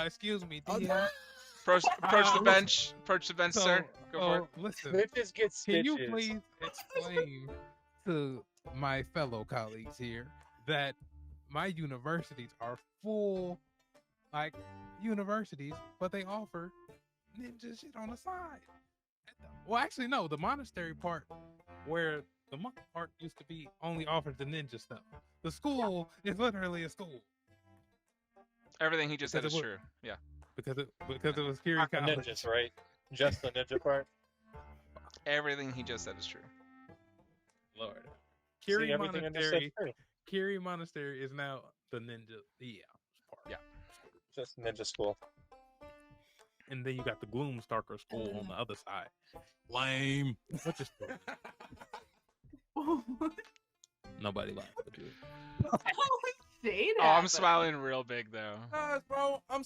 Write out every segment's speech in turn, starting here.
Excuse me, Oh, DM. Approach the listen, bench. Approach the bench, sir. Go for it. Listen, Snitches get can you stitches. please explain to my fellow colleagues here that my universities are full, like, universities, but they offer ninja shit on the side. Well, actually, no, the monastery part, where the monk part used to be, only offered the ninja stuff. The school is literally a school. Everything he just said Because is it true. Yeah. because it was Kiri Not the College. ninjas, right? Just the ninja part. Everything he just said is true. Lord. See, Kiri everything I just said Monastery. true. Kiri Monastery is now the ninja. Part. Yeah. Just ninja school. And then you got the Gloomstalker school on the other side. Lame. What's your story? Nobody likes to do it. Say that. Oh, I'm smiling real big though. Guys, bro, I'm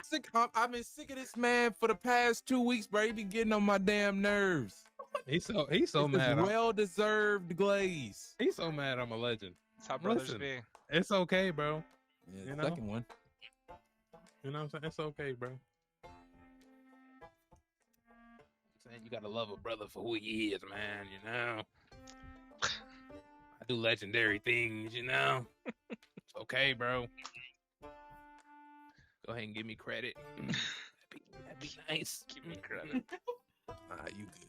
sick. I've been sick of this man for the past 2 weeks, bro. He been getting on my damn nerves. He's so It's mad. well-deserved glaze. He's so mad I'm a legend. That's how brothers Listen. be. It's okay, bro. Yeah, You the know? second one. You know what I'm saying? It's okay, bro. Saying you gotta love a brother for who he is, man. You know. I do legendary things, you know. It's okay, bro. Go ahead and give me credit. That'd be nice. Give me credit. You good.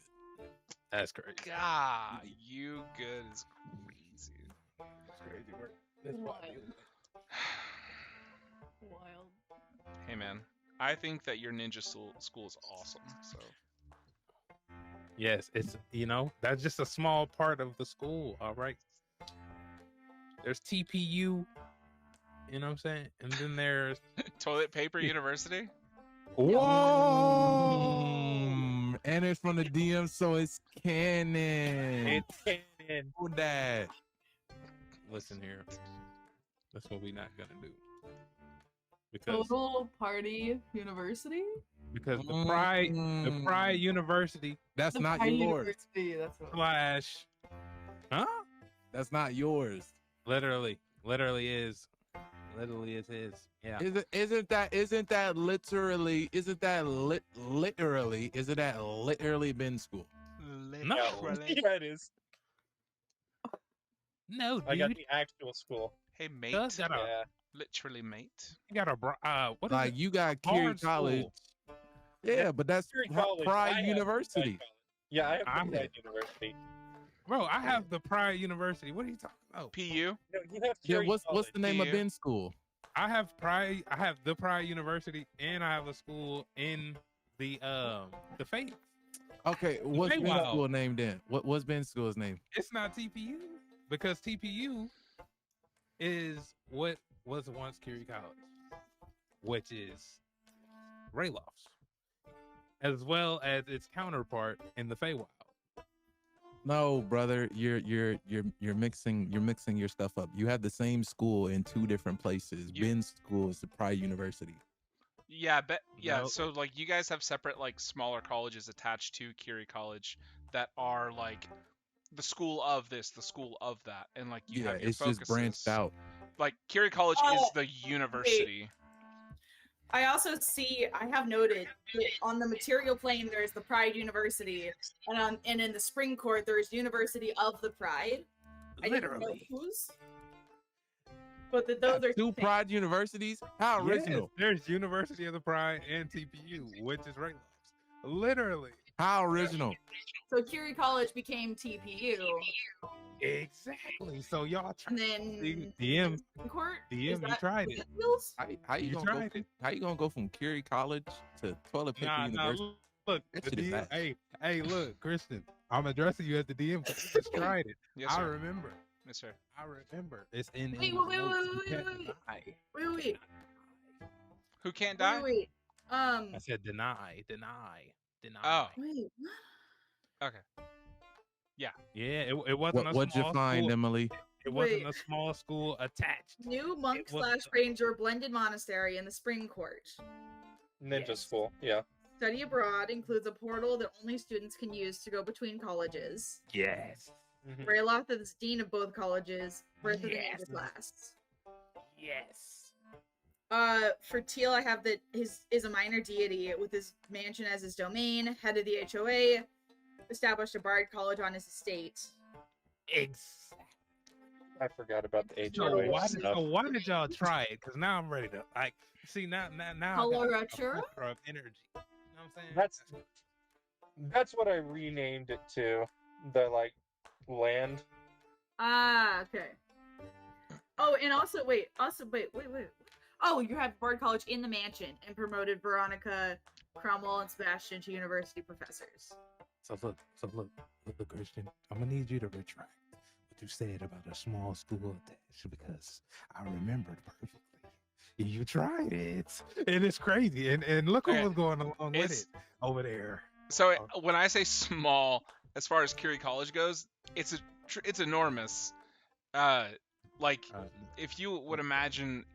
That's crazy. God, you good is crazy. That's crazy work. That's Wild. wild. Wild. Hey man, I think that your ninja school is awesome. So Yes, it's that's just a small part of the school. All right. There's TPU. You know what I'm saying? And then there's toilet paper university. Whoa! And it's from the DM, so it's canon. It's canon. Who that? listen here. That's what we're not gonna do. Because Total Party University? the Pride University That's The not Pride yours. University, that's what slash huh? That's not yours. Literally is his. Yeah. Isn't that literally been school? No. Yeah, it is. No, I got dude. the actual school. Hey mate. Does got a Yeah. Literally mate. you got a what is Like it? you got Curie Hard school. College. Yeah, but that's Curie College. I Pride have University. Pride College. Yeah, I have I'm- Pride University. Bro, I have the Pride University. What are you talking about? PU. No, you have Yeah, Curie what's College. the name of you? Ben's school? I have the Pride University, and I have a school in the Faith. Okay, what's Hey, Ben's wow. school name then? What's Ben's school's name? It's not TPU because TPU is what was once Curie College, which is Raylofts, as well as its counterpart in the Feywild. No, brother, you're mixing your stuff up. You have the same school in two different places. You- Ben's school is the Pride University. Yeah, yeah. No. So like you guys have separate like smaller colleges attached to Curie College that are like the school of this, the school of that, and like you Yeah, have your it's just branched focuses. out. Like Curie College is the university. I also see, I have noted that on the material plane there's the Pride University, and in the Spring Court there's University of the Pride. I didn't know Literally. whose, but those are Two Pride Universities? How original? Yes, there's University of the Pride and TPU, which is Raylofts. Literally. How original? So Curie College became TPU, Exactly. So y'all and tried. then DM, Spring Court. DM, Is you that tried what it. that feels? How you You gonna go? tried it. How you gonna go from Curie College to Toilet Paper Nah, University? look, That the shit is DM, bad. hey, look, Christian, I'm addressing you at the DM because you just tried it. Yes, I sir. remember. Yes, sir. I remember. It's in. Wait, the wait, wait, notes. You wait, can't wait, wait. deny. Wait. Who can't die? Wait. I said deny. Oh. Wait. Okay. Yeah, it wasn't a What'd you small find, school. Emily? It wasn't Wait. a small school attached. New monk It was- / ranger blended monastery in the Spring Court. Ninja Yes. school. Yeah. Study abroad includes a portal that only students can use to go between colleges. Yes. Rayloth is dean of both colleges, birth of the Yes. ninja class. Yes. For Teal, I have that his is a minor deity with his mansion as his domain, head of the HOA, established a bard college on his estate. I forgot about the So HOA why, stuff. so why did y'all try it? Because now I'm ready to like see now I got a Coloratura? plethora of energy. You know what I'm saying? That's what I renamed it to. The like land. Ah, okay. Oh, and also wait. Oh, you have Bard College in the mansion and promoted Veronica, Cromwell, and Sebastian to university professors. So look, Christian. I'm gonna need you to retract what you said about a small school attached because I remembered perfectly. You tried it, and it's crazy. And look who Okay. was going along with It's- it over there. So when I say small, as far as Curie College goes, it's enormous. Like if you would imagine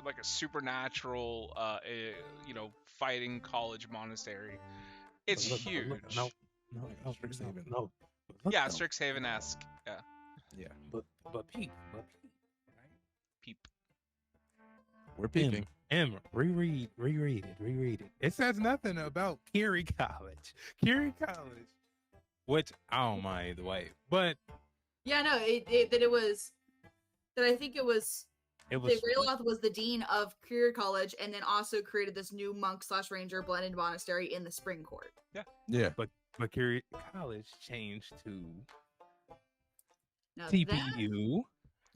like a supernatural, fighting college monastery, it's But huge. No, Strixhaven. no. But look, Yeah, though. Strixhaven-esque. Yeah, Yeah, but peep, right? peep. We're peeping. Em, reread it. It says nothing about Curie College. Curie College, which I don't mind either way, but Yeah, no, I think it was it was that Rayloth was the dean of Career College, and then also created this new monk/ranger blended monastery in the Spring Court. Yeah. but Curie College changed to Now that TPU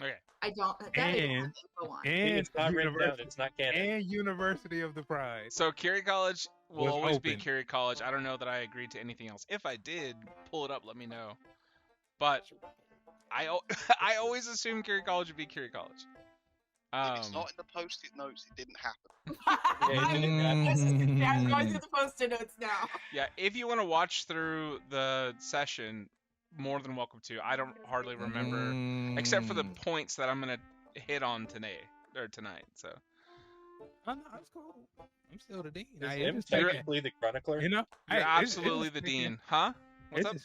Okay. I don't. That I don't have and info on. It's not written down. University, It's not canon. and University of the Pride. So Curie College will Was always be open. Curie College. I don't know that I agreed to anything else. If I did, pull it up, let me know. But I always assumed Curie College would be Curie College. If it's not in the post-it notes, it didn't happen. Yeah, I'm going through the post-it notes now. Yeah, if you want to watch through the session, more than welcome to. I don't hardly remember, except for the points that I'm gonna hit on tonight. So Oh, no, it's cool. I'm still the dean. Is I him just thinking, technically the chronicler? you know, you're hey, absolutely the dean, huh? What's up?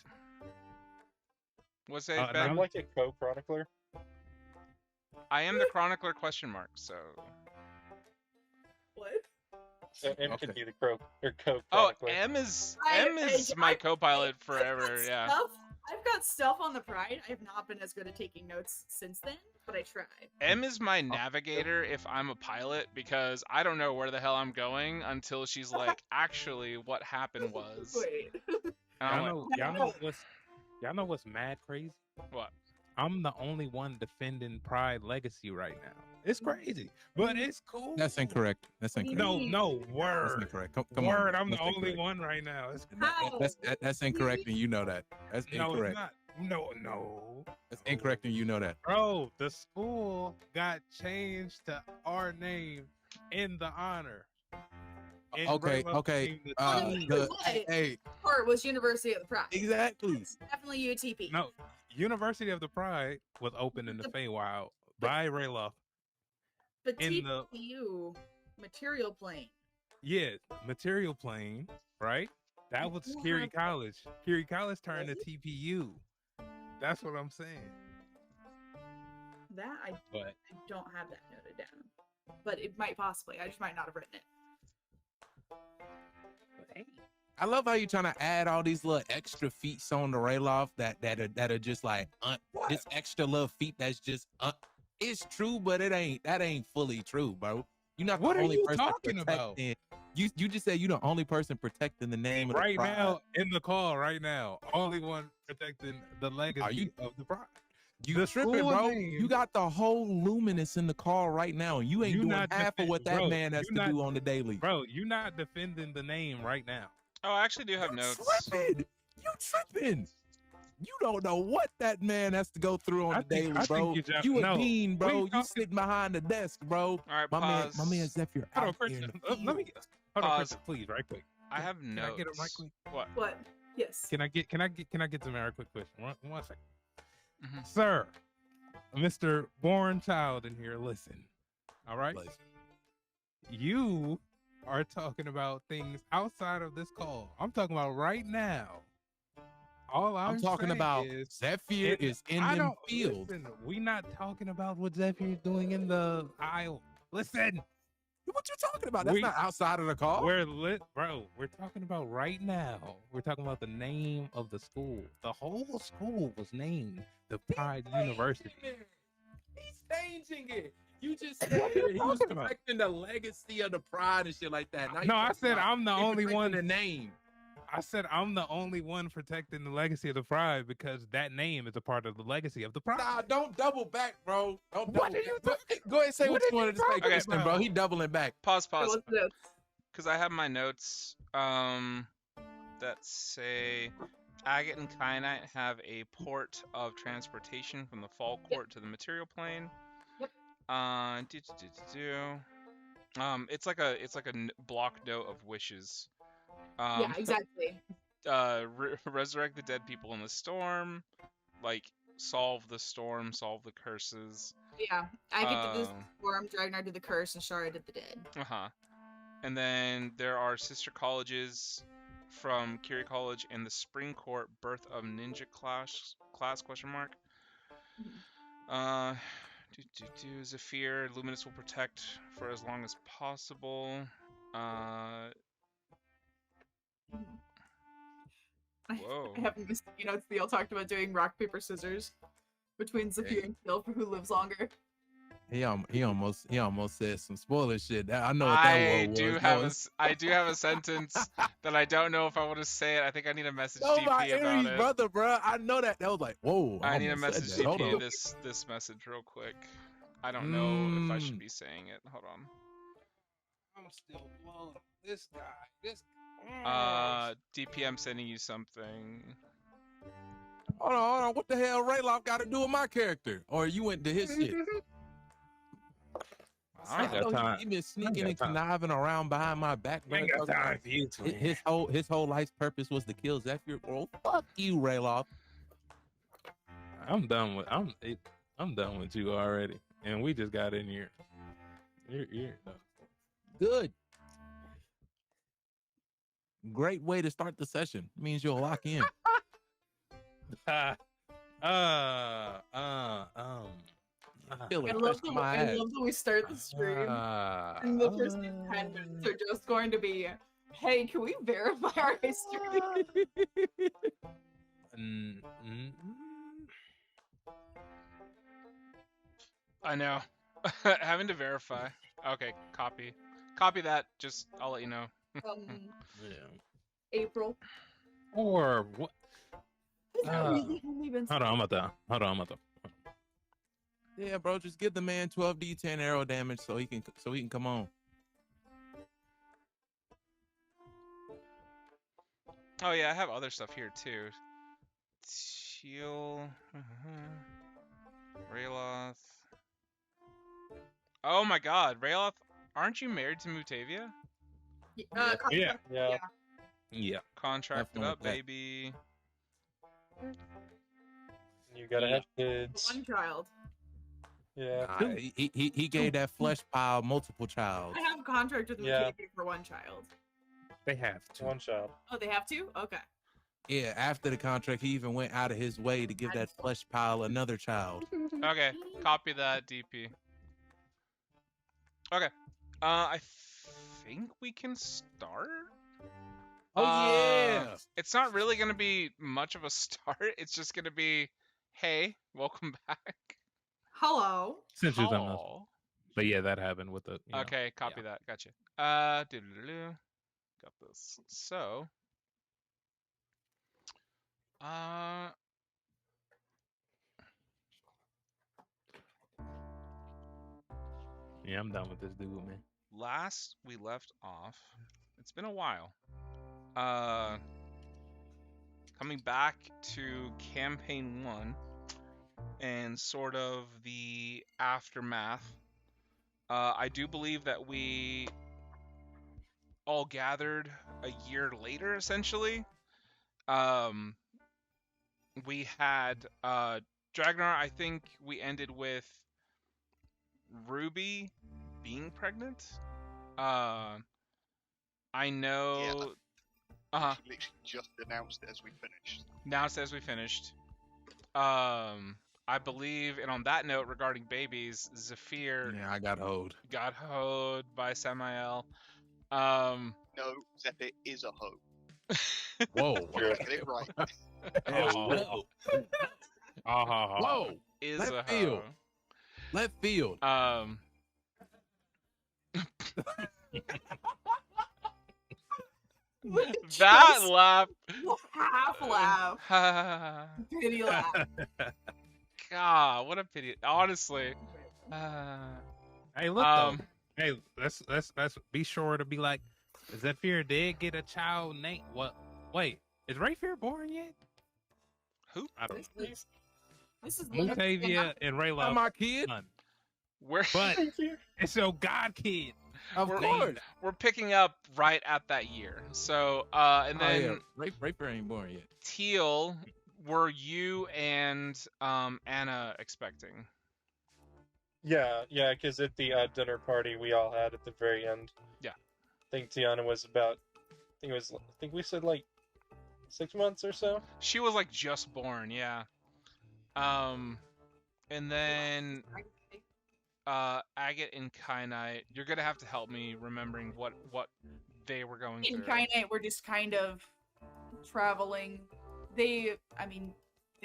What's that, Ben? I'm like a co-chronicler. I am the chronicler question mark. So What? M Okay. could be the co-chronicler. oh, M is my co-pilot forever. Yeah. I've got stuff on the Pride. I have not been as good at taking notes since then, but I try. M is my navigator if I'm a pilot because I don't know where the hell I'm going until she's like, actually, what happened was. Wait. And I'm like, Y'all know what's mad crazy? what? I'm the only one defending Pride legacy right now. It's crazy, but it's cool. That's incorrect. That's incorrect. No, That's word. incorrect. Come Word, on. I'm the That's only incorrect. one right now. It's How? That's incorrect, and you know that. That's no, incorrect. it's not. No. That's incorrect, and you know that. Bro, the school got changed to our name in the honor. And Okay, Raylo okay. became the Oh, dean. Hey, Part was University of the Pride. exactly. Definitely UTP. No, University of the Pride was opened in the Feywild by Rayloff. But in the- TPU material plane. Yeah, material plane, right? That was You Curie have- College. Curie College turned to TPU. That's what I'm saying. That I But don't have that noted down. But it might possibly. I just might not have written it. hey, I love how you're trying to add all these little extra feats on the Rayloff that are just like this extra little feat that's just it's true, but that ain't fully true, bro. You're not What the are only you person talking about? protecting. You just said you're the only person protecting the name of the right Pride. now in the call, right now, only one protecting the legacy you- of the Pride. You The tripping, school bro. name- You got the whole Luminous in the call right now, and you ain't You doing not half of defend- what that bro, man has you to not- do on the daily. Bro, you're not defending the name right now. Oh, I actually do have You notes. tripping. You tripping. You don't know what that man has to go through on I the think- daily, I think bro. you just- You a no. dean, What are bro. you You talking- sitting behind the desk, bro. All right, My pause. man Zephyr Hold on, out there in Christian. the Let me field. hold on, Pause. Christian, please, right quick. I have Can notes. I get him right quick? What? What? Yes. Can I get to my right quick question? One second. Mhm. Sir, Mr. Born Child in here, listen. All right? Please. You are talking about things outside of this call. I'm talking about right now. All I'm talking saying about is Zephyr is in I them don't field. listen. We not talking about what Zephyr is doing in the aisle. Listen, What you talking about? That's We- not outside of the call. We're lit, bro. We're talking about right now. We're talking about the name of the school. The whole school was named the Pride University. He's changing it. You just said he was talking about? protecting the legacy of the Pride and shit like that. Now you No, I talking said about I'm the he only protecting one. The name. I said I'm the only one protecting the legacy of the Pride because that name is a part of the legacy of the Pride. Nah, don't double back, bro. Don't What double are you back. Go ahead and say what what are you you wanted to say, talking Kristen, bro. about? He doubling back. Pause. So what's this? Because I have my notes that say agate and kyanite have a port of transportation from the fall court to the material plane. Yep. It's like a block note of wishes. Yeah, exactly. Resurrect the dead people in the storm, like solve the storm, solve the curses. Yeah, I get to this storm, Dragonar did the curse, and Shara did the dead. And then there are sister colleges from Curie College and the Spring Court Birth of Ninja class question mark. Zephyr, Luminous will protect for as long as possible. Whoa. I haven't missed, Theo talked about doing rock, paper, scissors between Zephyr and Phil for who lives longer. He almost said some spoiler shit. I know what that was. I do have a sentence that I don't know if I want to say it. I think I need a message Oh, DP my about Aries it. brother, bro. I know that. That was like, whoa. I need a message DP on. this message real quick. I don't know if I should be saying it. Hold on. I'm still blown. This guy. DP, I'm sending you something. Hold on. What the hell Rayloff got to do with my character? Or you went to his shit? I got time. He been sneaking and conniving around behind my back. I ain't got time for you two. His whole life's purpose was to kill Zephyr. Bro, fuck you, Rayloff. I'm done with you already, and we just got in here. You're done. Good. Great way to start the session. Means you'll lock in. I love that we start the stream and the first 10 minutes are just going to be, hey, can we verify our history? I know. Having to verify. Okay, copy that. Just I'll let you know. April. Or what? Has that really only been Hold on, I'm about to. Yeah, bro, just give the man 12d10 arrow damage so he can come on. Oh yeah, I have other stuff here too. Teal, Rayloth. Oh my God, Rayloth, aren't you married to Mutavia? Yeah. Contracted up, baby. You gotta have kids. one child? Yeah. He gave that flesh pile multiple child. I have a contract with Mutavia for one child. They have to. One child. Oh, they have to? Okay. Yeah, after the contract, he even went out of his way to give that flesh pile another child. Okay, copy that, DP. Okay. I think we can start. Oh yeah. It's not really gonna be much of a start. It's just gonna be, hey, welcome back. Hello. Since you're done, but yeah, that happened with the. Okay, copy that. Gotcha. Doodle-doo. Got this. So. Yeah, I'm done with this dude, man. Last we left off, it's been a while. Coming back to campaign 1 and sort of the aftermath. I do believe that we all gathered a year later, essentially. We had Dragonar, I think we ended with Ruby being pregnant. I know. Yeah, she literally just announced it as we finished. Announced as we finished. I believe, and on that note regarding babies, Zephyr Yeah, I got hold. got hoed by Samael. Um, No, Zephyr is a hoe. Whoa. Sure. Get it right. Whoa. Whoa. is Left a field. hoe. Left field. That laugh. Half laugh. Pity laugh. God, what a pity. Honestly. Hey, look though. Hey, let's be sure to be like, Zephyr did get a child named. What? Wait, is Rayfair born yet? Who? I don't know. This is Mutavia and Not Rayloff. my kid. Son. We're But it's your god kid. Of course. we're picking up right at that year. So and then Raper ain't born yet. Teal, were you and Anna expecting? Yeah, because at the dinner party we all had at the very end. Yeah. I think Tiana was about. I think we said like 6 months or so. She was like just born, yeah. And then Agate and Kyanite, you're gonna have to help me remembering what they were going In through. Kyanite, we're just kind of traveling. They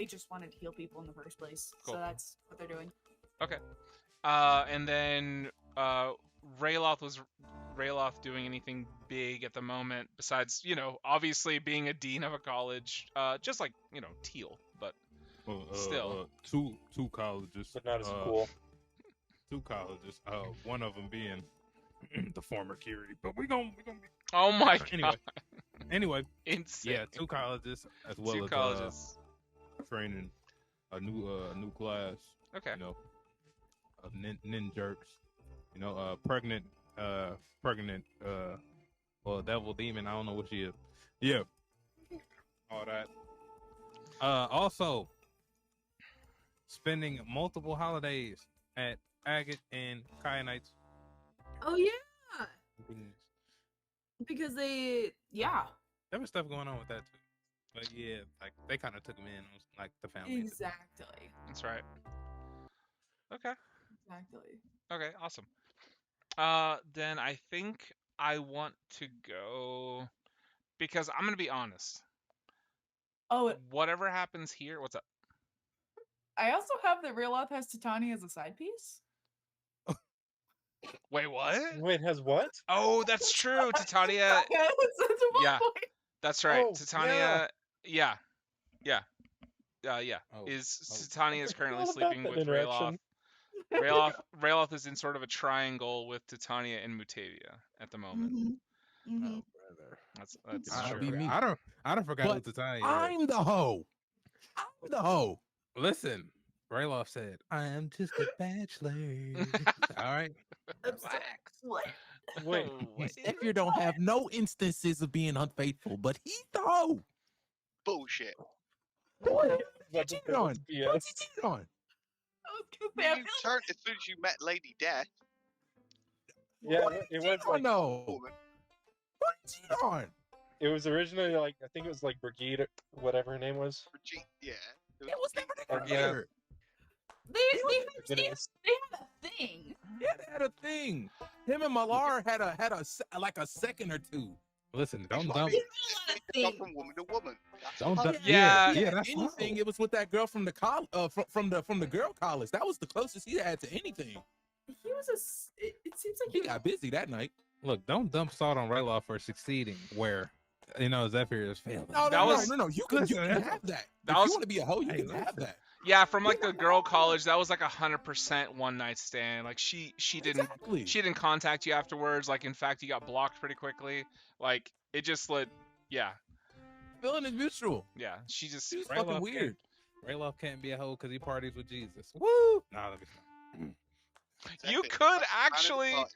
just wanted to heal people in the first place, Cool. so that's what they're doing. Okay. And then Rayloth, was Rayloth doing anything big at the moment besides, obviously being a dean of a college, just like, Teal, but still. Two colleges, But not as cool. 2 colleges. One of them being the former Curie, but we gonna be Oh my god. anyway. Insane. Yeah, 2 colleges as well 2 as colleges. training a new class. Okay. Of ninjerks. Pregnant. Well, devil demon. I don't know what she is. Yeah. All that. Also, spending multiple holidays at Agate and Kyanite's. Oh yeah, because there was stuff going on with that too. But yeah, like they kind of took them in, like the family. exactly. That's right. Okay. Exactly. Okay, awesome. Then I think I want to go because I'm gonna be honest. Oh, Whatever happens here, what's up? I also have that Rayloth has Titania as a side piece. Wait, what? Wait, has what? Oh, that's true. Titania. Yeah, that's right. Oh, Titania. Yeah. Oh, Titania is currently All about sleeping that with Rayloth. interaction. Rayloth is in sort of a triangle with Titania and Mutavia at the moment. Mm-hmm. Oh, brother. That's I'll true. be me. I don't forgot But who Titania is. I'm the hoe. I'm the hoe. Listen, Rayloff said, "I am just a bachelor." All right. What? Wait, Zephyr don't have no instances of being unfaithful, but he's the hoe. Bullshit. What That's you cheating on? BS. What you cheating on? You turned as soon as you met Lady Death. Yeah, What it you was cheating on, like though? Woman. What you cheating on? it was originally like I think it was like Brigitte, whatever her name was. Yeah. It was never the Yeah. career. They had a thing. Yeah, they had a thing. Him and Malar had a second or two. Listen, don't That's what I dump. mean. They It's had a not from woman to woman. That's Don't all. dump. Yeah. Yeah, that's anything. wrong. It was with that girl from the from the girl college. That was the closest he had to anything. He was it seems like He got busy that night. Look, don't dump salt on Rayloff for succeeding where No, Zephyr is failing. no. You can Listen, have that. that If was- you want to be a hoe, you Hey, can have that. Yeah, from like the girl college, that was like 100% one night stand. Like she didn't Exactly. she didn't contact you afterwards. Like in fact, you got blocked pretty quickly. Like it just yeah, Feeling is mutual. yeah. She just She's Rayloff fucking can't- weird. Rayloff can't be a hoe because he parties with Jesus. Woo! Nah, let me stop. you Zephyr, could man of actually God.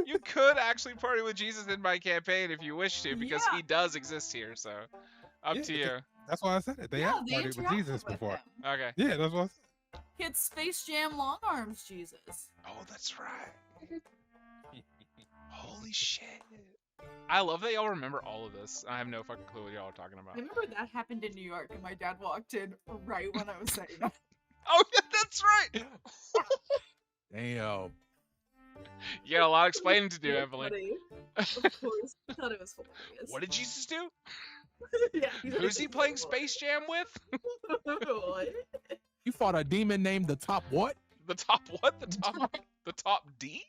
you could actually party with Jesus in my campaign if you wish to, because Yeah. he does exist here. So up Yeah, to you. That's why I said it. They yeah, have they partied with interacted Jesus with before. him. Okay. Yeah, that's what I said. He had Space Jam long arms, Jesus. Oh, that's right. Holy shit. I love that y'all remember all of this. I have no fucking clue what y'all are talking I about. remember that happened in New York, and my dad walked in right when I was saying that. Oh, yeah, That's right. Damn. You got a lot of explaining to do, It was Emily. funny. Of course, I thought it was hilarious. What did Jesus do? Yeah, Who's he playing Space Jam with? What? You fought a demon named the Top what? The top what? The top D?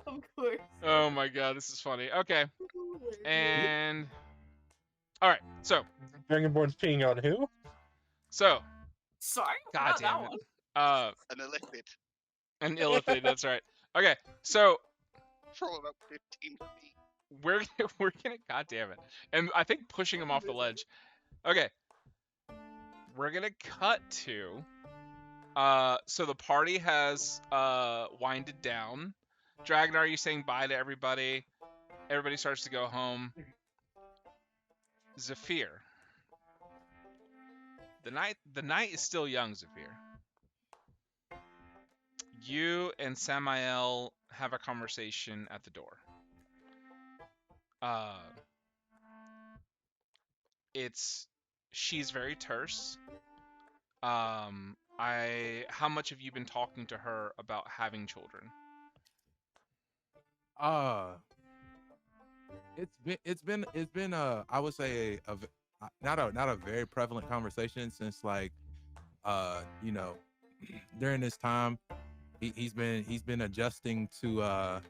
Of course. Oh my god, this is funny. Okay, and all right. So Dragonborn's peeing on who? Sorry, God not damn that it. one. An illithid An illithid. That's right. Okay, so from about 15 feet. we're gonna. God damn it. And I think pushing him off the ledge. Okay, we're gonna cut to. So the party has winded down. Dragon, are you saying bye to everybody? Everybody starts to go home. Zephyr. The night is still young, Zephyr. You and Samael have a conversation at the door. She's very terse. How much have you been talking to her about having children? It's been I would say not a very prevalent conversation since like you know, during this time he's been adjusting to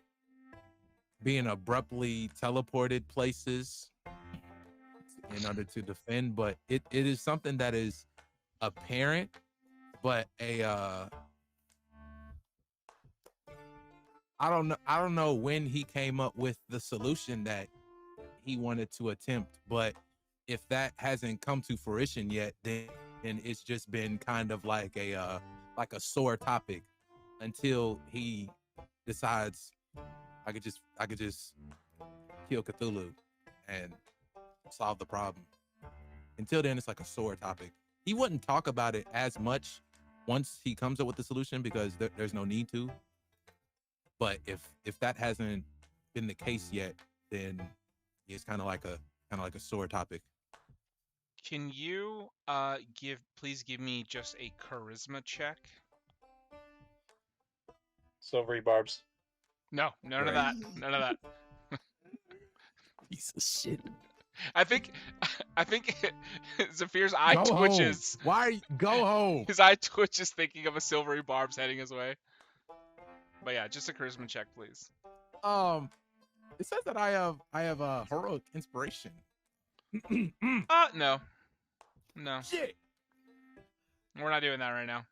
being abruptly teleported places in order to defend, but it is something that is apparent, but I don't know when he came up with the solution that he wanted to attempt, but if that hasn't come to fruition yet, then it's just been kind of like a sore topic until he decides I could just kill Cthulhu and solve the problem. Until then, it's like a sore topic. He wouldn't talk about it as much once he comes up with the solution because there's no need to. But if that hasn't been the case yet, then it's kind of like a sore topic. Can you please give me just a charisma check? Silvery barbs. No, none of that. None of that. Piece of shit. I think Zephyr's eye Go twitches. Home. Why go home? His eye twitches thinking of a silvery barbs heading his way. But yeah, just a charisma check, please. It says that I have a heroic inspiration. No. Shit. We're not doing that right now.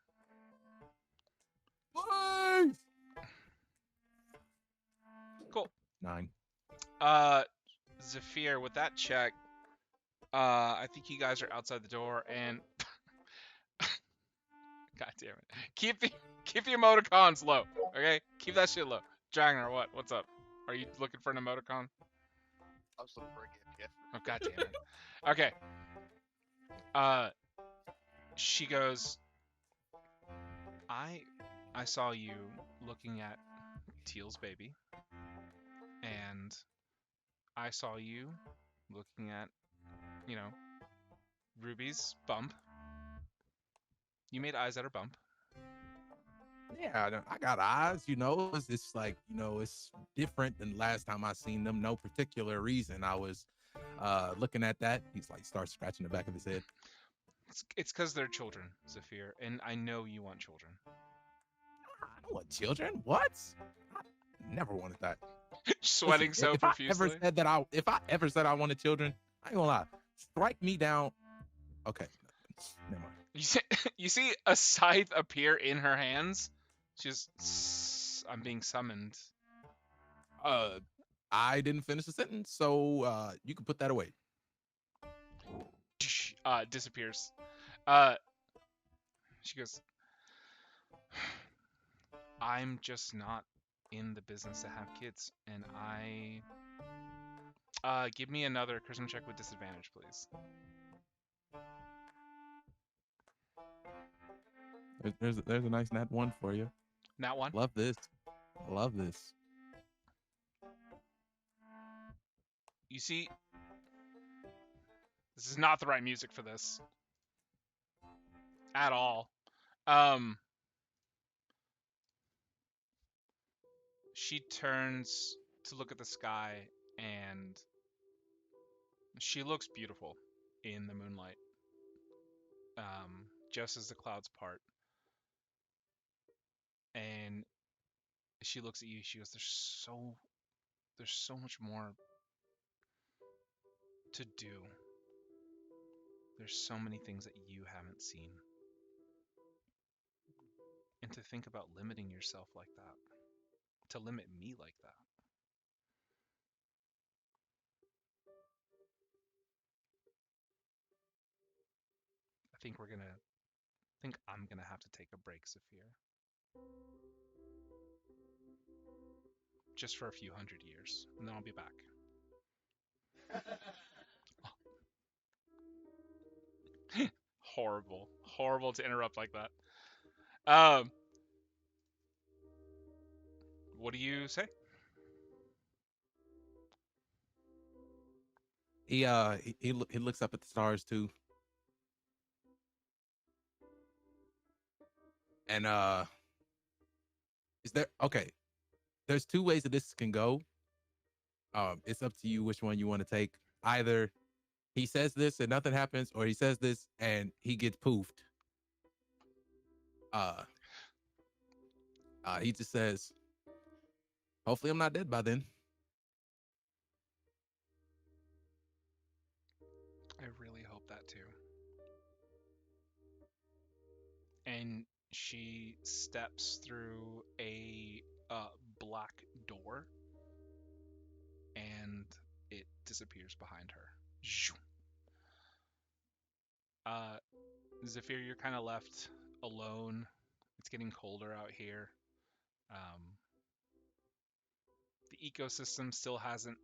Please. Cool. 9. Zephyr, with that check, I think you guys are outside the door, and God damn it, keep the emoticons low, okay? Keep that shit low. Dragner, what's up? Are you looking for an emoticon? I was looking for a gift, yeah. Oh god damn it. Okay. She goes, I saw you looking at Teal's baby, and I saw you looking at, Ruby's bump. You made eyes at her bump. Yeah, I got eyes, it's like, it's different than last time I seen them. No particular reason. I was looking at that. He's like, starts scratching the back of his head. It's because they're children, Zephyr, and I know you want children. I don't want children. What? I never wanted that. Sweating Listen, so profusely. If I ever said I wanted children, I ain't gonna lie. Strike me down. Okay, never mind. You see a scythe appear in her hands. She's, I'm being summoned. I didn't finish the sentence, so you can put that away. Disappears. She goes, I'm just not in the business to have kids, and give me another charisma check with disadvantage, please. There's a nice nat 1 for you. Nat 1? Love this. You see, this is not the right music for this. At all. She turns to look at the sky, and she looks beautiful in the moonlight, just as the clouds part. And she looks at you. She goes, there's so much more to do. There's so many things that you haven't seen. And to think about limiting yourself like that, to limit me like that. I think I'm gonna have to take a break, Saphir. Just for a few hundred years, and then I'll be back. Horrible to interrupt like that. What do you say? He looks up at the stars too, and is there okay? There's two ways that this can go. It's up to you which one you want to take. Either he says this and nothing happens, or he says this and he gets poofed. He just says, "Hopefully, I'm not dead by then." I really hope that too. And she steps through a black door, and it disappears behind her. Zephyr, you're kind of left alone. It's getting colder out here. The ecosystem still hasn't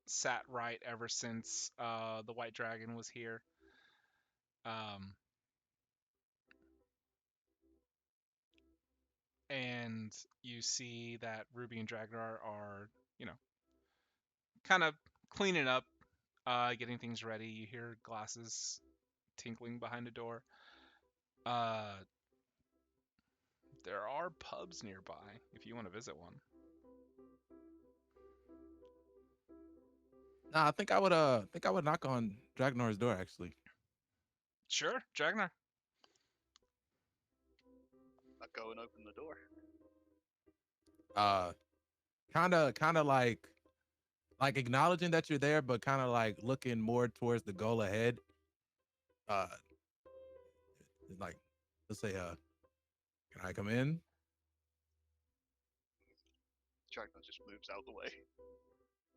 sat right ever since the white dragon was here. And you see that Ruby and Dragnar are, kind of cleaning up, getting things ready. You hear glasses tinkling behind a door. There are pubs nearby if you want to visit one. Nah, I think I would knock on Dragnar's door actually. Sure, Dragnar. I go and open the door. Kind of like acknowledging that you're there, but kind of like looking more towards the goal ahead. Like, let's say, can I come in? Dragnar just moves out the way.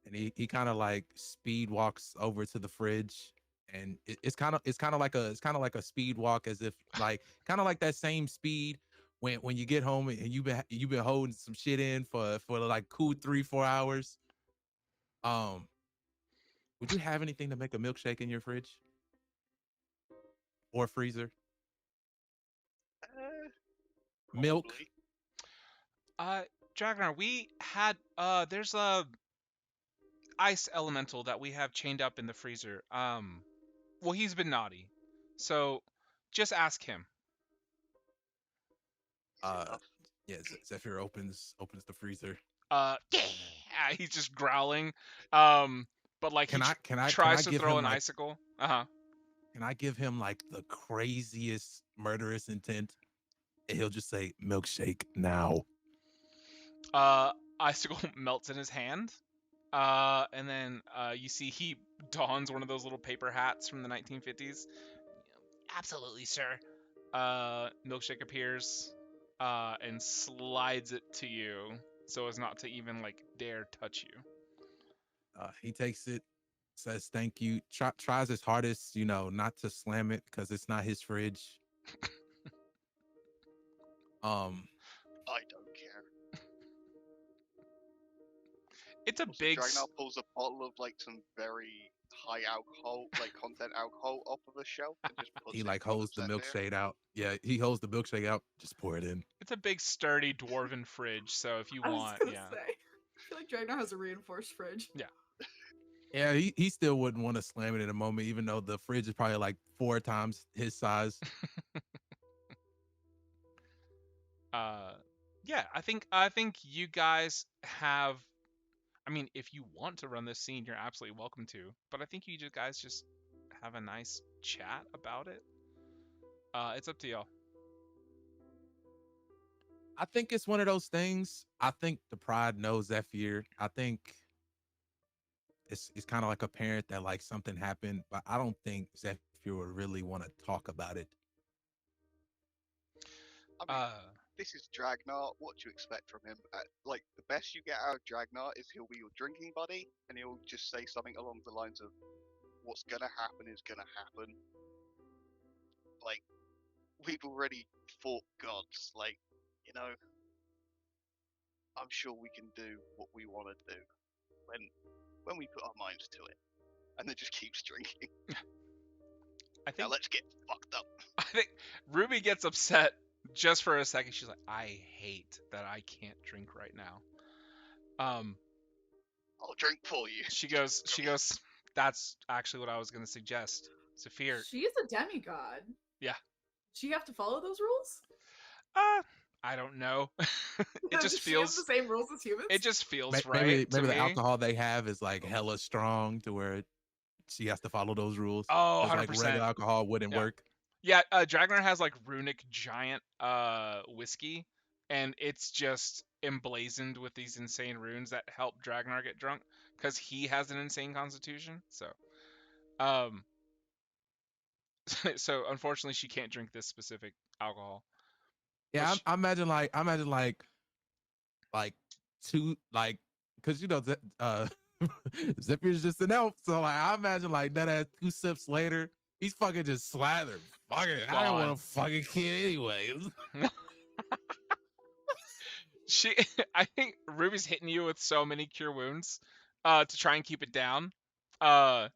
And he kind of like speed walks over to the fridge, and it's kind of like a speed walk, as if like kind of like that same speed when you get home and you've been holding some shit in for like cool 3-4 hours. Would you have anything to make a milkshake in your fridge or freezer? Milk. Dragnar, we had there's a ice elemental that we have chained up in the freezer. Well, he's been naughty, so just ask him. Yeah, Zephyr opens the freezer. Yeah, he's just growling. But like Can I tries to give throw him an like, icicle. Can I give him like the craziest murderous intent? And he'll just say milkshake now. Icicle melts in his hand. And then you see he dons one of those little paper hats from the 1950s. Absolutely, sir. Milkshake appears and slides it to you so as not to even like dare touch you. He takes it, says thank you, tries his hardest, not to slam it because it's not his fridge. I don't care. It's a big. Dragnar pulls a bottle of like some very high alcohol, like content alcohol, off of a shelf and just puts he it like in front holds of the Zephyr. milkshake out. Yeah, he holds the milkshake out. Just pour it in. It's a big, sturdy dwarven fridge. So if you I was want, gonna yeah. say, I feel like Dragnar has a reinforced fridge. Yeah. Yeah, he still wouldn't want to slam it in a moment, even though the fridge is probably like 4 times his size. Yeah, I think you guys have. I mean, if you want to run this scene, you're absolutely welcome to. But I think you guys just have a nice chat about it. It's up to y'all. I think it's one of those things. I think the pride knows Zephyr. I think it's kind of like a parent that like something happened, but I don't think Zephyr would really want to talk about it. I mean, Uh, this is Dragnar. What do you expect from him? Like, the best you get out of Dragnar is he'll be your drinking buddy, and he'll just say something along the lines of, "What's gonna happen is gonna happen." Like, we've already fought gods. Like, you know, I'm sure we can do what we want to do when we put our minds to it. And then just keeps drinking. I Now think let's get fucked up. I think Ruby gets upset just for a second. She's like, I hate that I can't drink right now. I'll drink for you. She goes, that's actually what I was going to suggest. Saphir, She's a demigod. Yeah. Do you have to follow those rules? I don't know. It Does just she have feels, the same rules as humans? it just feels Maybe right to the me. alcohol they have is like hella strong to where she has to follow those rules. Oh, It's like 100%. regular alcohol wouldn't Yeah. work. Yeah, Dragnar has like runic giant whiskey, and it's just emblazoned with these insane runes that help Dragnar get drunk because he has an insane constitution. So, um, so unfortunately, she can't drink this specific alcohol. Yeah, Which- I imagine like two like because Zephyr's just an elf, so like I imagine like that ass 2 sips later, he's fucking just slathered. Fuck it, I don't Gone. want to fucking kid anyway. I think Ruby's hitting you with so many cure wounds, to try and keep it down, uh,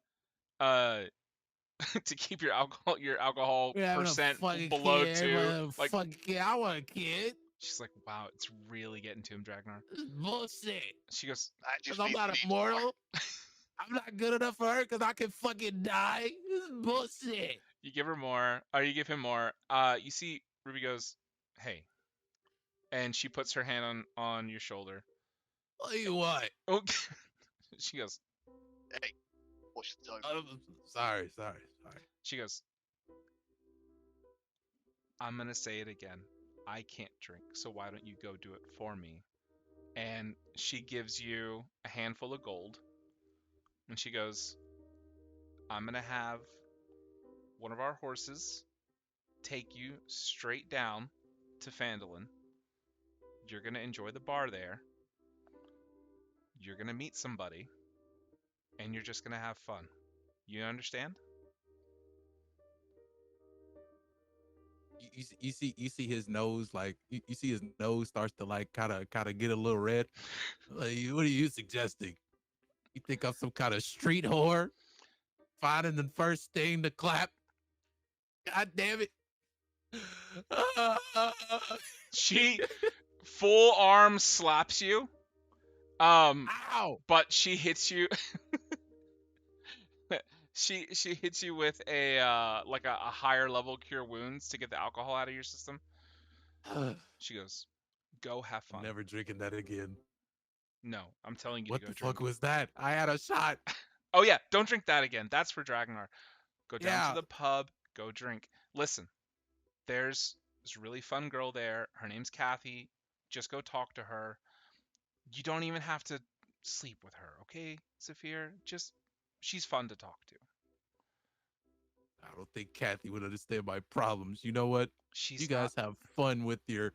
to keep your alcohol percent below 2. Like, fucking kid, I want a kid. she's like, wow, it's really getting to him, Dragnar. This is bullshit. She goes, That just Because I'm means not we need more. immortal. I'm not good enough for her because I can fucking die. This is bullshit. you give her more, or you give him more. You see, Ruby goes, hey, and she puts her hand on your shoulder. What do you want? Oh, she goes, Hey, watch the time. Sorry. she goes, I'm gonna say it again. I can't drink, so why don't you go do it for me? And she gives you a handful of gold. And she goes, I'm gonna have one of our horses take you straight down to Phandalin. You're gonna enjoy the bar there. You're gonna meet somebody, and you're just gonna have fun. You understand? You see his nose like you see his nose starts to like kind of get a little red. Like, what are you suggesting? You think I'm some kind of street whore? Finding the first thing to clap? God damn it! She full arm slaps you. Ow! But she hits you. she hits you with a like a higher level cure wounds to get the alcohol out of your system. She goes, "Go have fun." I'm never drinking that again. No, I'm telling you What to go the drink. fuck was that? I had a shot. Oh yeah, don't drink that again. That's for Dragnar. Go down Yeah. to the pub. Go drink. Listen, there's this really fun girl there. Her name's Kathy. Just go talk to her. You don't even have to sleep with her, okay, Saphir? Just she's fun to talk to. I don't think Kathy would understand my problems. You know what? She's You guys have fun with your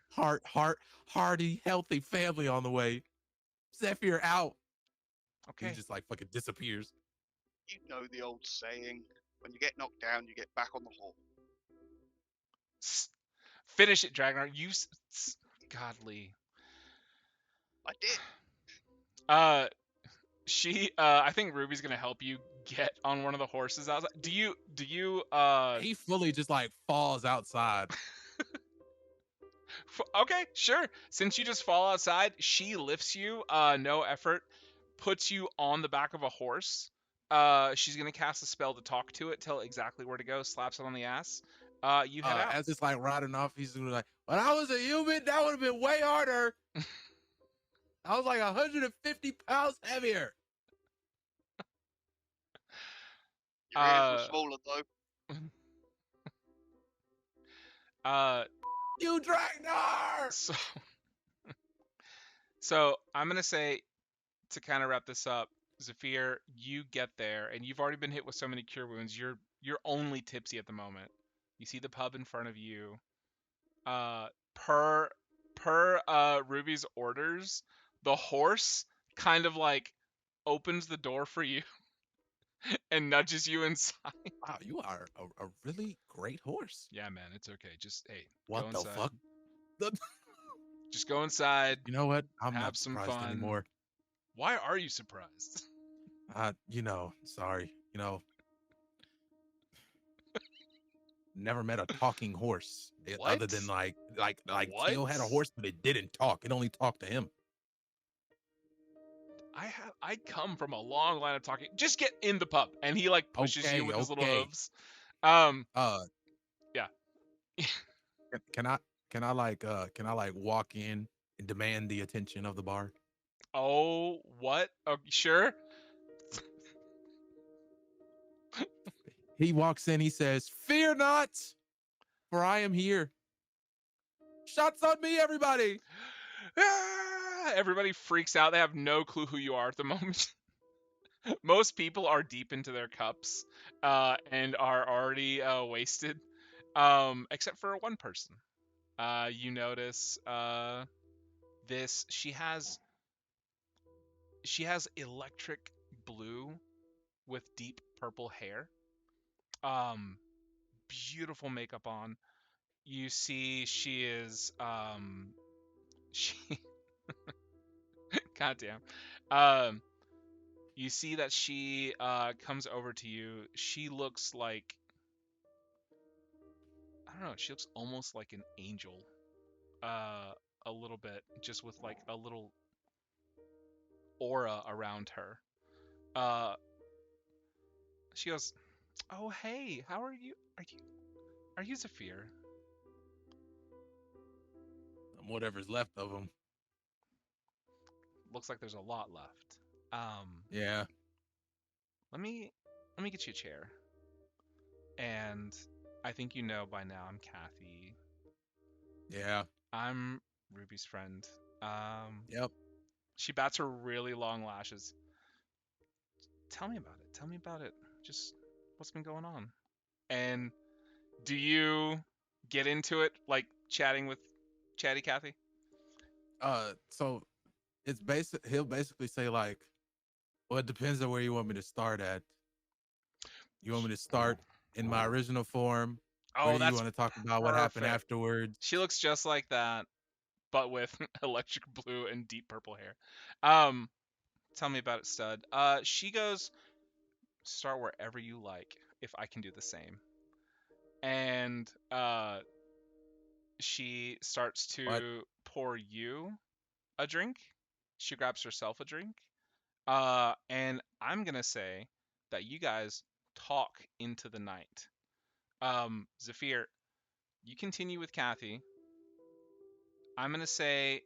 hearty, healthy family on the way. Zephyr out. okay. He just like fucking disappears. You know the old saying, when you get knocked down, you get back on the horse. Finish it, Dragnar. Godly. I did. I think Ruby's gonna help you get on one of the horses outside. Do you He fully just like falls outside. okay, sure. Since you just fall outside, she lifts you, no effort, puts you on the back of a horse. She's gonna cast a spell to talk to it, tell it exactly where to go, slaps it on the ass. You head out. As it's like riding off, he's gonna be like, When I was a human, that would have been way harder. I was like 150 pounds heavier. Your ears were smaller though. You Dragnar! So I'm gonna say, to kind of wrap this up, Zephyr, you get there and you've already been hit with so many cure wounds. You're only tipsy at the moment. You see the pub in front of you. Per Ruby's orders, the horse kind of like opens the door for you and nudges you inside. Wow, you are a really great horse. Yeah, man, it's okay. Just hey, What go the inside. fuck? Just go inside. You know what? I'm Have not some surprised fun. anymore. Why are you surprised? Sorry. Never met a talking horse other What? than like What? Teal had a horse, but it didn't talk. It only talked to him. I come from a long line of talking. Just get in the pub, and he like pushes you with his little Okay. hooves. Yeah. Can I like walk in and demand the attention of the bar? Oh, what? Oh, sure. He walks in, he says, "Fear not, for I am here. Shots on me, everybody." Ah, everybody freaks out. They have no clue who you are at the moment. Most people are deep into their cups and are already wasted, except for one person. You notice this. She has electric blue with deep purple hair. Beautiful makeup on. You see she is she goddamn. You see that she comes over to you. She looks like, I don't know, she looks almost like an angel. A little bit, just with like a little aura around her. Uh she goes, "Oh hey, how are you? Are you Zephyr?" I'm whatever's left of him. Looks like there's a lot left. Yeah. Let me get you a chair. And I think you know by now I'm Kathy. Yeah. I'm Ruby's friend. Yep. She bats her really long lashes. Tell me about it. Tell me about it. Just what's been going on. And do you get into it, like chatting with Chatty Kathy? So it's he'll basically say like, well, it depends on where you want me to start at. You want me to start in my original form? Where Oh, do you that's want to talk about what happened perfect. afterwards? She looks just like that, but with electric blue and deep purple hair. Tell me about it, stud. She goes, start wherever you like, if I can do the same. And she starts What? to pour you a drink. She grabs herself a drink. And I'm gonna say that you guys talk into the night. Zephyr, you continue with Kathy. I'm gonna say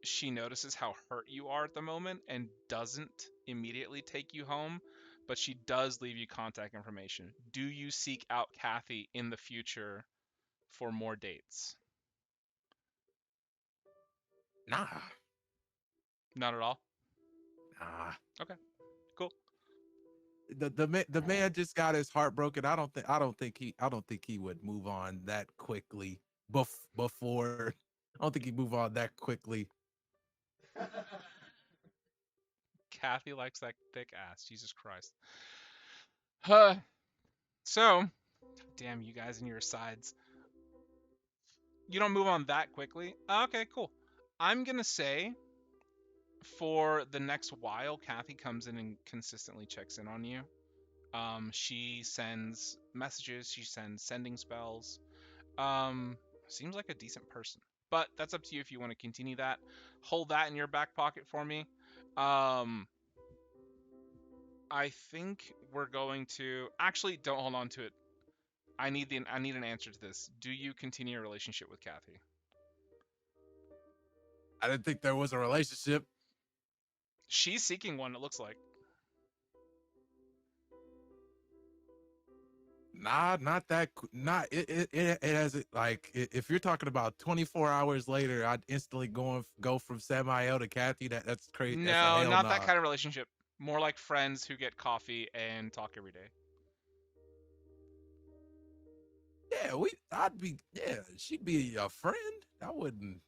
she notices how hurt you are at the moment and doesn't immediately take you home, but she does leave you contact information. Do you seek out Kathy in the future for more dates? Nah. Not at all. Nah. Okay, cool. The man just got his heart broken. I don't think he would move on that quickly. Before, I don't think he'd move on that quickly. Kathy likes that thick ass. Jesus Christ. So, damn you guys and your sides. You don't move on that quickly. Okay, cool. I'm gonna say for the next while, Kathy comes in and consistently checks in on you. She sends messages. She sends sending spells. Seems like a decent person. But that's up to you if you want to continue that. Hold that in your back pocket for me. I think we're going to actually don't hold on to it. I need an answer to this. Do you continue a relationship with Kathy? I didn't think there was a relationship. She's seeking one, it looks like. Nah, not that. Not it has like if you're talking about 24 hours later, I'd instantly go from Samael to Kathy. That's crazy. That's a No, hell not that nah. kind of relationship. More like friends who get coffee and talk every day. Yeah, she'd be a friend. I wouldn't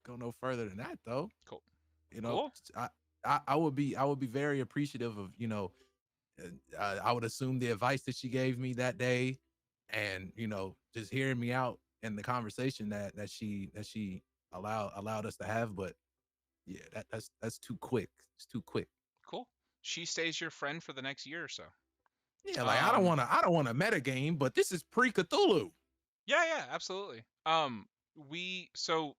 go no further than that though. Cool. You know, Cool. I would be very appreciative of, I would assume the advice that she gave me that day, and just hearing me out in the conversation that she allowed us to have. But yeah, that's too quick. It's too quick. Cool. She stays your friend for the next year or so. Yeah, like I don't want to metagame, but this is pre Cthulhu. Yeah, absolutely. So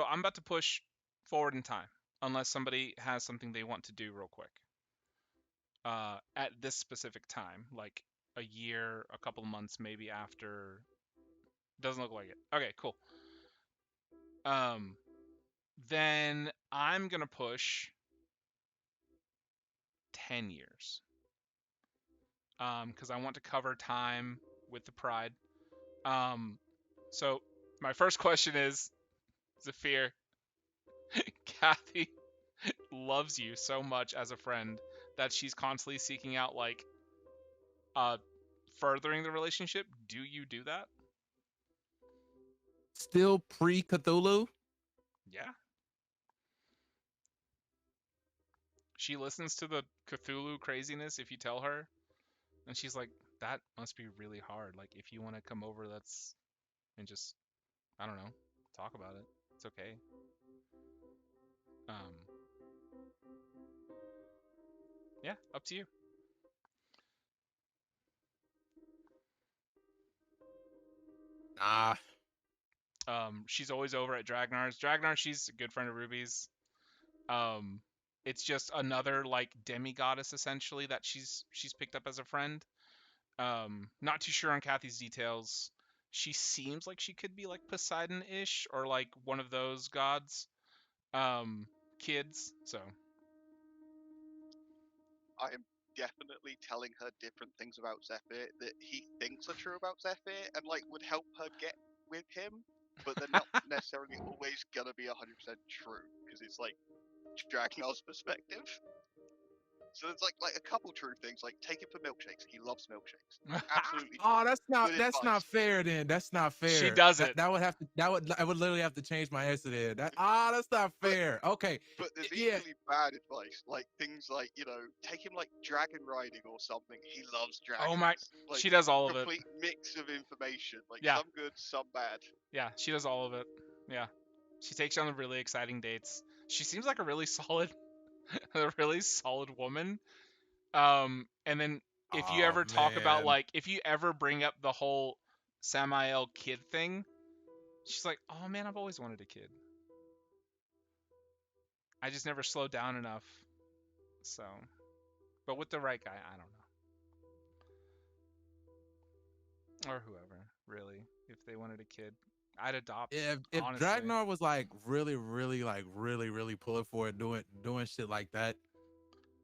I'm about to push forward in time, unless somebody has something they want to do real quick. At this specific time, like a year, a couple of months, maybe after. Doesn't look like it. Okay, cool. Then I'm gonna push 10 years. Because I want to cover time with the pride. So my first question is, Zafir, Kathy loves you so much as a friend that she's constantly seeking out like furthering the relationship. Do you do that? Still pre Cthulhu. Yeah. She listens to the Cthulhu craziness if you tell her, and she's like, that must be really hard. Like, if you want to come over, and just, I don't know, talk about it. It's okay. Yeah, up to you. Nah. She's always over at Dragnar's. Dragnar, she's a good friend of Ruby's. It's just another like demigoddess essentially that she's picked up as a friend. Not too sure on Kathy's details. She seems like she could be like Poseidon-ish or like one of those gods. Kids. So I am definitely telling her different things about Zephyr that he thinks are true about Zephyr and like would help her get with him, but they're not necessarily always gonna be 100% true because it's like Dragnar's perspective. So there's like a couple true things, like take him for milkshakes. He loves milkshakes. Absolutely. Oh, true. Good that's advice. not fair. Then that's not fair. She does it. I would literally have to change my answer there. That's not fair. Okay. But there's Yeah. equally bad advice, like things like take him like dragon riding or something. He loves dragons. Oh my, like, she does all of it. Complete mix of information, like Yeah. some good, some bad. Yeah, she does all of it. Yeah, she takes you on the really exciting dates. She seems like a really solid woman. And then if you ever talk about like, if you ever bring up the whole Samael kid thing, she's like, oh man, I've always wanted a kid. I just never slowed down enough. So, but with the right guy, I don't know. Or whoever, really. If they wanted a kid, I'd adopt. If honestly. Dragnar was like really pulling for it, doing shit like that,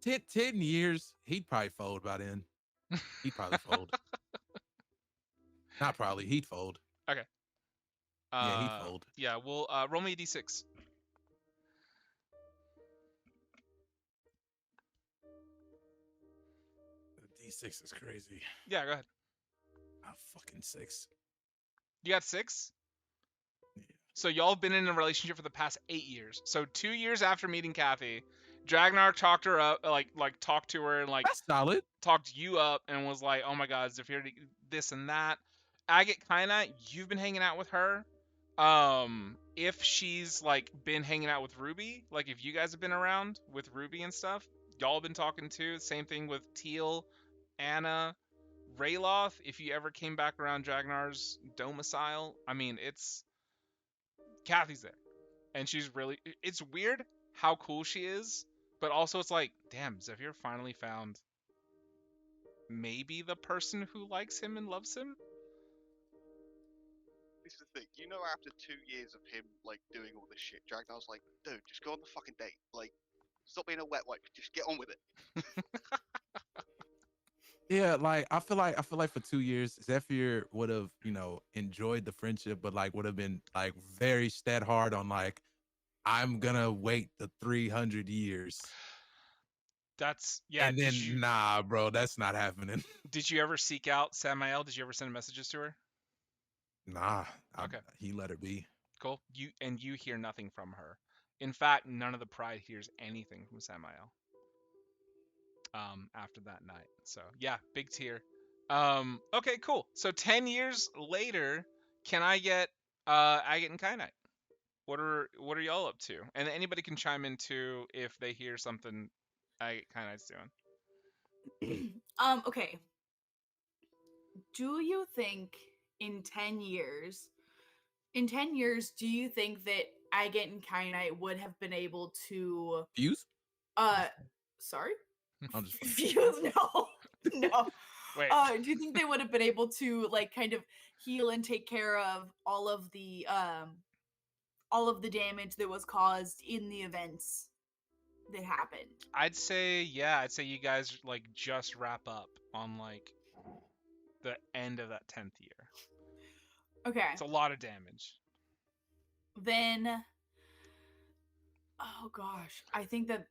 10 years, he'd probably fold by then. He'd probably fold. Not probably, he'd fold. Okay. Yeah, he'd fold. Yeah, well, roll me a d6. D6 is crazy. Yeah, go ahead. Fucking 6. You got 6? Yeah. So y'all have been in a relationship for the past 8 years. So 2 years after meeting Kathy, Dragnar talked her up, like talked to her and like that's solid. Talked you up and was like, oh my god, Zafir, this and that. Agate, kinda, you've been hanging out with her. If she's like been hanging out with Ruby, like if you guys have been around with Ruby and stuff, y'all have been talking too. Same thing with Teal, Anna, Rayloth. If you ever came back around Dragnar's domicile, I mean, it's Kathy's there, and she's really. It's weird how cool she is, but also it's like, damn, Zephyr finally found maybe the person who likes him and loves him. This is the thing. You know, after 2 years of him like doing all this shit, Dragnar's like, dude, just go on the fucking date. Like, stop being a wet wipe. Just get on with it. Yeah, like I feel like for 2 years, Zephyr would have, enjoyed the friendship, but like would have been like very stead hard on like, I'm gonna wait the 300 years. That's yeah. And then nah, bro, that's not happening. Did you ever seek out Samael? Did you ever send messages to her? Nah, Okay. he let her be. Cool. You hear nothing from her. In fact, none of the Pride hears anything from Samael. After that night. So yeah, big tear. Okay, cool. So 10 years later, can I get Agate and Kyanite? What are y'all up to? And anybody can chime in too if they hear something Agate Kyanite's doing. Okay. Do you think in 10 years, do you think that Agate and Kyanite would have been able to Fuse? Sorry? I'm just Fuse? No. No. Wait. Do you think they would have been able to like kind of heal and take care of all of the damage that was caused in the events that happened? I'd say you guys like just wrap up on like the end of that 10th year. Okay. It's a lot of damage. Then oh gosh, I think that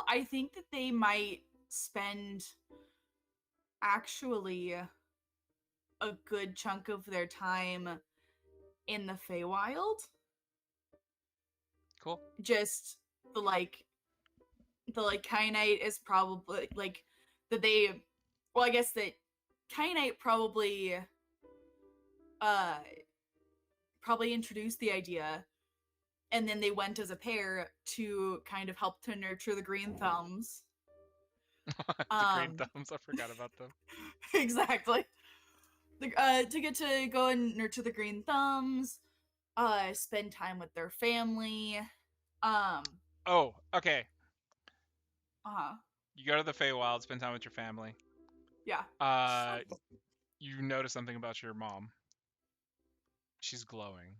I think that they might spend actually a good chunk of their time in the Feywild. Cool. Just the Kyanite is probably like that they well I guess that Kyanite probably introduced the idea, and then they went as a pair to kind of help to nurture the Green Thumbs. The Green Thumbs, I forgot about them. Exactly. To get to go and nurture the Green Thumbs, spend time with their family. Oh, okay. Uh-huh. You go to the Feywild, spend time with your family. Yeah. You notice something about your mom. She's glowing.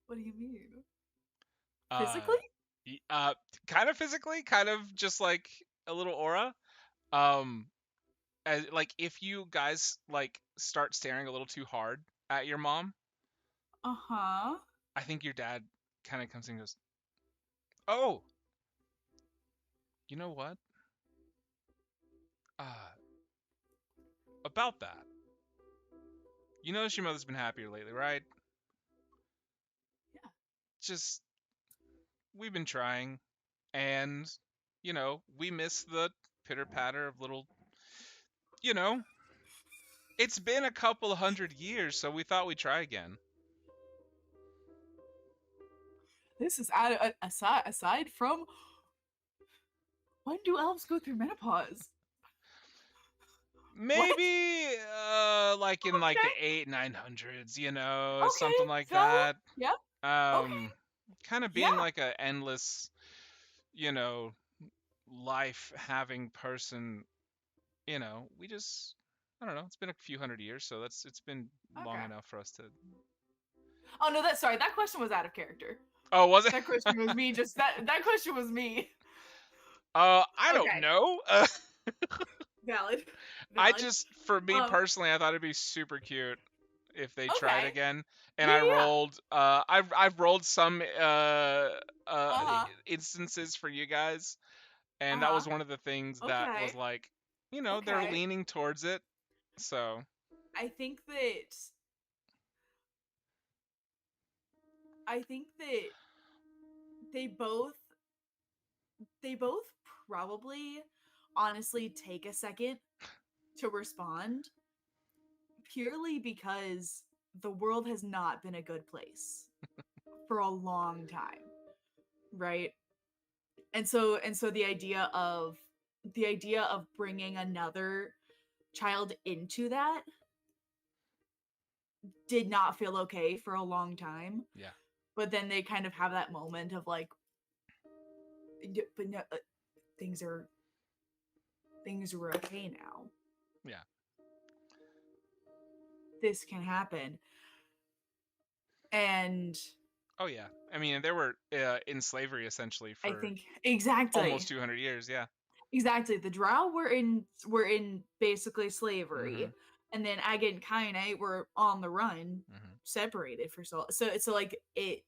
What do you mean? Physically? Kind of physically, kind of just like a little aura. Like if you guys like start staring a little too hard at your mom. Uh-huh. I think your dad kind of comes in and goes, "Oh, you know what? About that. You notice your mother's been happier lately, right? Yeah. Just, we've been trying, and, we miss the pitter-patter of little, it's been a couple of 100 years, so we thought we'd try again." This is aside from when do elves go through menopause? Maybe, like in like the 900s, Okay, something like valid. that. Yep. Okay. Kind of being like a endless, life having person. We just, I don't know. It's been a few 100 years, so it's been long enough for us to. Oh no, that question was out of character. Oh, was it? That question was me. Just that question was me. I don't know. Valid. I just, for me personally, I thought it'd be super cute if they tried again. And I rolled. I've rolled some instances for you guys, and that was one of the things that was like, they're leaning towards it. So I think that they both probably honestly take a second to respond, purely because the world has not been a good place for a long time, right? And so the idea of bringing another child into that did not feel okay for a long time. Yeah. But then they kind of have that moment of like, but no, things are okay now. Yeah. This can happen. And Oh yeah. I mean, they were in slavery essentially for I think exactly almost 200 years. Yeah. exactly the Drow were in basically slavery, and then Agate and Kyanite were on the run, separated for so like it.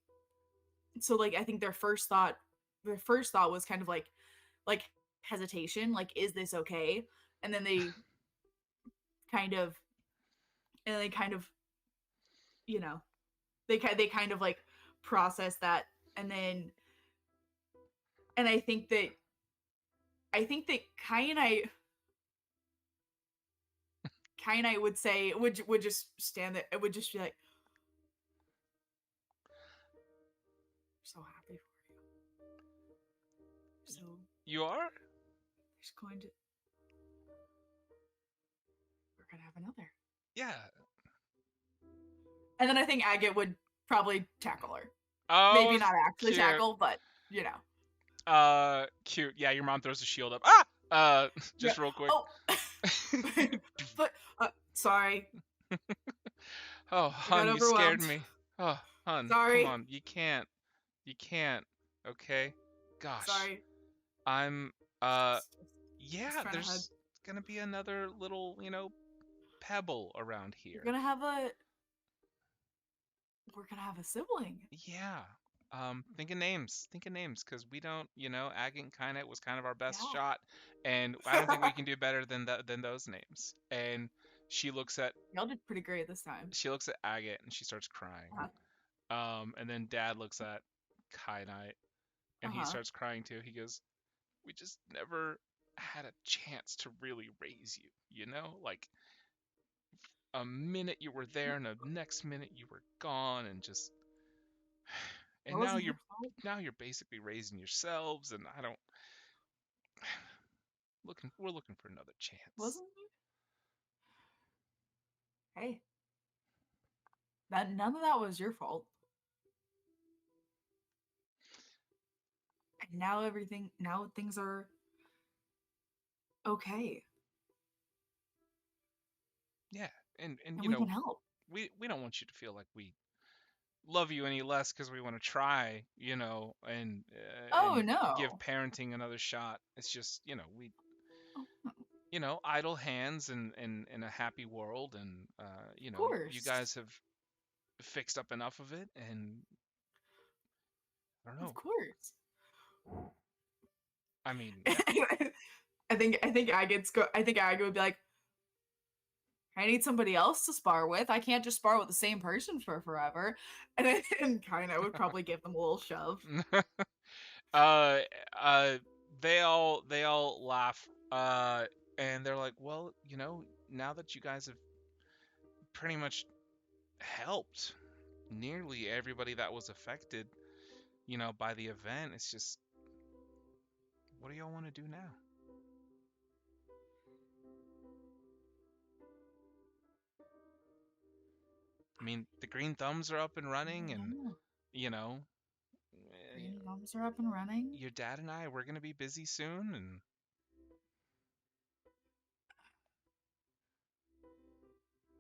So like I think their first thought was kind of like hesitation, like, is this okay? And then they kind of you know they kind of like process that, and then I think that Kyanite would say would just stand there. It would just be like, so happy for you. So You are? there's going to we're gonna have another. Yeah. And then I think Agate would probably tackle her. Oh, Maybe not actually cute. tackle, but you know. Cute. Yeah, your mom throws a shield up. Just Yeah. real quick. Oh, but sorry. Oh, hun, you scared overwhelmed. me. Oh, hun, Sorry. come on. You can't. Okay? Gosh. Sorry. I'm, yeah, trying to there's gonna be another little, pebble around here. We're gonna have a sibling. Yeah. Think of names, because we don't, Agate and Kynite was kind of our best Yeah. shot, and I don't think we can do better than those names. And she looks at Y'all did pretty great this time. Agate and she starts crying. And then Dad looks at Kynite and he starts crying too. He goes, "We just never had a chance to really raise you, like a minute you were there and the next minute you were gone, and just." And now you're basically raising yourselves, and I don't we're looking for another chance. Wasn't it? Hey. None of that was your fault. And now things are okay. Yeah, and we can help. We don't want you to feel like we love you any less because we want to try, and no. give parenting another shot. It's just, we, idle hands in a happy world, and you guys have fixed up enough of it, and I don't know. Of course. I mean, I think Agate would be like, I need somebody else to spar with. I can't just spar with the same person for forever. And Kynite would probably give them a little shove. They all laugh, and they're like, well, now that you guys have pretty much helped nearly everybody that was affected, by the event, it's just, what do y'all want to do now? I mean, the Green Thumbs are up and running, and Green Thumbs are up and running. Your dad and we're gonna be busy soon, and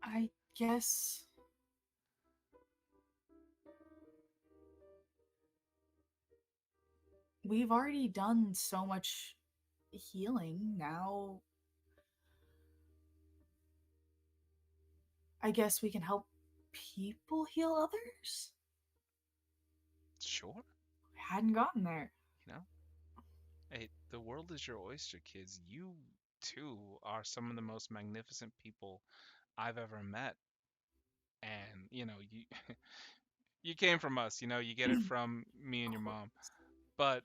I guess we've already done so much healing. Now I guess we can help people heal others? Sure. We hadn't gotten there. Hey, the world is your oyster, kids. You, too, are some of the most magnificent people I've ever met. And, you you came from us, you get it from me and your mom. But,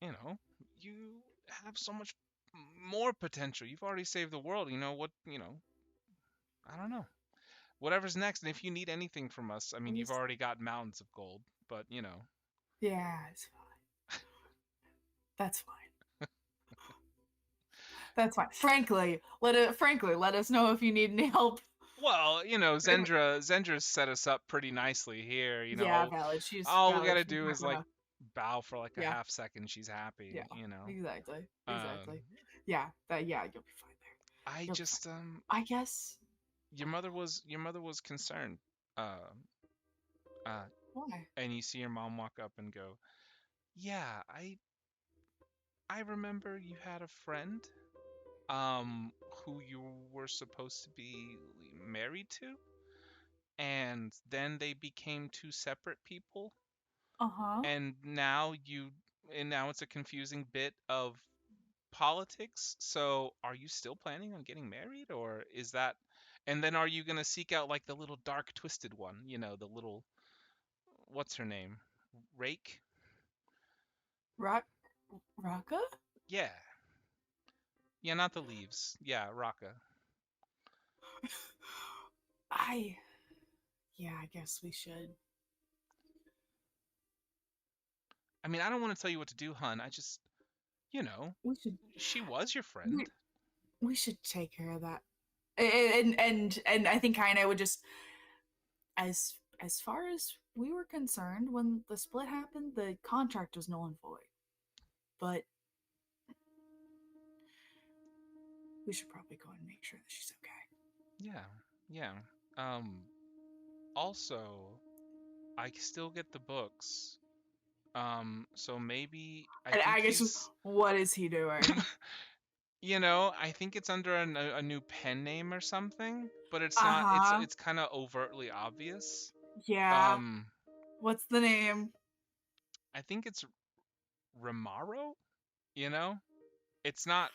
you have so much more potential. You've already saved the world. I don't know. Whatever's next, and if you need anything from us, I mean, you've already got mountains of gold, but Yeah, it's fine. That's fine. That's fine. Frankly, let us know if you need any help Well, Zendra's set us up pretty nicely here. Yeah, valid. She's all we valid. gotta She's do not is like gonna- bow for like a Yeah. half second. She's happy. Yeah. Exactly. Um, Exactly. Yeah. You'll be fine there. I You'll be just I guess. your mother was concerned. Why? And you see your mom walk up and go, "Yeah, I remember you had a friend who you were supposed to be married to, and then they became two separate people, Uh-huh. and now it's a confusing bit of politics. So are you still planning on getting married, or is that, and then are you gonna seek out like the little dark twisted one, the little, what's her name, Rake? Raka? Yeah. Yeah, not the leaves. Yeah, Raka. Yeah, I guess we should. I mean, I don't want to tell you what to do, hun. I just, We should she was your friend. we should take care of that. And I think kinda would just, as far as we were concerned when the split happened, the contract was null and void. But we should probably go and make sure that she's okay. Yeah. Also, I still get the books. So maybe I guess what is he doing? I think it's under a new pen name or something, but it's not. It's kind of overtly obvious. Yeah. What's the name? I think it's Ramaro. It's not.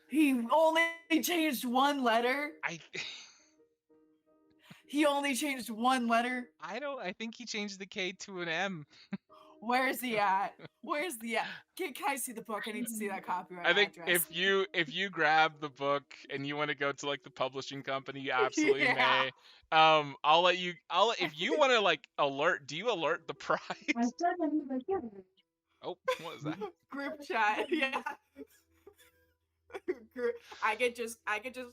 He only changed one letter. He only changed one letter. I think he changed the K to an M. Where's he at? Can I see the book? I need to see that copyright I think address. if you grab the book and you want to go to like the publishing company, you absolutely Yeah. may. I'll let if you want to like alert. Do you alert the prize? Oh, what was that? Group chat. Yeah. I could just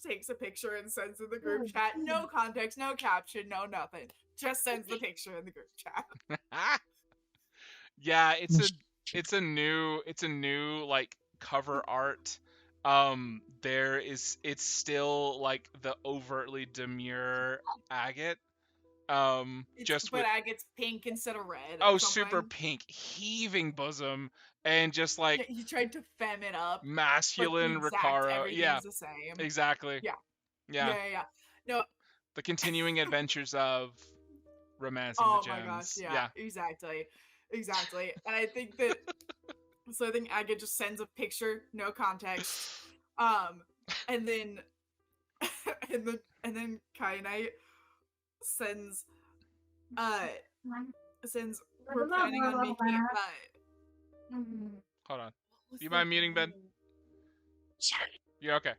takes a picture and sends in the group chat. No context, no caption, no nothing. Just sends the picture in the group chat. Yeah, it's a new like cover art. It's still like the overtly demure agate. But agate's pink instead of red. Oh, super pink, heaving bosom, and just like he tried to femme it up. Masculine Ricaro. Everything's the same. Exactly. Yeah. No. The continuing adventures of romancing the gems. Oh my gosh, yeah. Exactly. And I think that so I think Agate just sends a picture, no context. And then Kyanite sends we're planning on making Hold on. Do you mind muting, Ben? Sorry. You're okay.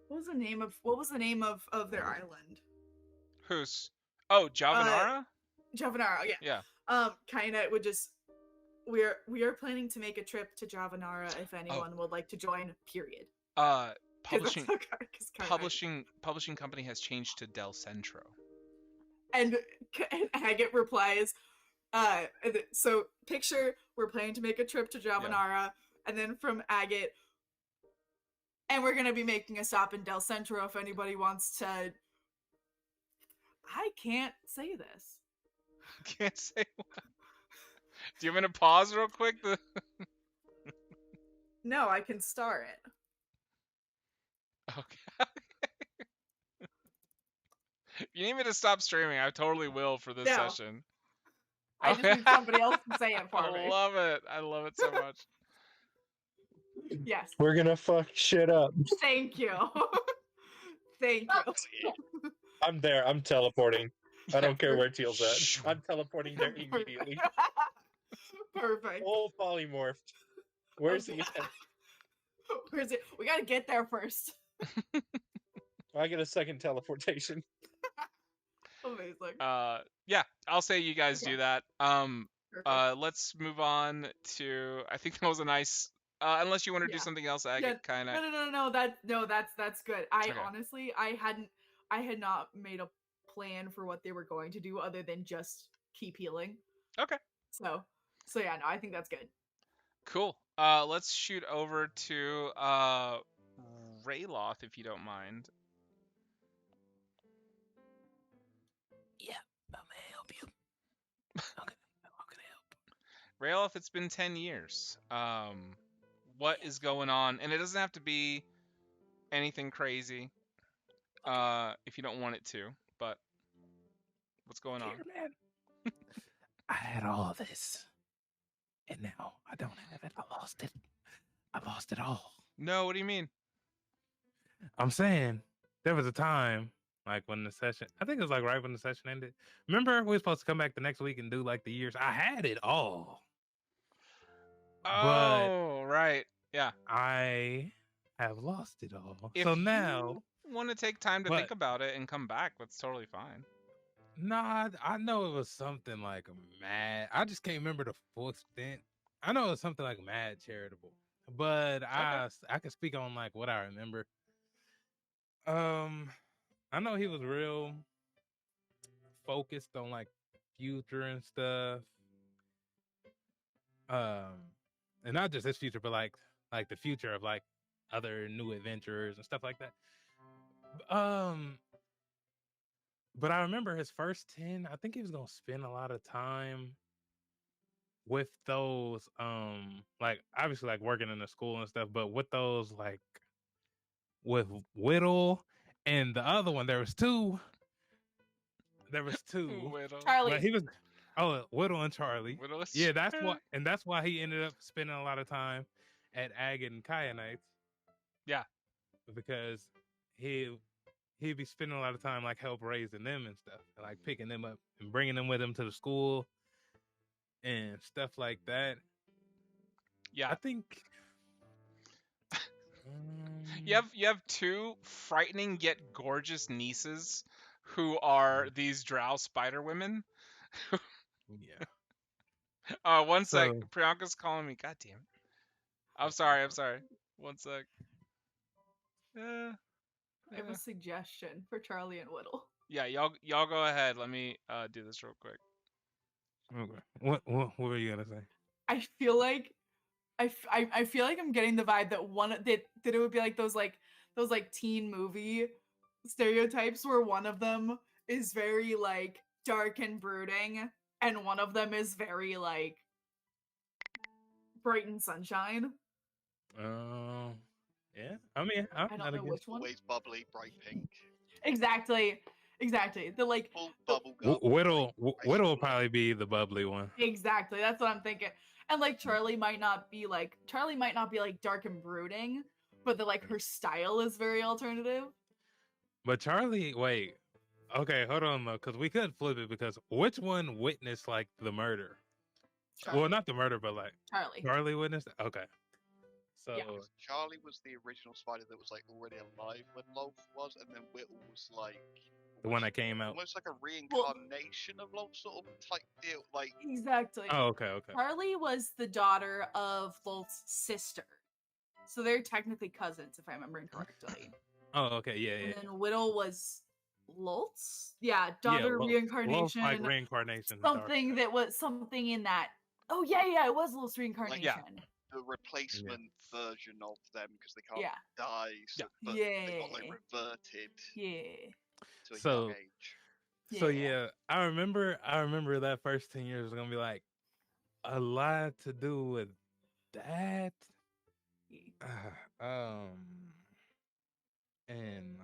What was the name of their island? Who's? Oh, Javanara? Javanara, yeah. Yeah. Kyanite would just we are planning to make a trip to Javanara if anyone would like to join, period. Publishing company has changed to Del Centro. And Agate replies, so picture, we're planning to make a trip to Javanara, and then from Agate, and we're gonna be making a stop in Del Centro if anybody wants to. I can't say this. Can't say what? Do you want me to pause real quick? No, I can star it. Okay. If you need me to stop streaming, I totally will for this session. I just need somebody else to say it for me. I love it. I love it so much. Yes. We're gonna fuck shit up. Thank you. Thank you. I'm there. I'm teleporting. I don't care where Teal's at. I'm teleporting there immediately. Perfect. Full polymorphed. Where's he at? Where's it? We gotta get there first. I get a second teleportation. Amazing. Yeah, I'll say you guys do that. Let's move on to. I think that was a nice. Unless you want to do something else, Agate, kind of. No. That's good. Honestly, I hadn't. I had not made a plan for what they were going to do other than just keep healing. Okay. So yeah, no, I think that's good. Cool. Let's shoot over to Rayloth, if you don't mind. Yeah, I'm gonna help you. How can I help? Rayloth, it's been 10 years. What is going on? And it doesn't have to be anything crazy. If you don't want it to, but what's going on? Here, man. I had all this, and now I don't have it. I lost it. I lost it all. No, what do you mean? I'm saying there was a time, like when the session, I think it was like right when the session ended. Remember, we were supposed to come back the next week and do like the years. I had it all, but Oh, right. Yeah. I have lost it all. If So now, you want to take time to But- think about it and come back, that's totally fine. nah, I know it was something like mad. I just can't remember the full extent. I know it was something like mad charitable, but I can speak on like what I remember. I know he was real focused on like future and stuff. And not just his future, but like the future of like other new adventurers and stuff like that. But I remember his first 10, I think he was gonna spend a lot of time with those like obviously like working in the school and stuff, but with those like with Whittle and the other one, there was two. Whittle. Charlie. But he was Whittle and Charlie. Whittle is Yeah, that's Charlie. why he ended up spending a lot of time at Agate and Kyanites. Yeah. Because he'd be spending a lot of time like help raising them and stuff, and, like picking them up and bringing them with him to the school and stuff like that. Yeah. I think You have two frightening yet gorgeous nieces who are these drow spider women. yeah. One sec. So- Priyanka's calling me. God damn it. I'm sorry. One sec. I have a suggestion for Charlie and Whittle. Yeah, y'all go ahead. Let me do this real quick. Okay. What were you gonna say? I feel like I feel like I'm getting the vibe that that it would be like those teen movie stereotypes where one of them is very like dark and brooding and one of them is very like bright and sunshine. Yeah. I mean, I'm I not don't know against which one. Always bubbly, bright pink. Exactly. The like Full bubble gum. Whittle like, will probably be the bubbly one. exactly. That's what I'm thinking. And like Charlie might not be like dark and brooding, but like her style is very alternative. But Charlie, wait. Okay, hold on though, because we could flip it. Because which one witnessed like the murder? Charlie. Well, not the murder, but like Charlie. Charlie witnessed. Okay, so Yeah. Charlie was the original spider that was like already alive when Lolth was, and then Whittle was like the one that came out. almost like a reincarnation of Lolth sort of type deal. Like Exactly. Oh, okay. Charlie was the daughter of Lolth's sister. So they're technically cousins, if I remember correctly. Oh, okay. Yeah. And then Whittle was Lolth's? Yeah, daughter reincarnation. Like reincarnation. Something that was something in that. Oh, yeah, it was Lolth's reincarnation. the replacement version of them because they can't die. So, but they got like reverted. Yeah. To a So- young age. So yeah, I remember that first 10 years was gonna be like a lot to do with that. And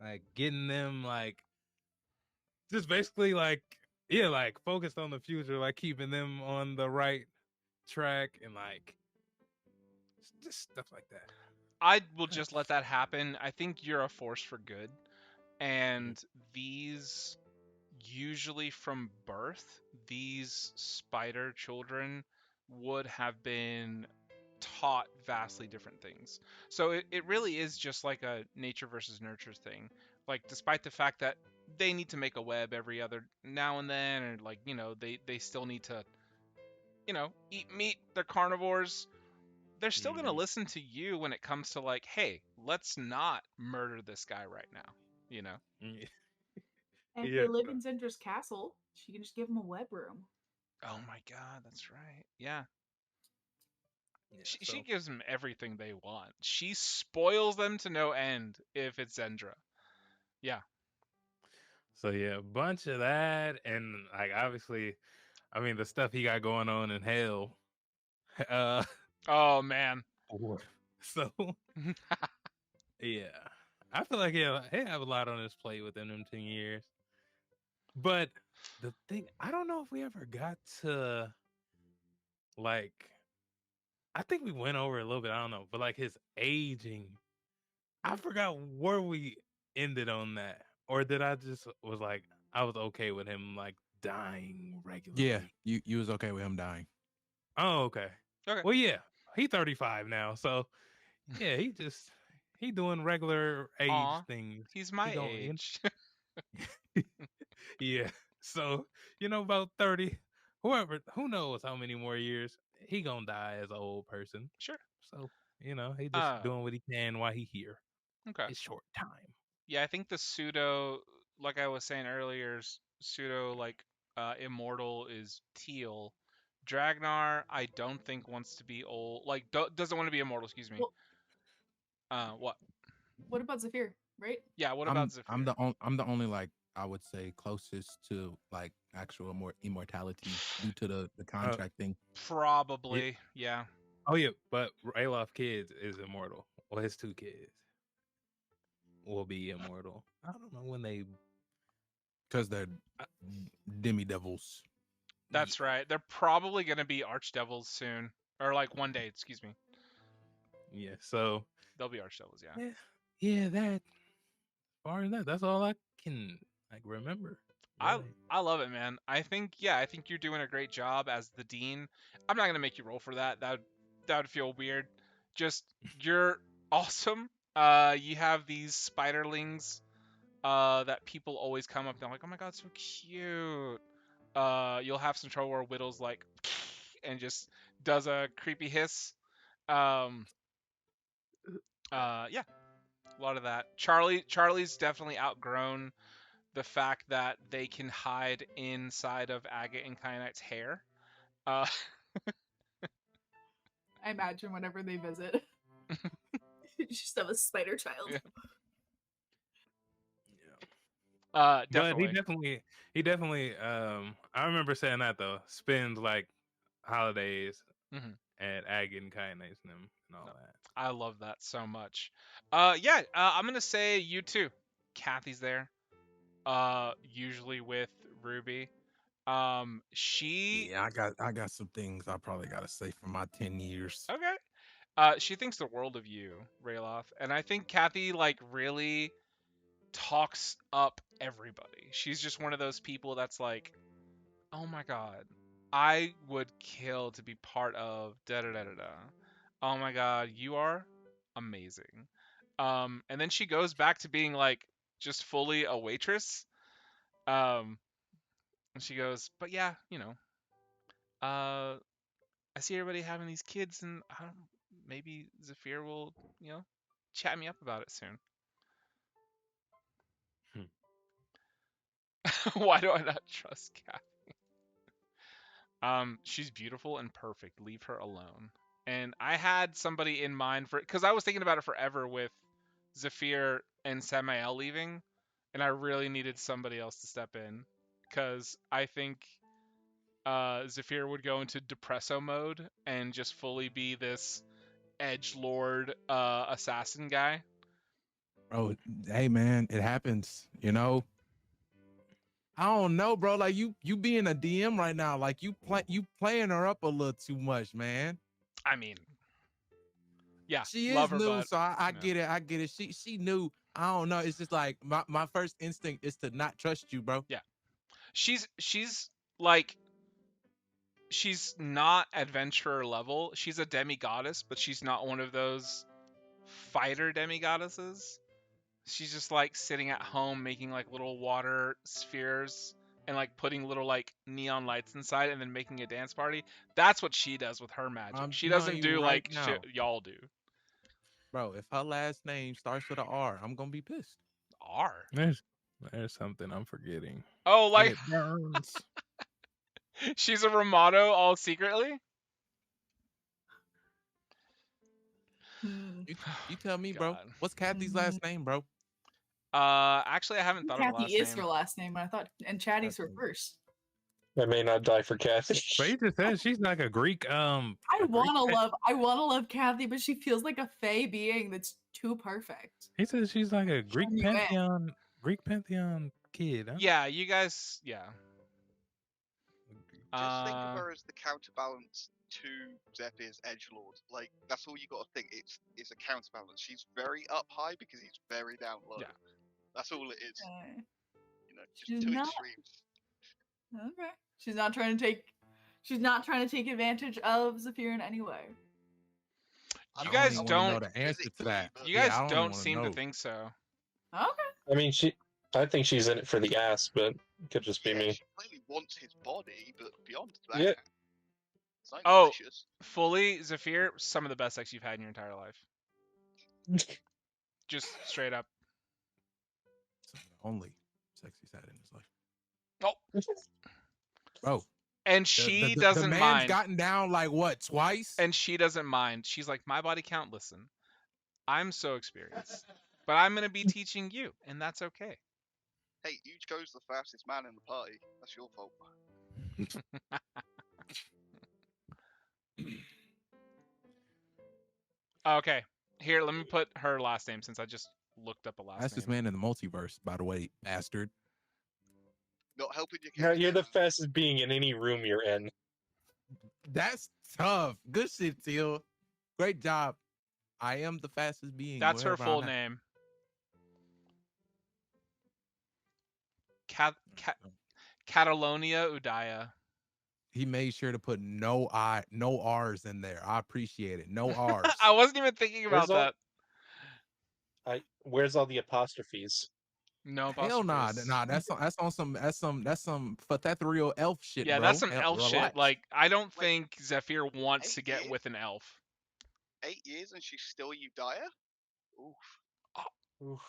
like getting them like just basically like like focused on the future, like keeping them on the right track and like just stuff like that. I will just let that happen. I think you're a force for good. And these, usually from birth, these spider children would have been taught vastly different things. So it really is just like a nature versus nurture thing. Like, despite the fact that they need to make a web every other now and then, or like, they still need to, eat meat, they're carnivores. They're still going to listen to you when it comes to like, hey, let's not murder this guy right now. you know. And if Yeah, they live so- in Zendra's castle, she can just give them a web room. Oh my god, that's right. Yeah. yeah, She so gives them everything they want. She spoils them to no end if it's Zendra. Yeah. so yeah, a bunch of that, and like obviously, I mean the stuff he got going on in hell. Uh, Oh man. so yeah, I feel like he have a lot on his plate within them 10 years. But the thing, I don't know if we ever got to like. I think we went over a little bit. I don't know, but like his aging, I forgot where we ended on that, or did I just was like I was okay with him like dying regularly? Yeah, you was okay with him dying. Oh, okay. Okay. Well, yeah, he 35 now, so yeah, he doing regular age Aw, things. he's my He gon' age. yeah. So about 30, who knows how many more years he gonna die as an old person. Sure. So he just Uh, doing what he can while he here. okay. It's short time. Yeah, I think the pseudo, like I was saying earlier, pseudo like immortal is Teal. Dragnar, I don't think wants to be old. Like doesn't want to be immortal. Excuse me. What? What about Zephyr, right? Yeah. What about Zephyr? I'm the only like I would say closest to like actual more immortality due to the contract thing. Probably. Yeah. Oh yeah, but Ralof kids is immortal. Well, his 2 kids will be immortal. I don't know when they Because they're demi devils. That's right. They're probably gonna be archdevils soon, or like one day. Excuse me. Yeah. So They'll be archdevils. Yeah. yeah. That as far as that's all I can like remember. Really. I love it, man. I think you're doing a great job as the dean. I'm not gonna make you roll for that. That would feel weird. Just you're awesome. You have these spiderlings that people always come up and they're like, oh my god, so cute. You'll have some trouble where Whittle's like and just does a creepy hiss. Um, yeah, a lot of that. Charlie's definitely outgrown the fact that they can hide inside of Agate and Kyanite's hair. Uh, I imagine whenever they visit, you just have a spider child. Yeah. But definitely. he definitely I remember saying that though, spends like holidays Mhm. at Ag and Kinates and them and all No. that. I love that so much. Yeah, I'm gonna say you too. Kathy's there. Usually with Ruby. She Yeah, I got some things I probably gotta say for my 10 years. okay. She thinks the world of you, Rayloff, and I think Kathy like really talks up everybody. She's just one of those people that's like, oh my god, I would kill to be part of da da da da da. Oh my god, you are amazing. And then she goes back to being like just fully a waitress. And she goes, but yeah, I see everybody having these kids, and maybe Zephyr will, chat me up about it soon. Why do I not trust Kathy? She's beautiful and perfect. Leave her alone. And I had somebody in mind because I was thinking about it forever with Zephyr and Samael leaving, and I really needed somebody else to step in because I think Zephyr would go into depresso mode and just fully be this edge lord assassin guy. Bro, hey man, it happens, I don't know, bro. Like you being a DM right now, like you playing her up a little too much, man. I mean, yeah, She love is her, new, but so I yeah. get it. I get it. She knew. I don't know. It's just like my first instinct is to not trust you, bro. Yeah. She's like she's not adventurer level. She's a demigoddess, but she's not one of those fighter demigoddesses. She's just like sitting at home making like little water spheres and like putting little like neon lights inside and then making a dance party. That's what she does with her magic. I'm She telling doesn't you do right like now, shit y'all do. bro. If her last name starts with an R, I'm gonna be pissed. R. There's something I'm forgetting. Oh, And like it burns. she's a Ramato all secretly. Hmm. You tell me, bro. God. What's Kathy's last name, bro? Actually, I haven't thought of a Kathy last is name. her last name, but I thought, and Chatty's her Okay. first. I may not die for Kathy. But he just said she's like a Greek. I wanna love Kathy, but she feels like a fey being that's too perfect. He says she's like a Greek you in. pantheon kid. Huh? Yeah, you guys. Yeah. Just think of her as the counterbalance to Zephyr's edgelord. Like that's all you got to think. It's a counterbalance. She's very up high because he's very down low. Yeah. That's all it is. Okay. You know, just She's two not- extremes. Okay. She's not trying to take advantage of Zephyr in any way. You I guys even don't- wanna know the answer to that. You guys I don't wanna seem know. to think so. Okay. I mean, I think she's in it for the ass, but it could just be Yeah, me. she clearly wants his body, but beyond that, Yeah. it's not Oh. malicious. Fully, Zephyr, some of the best sex you've had in your entire life. Just straight up. Some of the only sex he's had in his life. Oh. Bro. And she doesn't the man's mind. gotten down like what, twice? And she doesn't mind. She's like, my body count, listen, I'm so experienced, but I'm going to be teaching you, and that's okay. Hey, you chose the fastest man in the party. That's your fault. Okay. Here, let me put her last name since I just looked up a last Fastest name. man in the multiverse, by the way, bastard. Not helping your No, case. you're the Kevin. fastest being in any room you're in. That's tough. Good shit, Teal. Great job. I am the fastest being. That's her wherever full I'm at. name. Catalonia Udaya. He made sure to put no R's in there. I appreciate it. No R's. I wasn't even thinking about Where's all- that. Where's all the apostrophes? No Hell nah, apostrophes. nah. That's some ethereal elf shit, Yeah, bro. that's some elf shit. Relax. Like, I don't Wait, think Zephyr wants to 8 get years? with an elf. 8 years and she's still Udaya? Oof. Oof.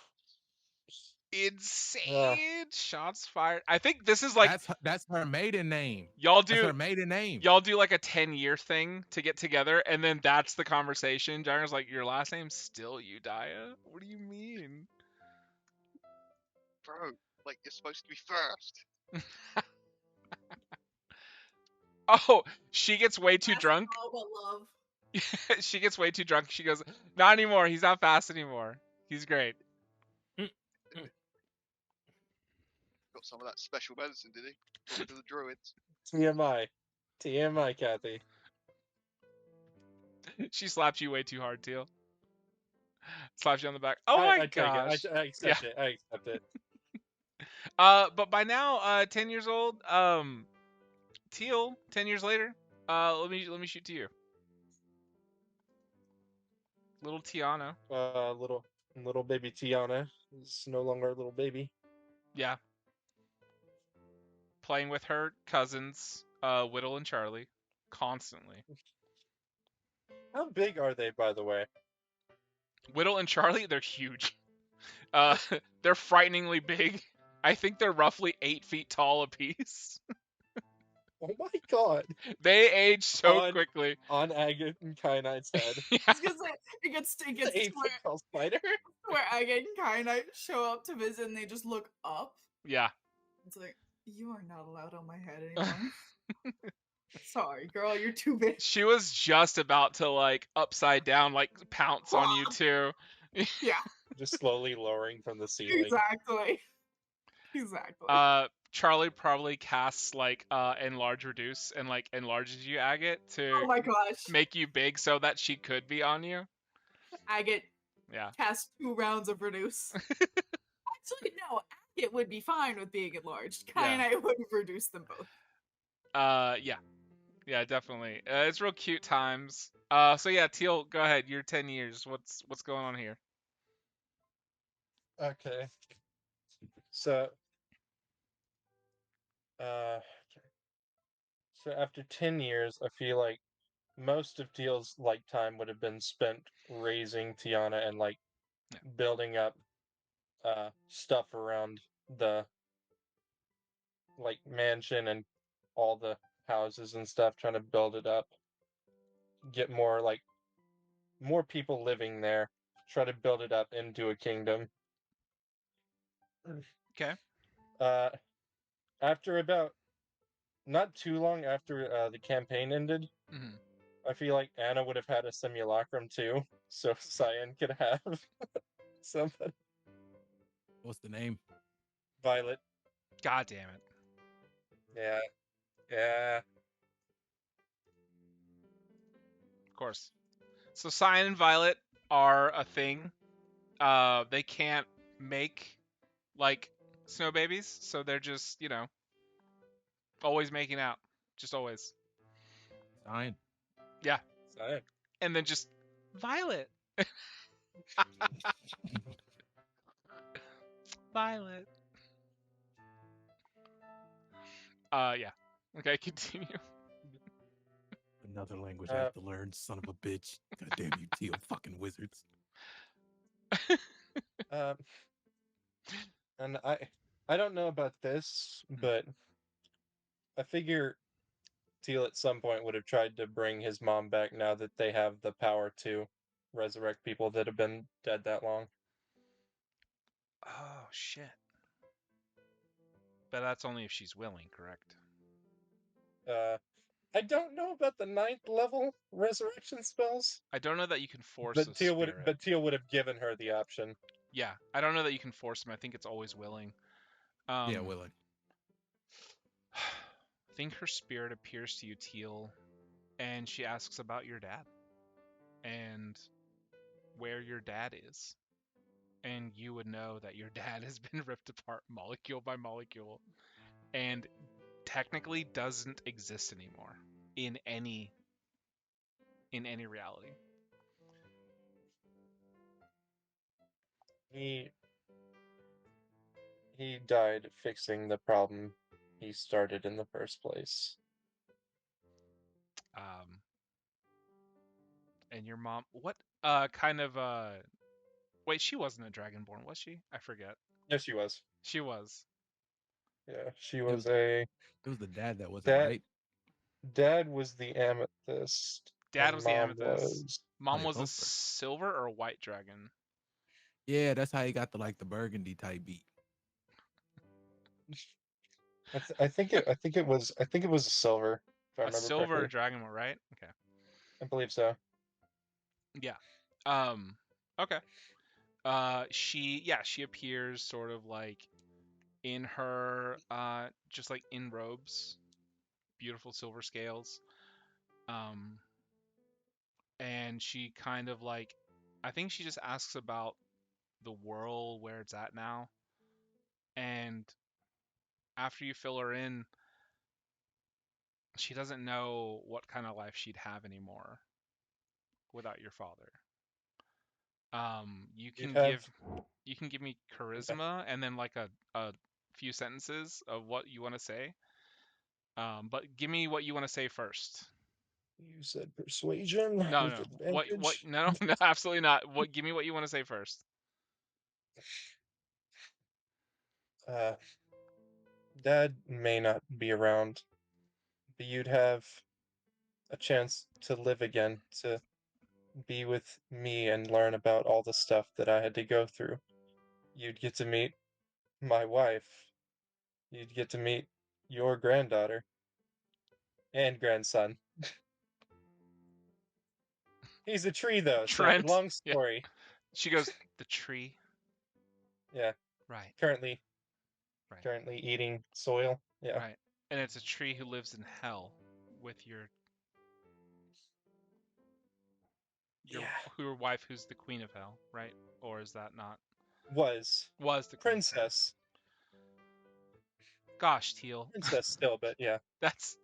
Insane. Shots fired. I think this is like that's her maiden name. y'all That's her do maiden name. y'all do like a 10-year thing to get together, and then that's the conversation. Jagger's like, your last name's still Udaya? What do you mean? Bro, like you're supposed to be first. Oh, she gets way too That's drunk. all but love. She gets way too drunk. She goes, not anymore. He's not fast anymore. He's great. Got some of that special medicine, did he? Talking to the druids. TMI, Kathy. She slapped you way too hard, Teal. Slapped you on the back. Oh I my take gosh. it. I accept it. I accept it. But by now, 10 years old, Teal, 10 years later, let me shoot to you. Little Tiana. Little baby Tiana is no longer a little baby. Yeah. Playing with her cousins, Whittle and Charlie, constantly. How big are they, by the way? Whittle and Charlie, they're huge. They're frighteningly big. I think they're roughly 8 feet tall apiece. Oh my god! They age so quickly. On Agate and Kyanite's head. Yeah. I was gonna say, it gets The to 8 foot tall spider. where Agate and Kyanite show up to visit and they just look up. Yeah. It's like, you are not allowed on my head anymore. Sorry, girl, you're too big. She was just about to like upside down, like pounce on you too. Yeah, Just slowly lowering from the ceiling. exactly. Exactly. Charlie probably casts like enlarge reduce and like enlarges you, Agate, to Oh my gosh. make you big so that she could be on you. Agate Yeah. cast 2 rounds of reduce. Actually, no, Agate would be fine with being enlarged. Kyanite would reduce them both. Yeah. Yeah, definitely. It's real cute times. So yeah, Teal, go ahead. You're 10 years. What's going on here? Okay. So, uh, so after 10 years, I feel like most of Teal's like time would have been spent raising Tiana and like building up stuff around the like mansion and all the houses and stuff, trying to build it up, get more people living there, try to build it up into a kingdom. Okay. Uh, after about not too long after the campaign ended, Hmm. I feel like Anna would have had a simulacrum too, so Cyan could have somebody. What's the name? Violet. God damn it. Yeah. Yeah. Of course. So Cyan and Violet are a thing. They can't make like snow babies, so they're just, always making out. Just always. Cyan. Yeah. Cyan. And then just Violet. Violet. Yeah. Okay, continue. Another language I have to learn, son of a bitch. God damn you, teal fucking wizards. And I don't know about this, but I figure Teal at some point would have tried to bring his mom back now that they have the power to resurrect people that have been dead that long. Oh, shit. But that's only if she's willing, correct? I don't know about the 9th level resurrection spells, I don't know that you can force a spirit. but Teal would have given her the option. Yeah, I don't know that you can force him. I think it's always willing. Yeah, willing. I think her spirit appears to you, Teal, and she asks about your dad and where your dad is. And you would know that your dad has been ripped apart molecule by molecule and technically doesn't exist anymore in any reality. He died fixing the problem he started in the first place. And your mom, what kind of wait, she wasn't a dragonborn, was she? I forget. Yes, she was. She was. Yeah, she was a. It was the dad that wasn't Dad, right. Dad was the amethyst. Dad and was the Mom amethyst. was. Mom they was a both were. silver or a white dragon. Yeah, that's how he got the burgundy type beat. I think it was a silver, if I A remember silver correctly. dragon, right? Okay. I believe so. Yeah. Okay. She appears sort of like in her just like in robes, beautiful silver scales. And she kind of like, I think she just asks about the world, where it's at now. And after you fill her in, she doesn't know what kind of life she'd have anymore without your father. You can give me charisma and then like a few sentences of what you want to say. But give me what you want to say first. You said persuasion No, with no. What? advantage. No, no, absolutely not. What? Give me what you want to say first. Dad may not be around, but you'd have a chance to live again, to be with me and learn about all the stuff that I had to go through. You'd get to meet my wife. You'd get to meet your granddaughter and grandson. He's a tree, though, so Trent. long Yeah. story. She goes, the tree. Yeah, Right. currently Right. eating soil. Yeah, Right. And it's a tree who lives in hell with your yeah. wife, who's the queen of hell, right? Or is that not? Was Was the queen of hell. princess. Gosh, Teal. Princess still, but yeah. That's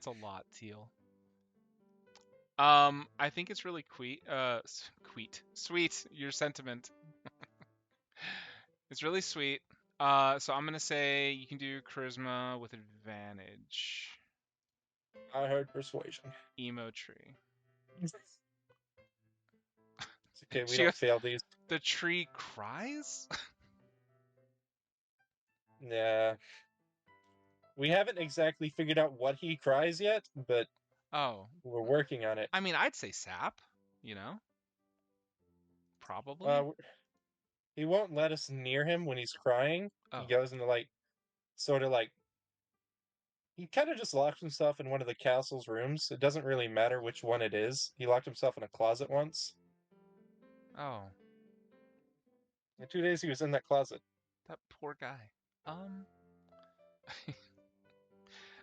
a lot, Teal. I think it's really sweet, your sentiment. It's really sweet. So I'm gonna say you can do charisma with advantage. I heard persuasion. Emo tree. It's okay, we She don't goes, fail these. the tree cries? Yeah. We haven't exactly figured out what he cries yet, but Oh, we're working on it. I mean, I'd say sap. You know, probably. Uh, he won't let us near him when he's crying. Oh. He goes into sort of he kind of just locks himself in one of the castle's rooms. It doesn't really matter which one it is. He locked himself in a closet once. Oh, In 2 days, he was in that closet. that poor guy.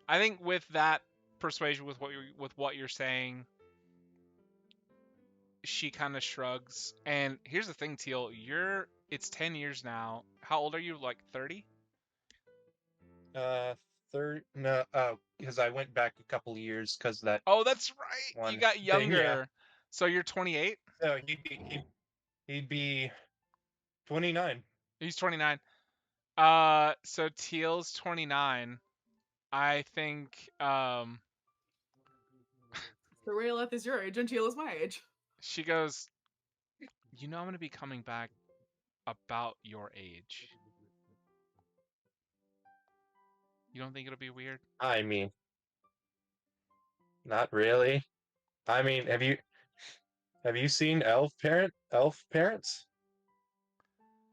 I think with that persuasion, with what you're saying, she kind of shrugs. And here's the thing, Teal. It's 10 years now. How old are you? Like 30? Third, no, because I went back a couple years because that Oh, that's right. You one got thing, yeah. younger. So you're 28? So he'd be 29. He's 29. So Teal's 29. I think So Rayleth is your age and Teal is my age. she goes, "You know I'm going to be coming back about your age. You don't think it'll be weird?" I mean, not really. I mean, have you seen elf parents?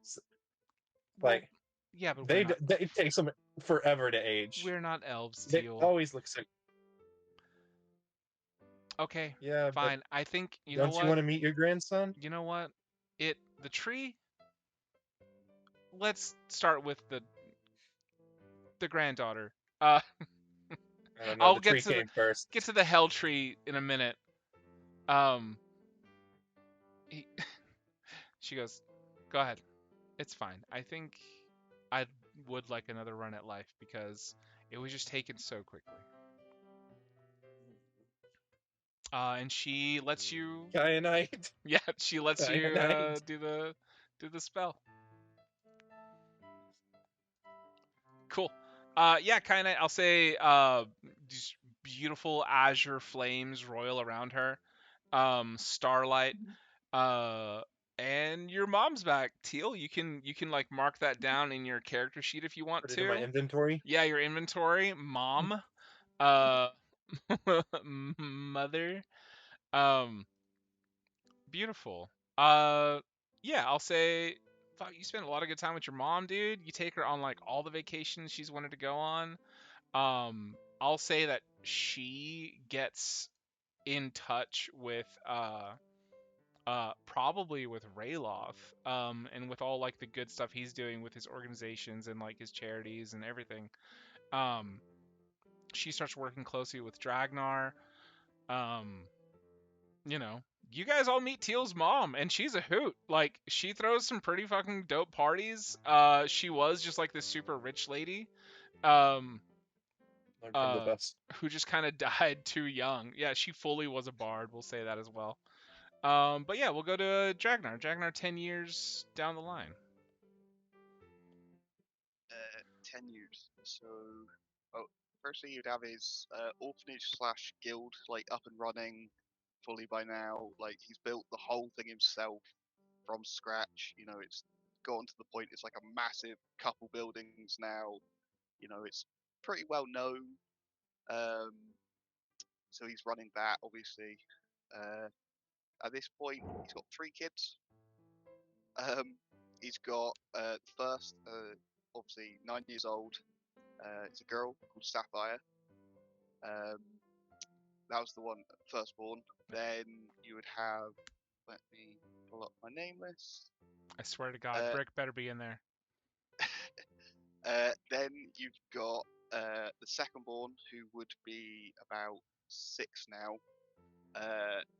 S- Well, Like yeah, but they it takes them forever to age. we're not elves, They Teal. always look so. Okay, Yeah, but fine. I think you know don't you what? want to meet your grandson? You know what? The tree. Let's start with the granddaughter. Uh, I don't know. I'll The tree came first. get to the hell tree in a minute. Um, he, she goes, "Go ahead. It's fine. I think I would like another run at life because it was just taken so quickly." And she lets you, Kyanite. yeah, she lets you Kyanite. do the spell. Cool. Yeah, kind of. I'll say these beautiful azure flames roil around her. Starlight. Uh, and your mom's back, Teal. You can like mark that down in your character sheet if you want Put it in my to. inventory. Yeah, your inventory. Mom. Uh, mother. Um, beautiful. Yeah, I'll say. Fuck, you spend a lot of good time with your mom, dude. You take her on like all the vacations she's wanted to go on. I'll say that she gets in touch with probably with Rayloth, and with all like the good stuff he's doing with his organizations and like his charities and everything. Um, she starts working closely with Dragnar. Um, you know, you guys all meet Teal's mom, and she's a hoot. Like, she throws some pretty fucking dope parties. She was just like this super rich lady. Um, Learn from the best. who just kind of died too young. Yeah, she fully was a bard. We'll say that as well. But yeah, we'll go to Dragnar. Dragnar 10 years down the line. 10 years. So, oh, firstly, you'd have his orphanage slash guild like up and running fully by now. Like he's built the whole thing himself from scratch. You know, it's gotten to the point it's like a massive couple buildings now. You know, it's pretty well known. Um, so he's running that obviously. Uh, at this point, he's got 3 kids. Um, he's got first, obviously 9 years old. It's a girl called Sapphire. Um, that was the one firstborn. Then you would have. Let me pull up my name list. I swear to God, Brick better be in there. Then you've got the secondborn, who would be about 6 now.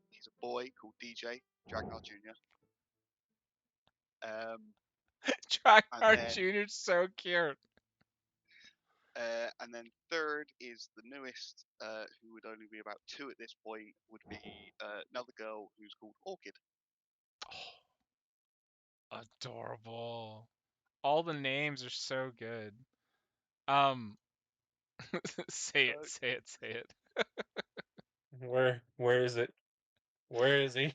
He's a boy called DJ Dragnar Jr. Dragnar then- Jr.'s so cute. And then third is the newest, who would only be about 2 at this point, would be another girl who's called Orchid. Oh, adorable. All the names are so good. Um, say it, say it, say it. Where is it? Where is he?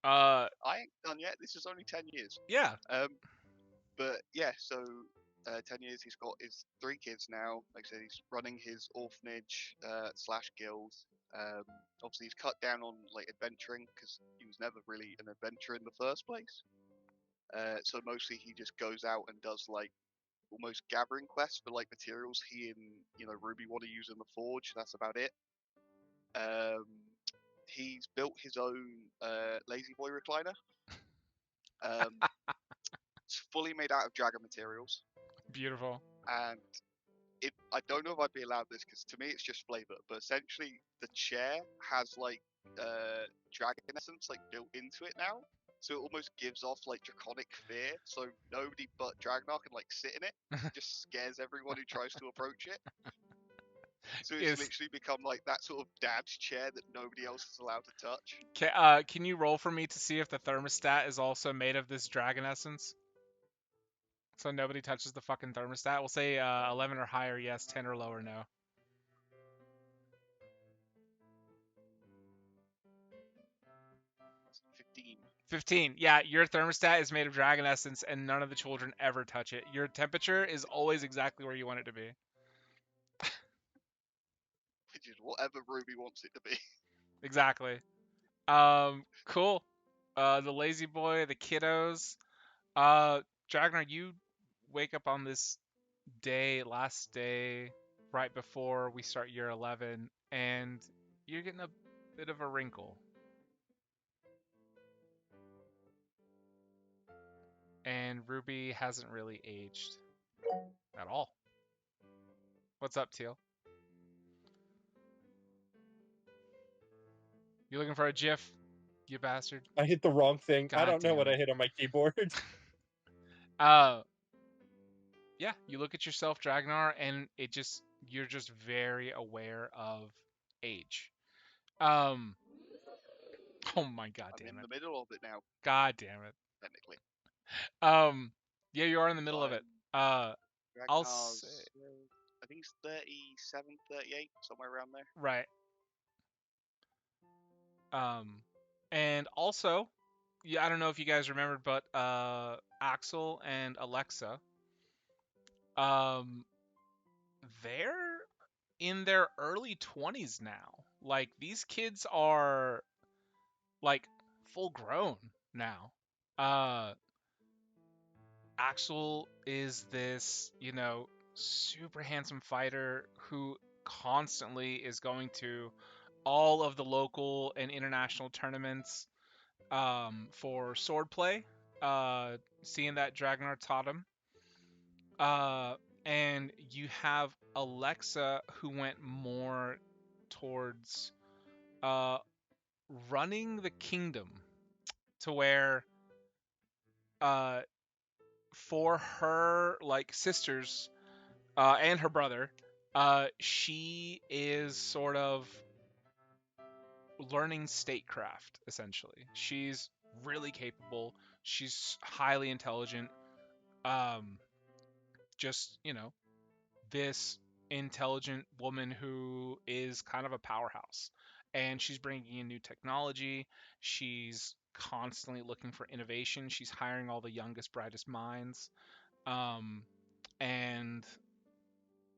Uh, I ain't done yet. This is only 10 years. yeah. But yeah, so 10 years. He's got his 3 kids now. Like I said, he's running his orphanage slash guild. Obviously, he's cut down on like adventuring because he was never really an adventurer in the first place. So mostly he just goes out and does like almost gathering quests for like materials he and Ruby want to use in the forge. That's about it. He's built his own lazy boy recliner. It's fully made out of dragon materials, Beautiful. and I don't know if I'd be allowed this because to me it's just flavor, but essentially the chair has like dragon essence like built into it now, so it almost gives off like draconic fear. So nobody but Dragnar can like sit in it. It just scares everyone who tries to approach it. So it's Yes. literally become like that sort of dad's chair that nobody else is allowed to touch. Can you roll for me to see if the thermostat is also made of this dragon essence? So nobody touches the fucking thermostat. We'll say 11 or higher, yes. 10 or lower, no. 15. 15. Yeah, your thermostat is made of dragon essence, and none of the children ever touch it. Your temperature is always exactly where you want it to be. Which is whatever Ruby wants it to be. Exactly. Cool. The lazy boy, the kiddos. Dragnar, you wake up on this last day, right before we start year 11, and you're getting a bit of a wrinkle. And Ruby hasn't really aged at all. What's up, Teal? You looking for a GIF, you bastard? I hit the wrong thing. I God don't know damn what it. I hit on my keyboard. Yeah, you look at yourself, Dragnar, and you're just very aware of age. Oh my god I'm damn in it. the middle of it now, God damn it. technically. Yeah, you are in the middle of it. I'll say, Ragnar's, I think he's 37, 38, somewhere around there. right. And also, yeah, I don't know if you guys remembered, but Axel and Alexa, they're in their early 20s now. Like, these kids are like full grown now. Axel is this, super handsome fighter who constantly is going to all of the local and international tournaments for swordplay, seeing that Dragnar taught him. And you have Alexa, who went more towards running the kingdom, to where for her like sisters and her brother, she is sort of learning statecraft, essentially. She's really capable. She's highly intelligent. Just, this intelligent woman who is kind of a powerhouse. And she's bringing in new technology. She's constantly looking for innovation. She's hiring all the youngest, brightest minds. And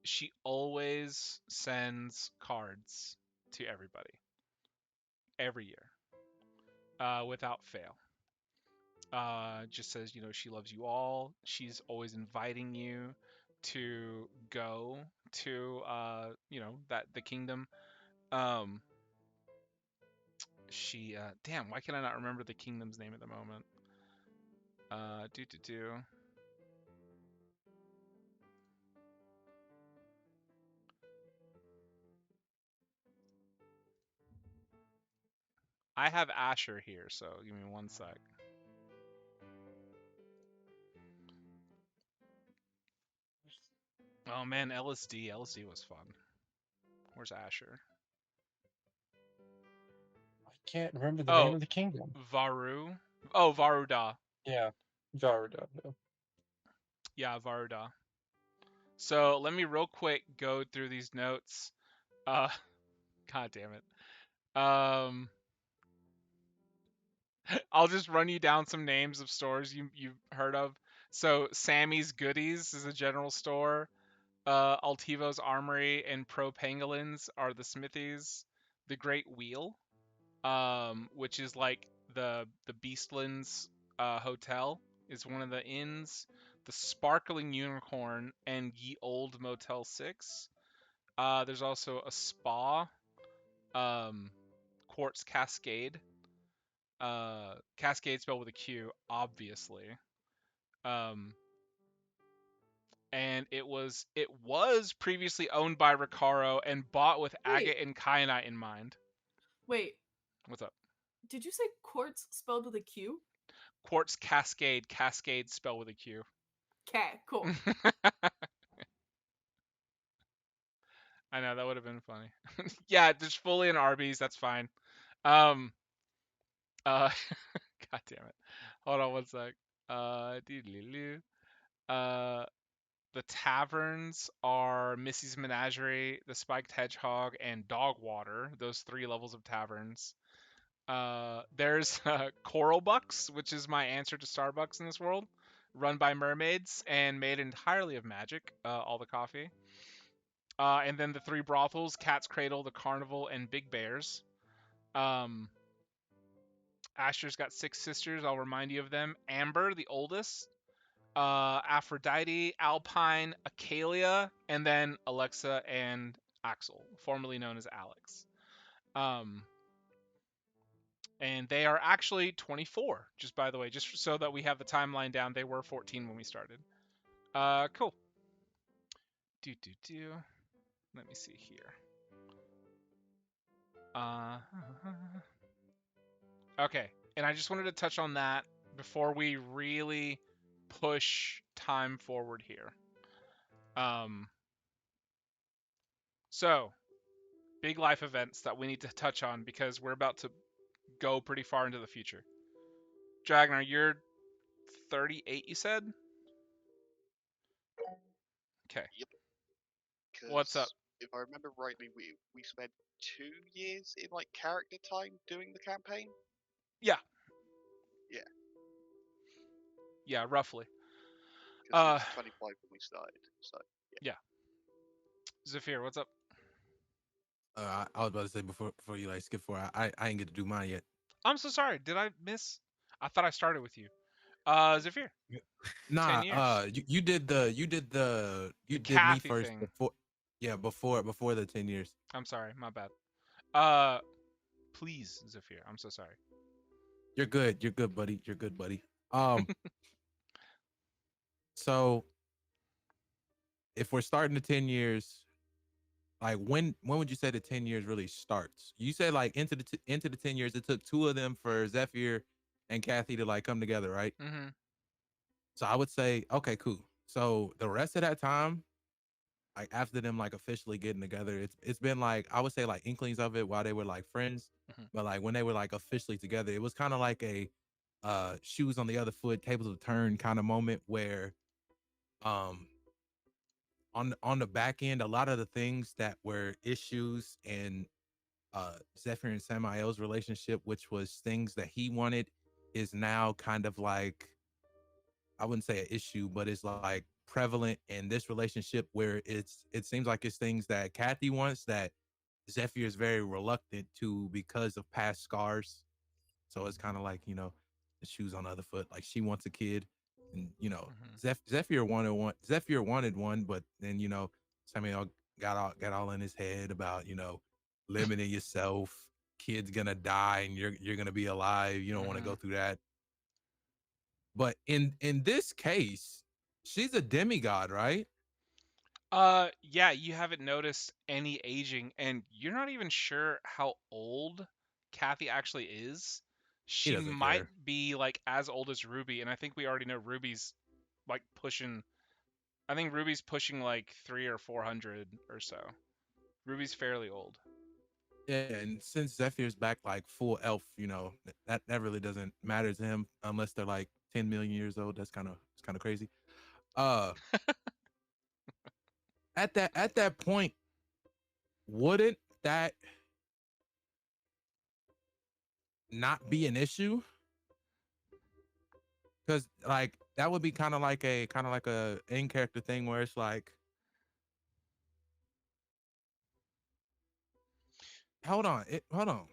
she always sends cards to everybody every year, without fail. Just says, she loves you all. She's always inviting you to go to, that the kingdom. Um, damn, why can I not remember the kingdom's name at the moment? Do. I have Asher here, so give me one sec. Oh man, LSD. LSD was fun. Where's Asher? I can't remember the name of the kingdom. Varu. Oh, Varuda. Yeah, Varuda. No. Yeah, Varuda. So let me real quick go through these notes. God damn it. I'll just run you down some names of stores you've heard of. So Sammy's Goodies is a general store. Altivo's Armory and Pro Pangolins are the smithies. The Great Wheel, which is like the Beastlands hotel, is one of the inns. The Sparkling Unicorn and Ye Old Motel 6. There's also a spa, Quartz Cascade. Cascade spelled with a Q, obviously. And it was previously owned by Recaro and bought with agate and kyanite in mind. Wait, What's up? did you say quartz spelled with a Q? Quartz Cascade, Cascade spelled with a Q. Okay, cool. I know, that would have been funny. Yeah, there's fully an Arby's, that's fine. God damn it. Hold on one sec. The taverns are Missy's Menagerie, the Spiked Hedgehog, and Dog Water. Those 3 levels of taverns. There's Coral Bucks, which is my answer to Starbucks in this world, run by mermaids and made entirely of magic. All the coffee. And then the 3 brothels: Cat's Cradle, the Carnival, and Big Bears. Asher's got 6 sisters. I'll remind you of them. Amber, the oldest. Aphrodite, Alpine, Acalia, and then Alexa and Axel, formerly known as Alex. And they are actually 24, just by the way, just so that we have the timeline down. They were 14 when we started. Cool. Let me see here. Okay, and I just wanted to touch on that before we really push time forward here. So, big life events that we need to touch on because we're about to go pretty far into the future. Dragnar, you're 38, you said? Okay. Yep. What's up? If I remember rightly, we spent 2 years in like character time doing the campaign. Yeah. Yeah. Yeah, roughly. Because he was 25 when we started, so yeah. Zafir, what's up? I was about to say before you like skip forward, I ain't get to do mine yet. I'm so sorry. Did I miss? I thought I started with you. Zafir. Nah, 10 years. you did me Kathy first thing. before the 10 years. I'm sorry, my bad. Please, Zafir. I'm so sorry. You're good, buddy. You're good, buddy. So if we're starting the 10 years, like when would you say the 10 years really starts? You said like into the 10 years, it took 2 of them for Zephyr and Kathy to like come together, right? Mm-hmm. So I would say, okay, cool. So the rest of that time, like after them like officially getting together, it's been like, I would say like inklings of it while they were like friends. Mhm. But like when they were like officially together, it was kind of like a shoes on the other foot, tables of turn kind of moment where on the back end, a lot of the things that were issues in Zephyr and Samael's relationship, which was things that he wanted, is now kind of like, I wouldn't say an issue, but it's like prevalent in this relationship where it seems like it's things that Kathy wants that Zephyr is very reluctant to because of past scars. So it's kind of like, the shoes on the other foot. Like she wants a kid, and Mhm. Zephyr wanted one. Zephyr wanted one, but then Samuel got all in his head about limiting yourself. Kid's gonna die, and you're gonna be alive. You don't want to go Mhm. through that. But in this case, she's a demigod, right? Yeah, you haven't noticed any aging, and you're not even sure how old Kathy actually is. He She doesn't might care. be like as old as Ruby, and I think we already know Ruby's like pushing. I think Ruby's pushing like 300 or 400 or so. Ruby's fairly old. Yeah, and since Zephyr's back like full elf, that really doesn't matter to him unless they're like 10 million years old. It's kind of crazy. Uh, at that point, wouldn't that not be an issue? Because like that would be kind of like a in character thing where it's like, hold on, hold on.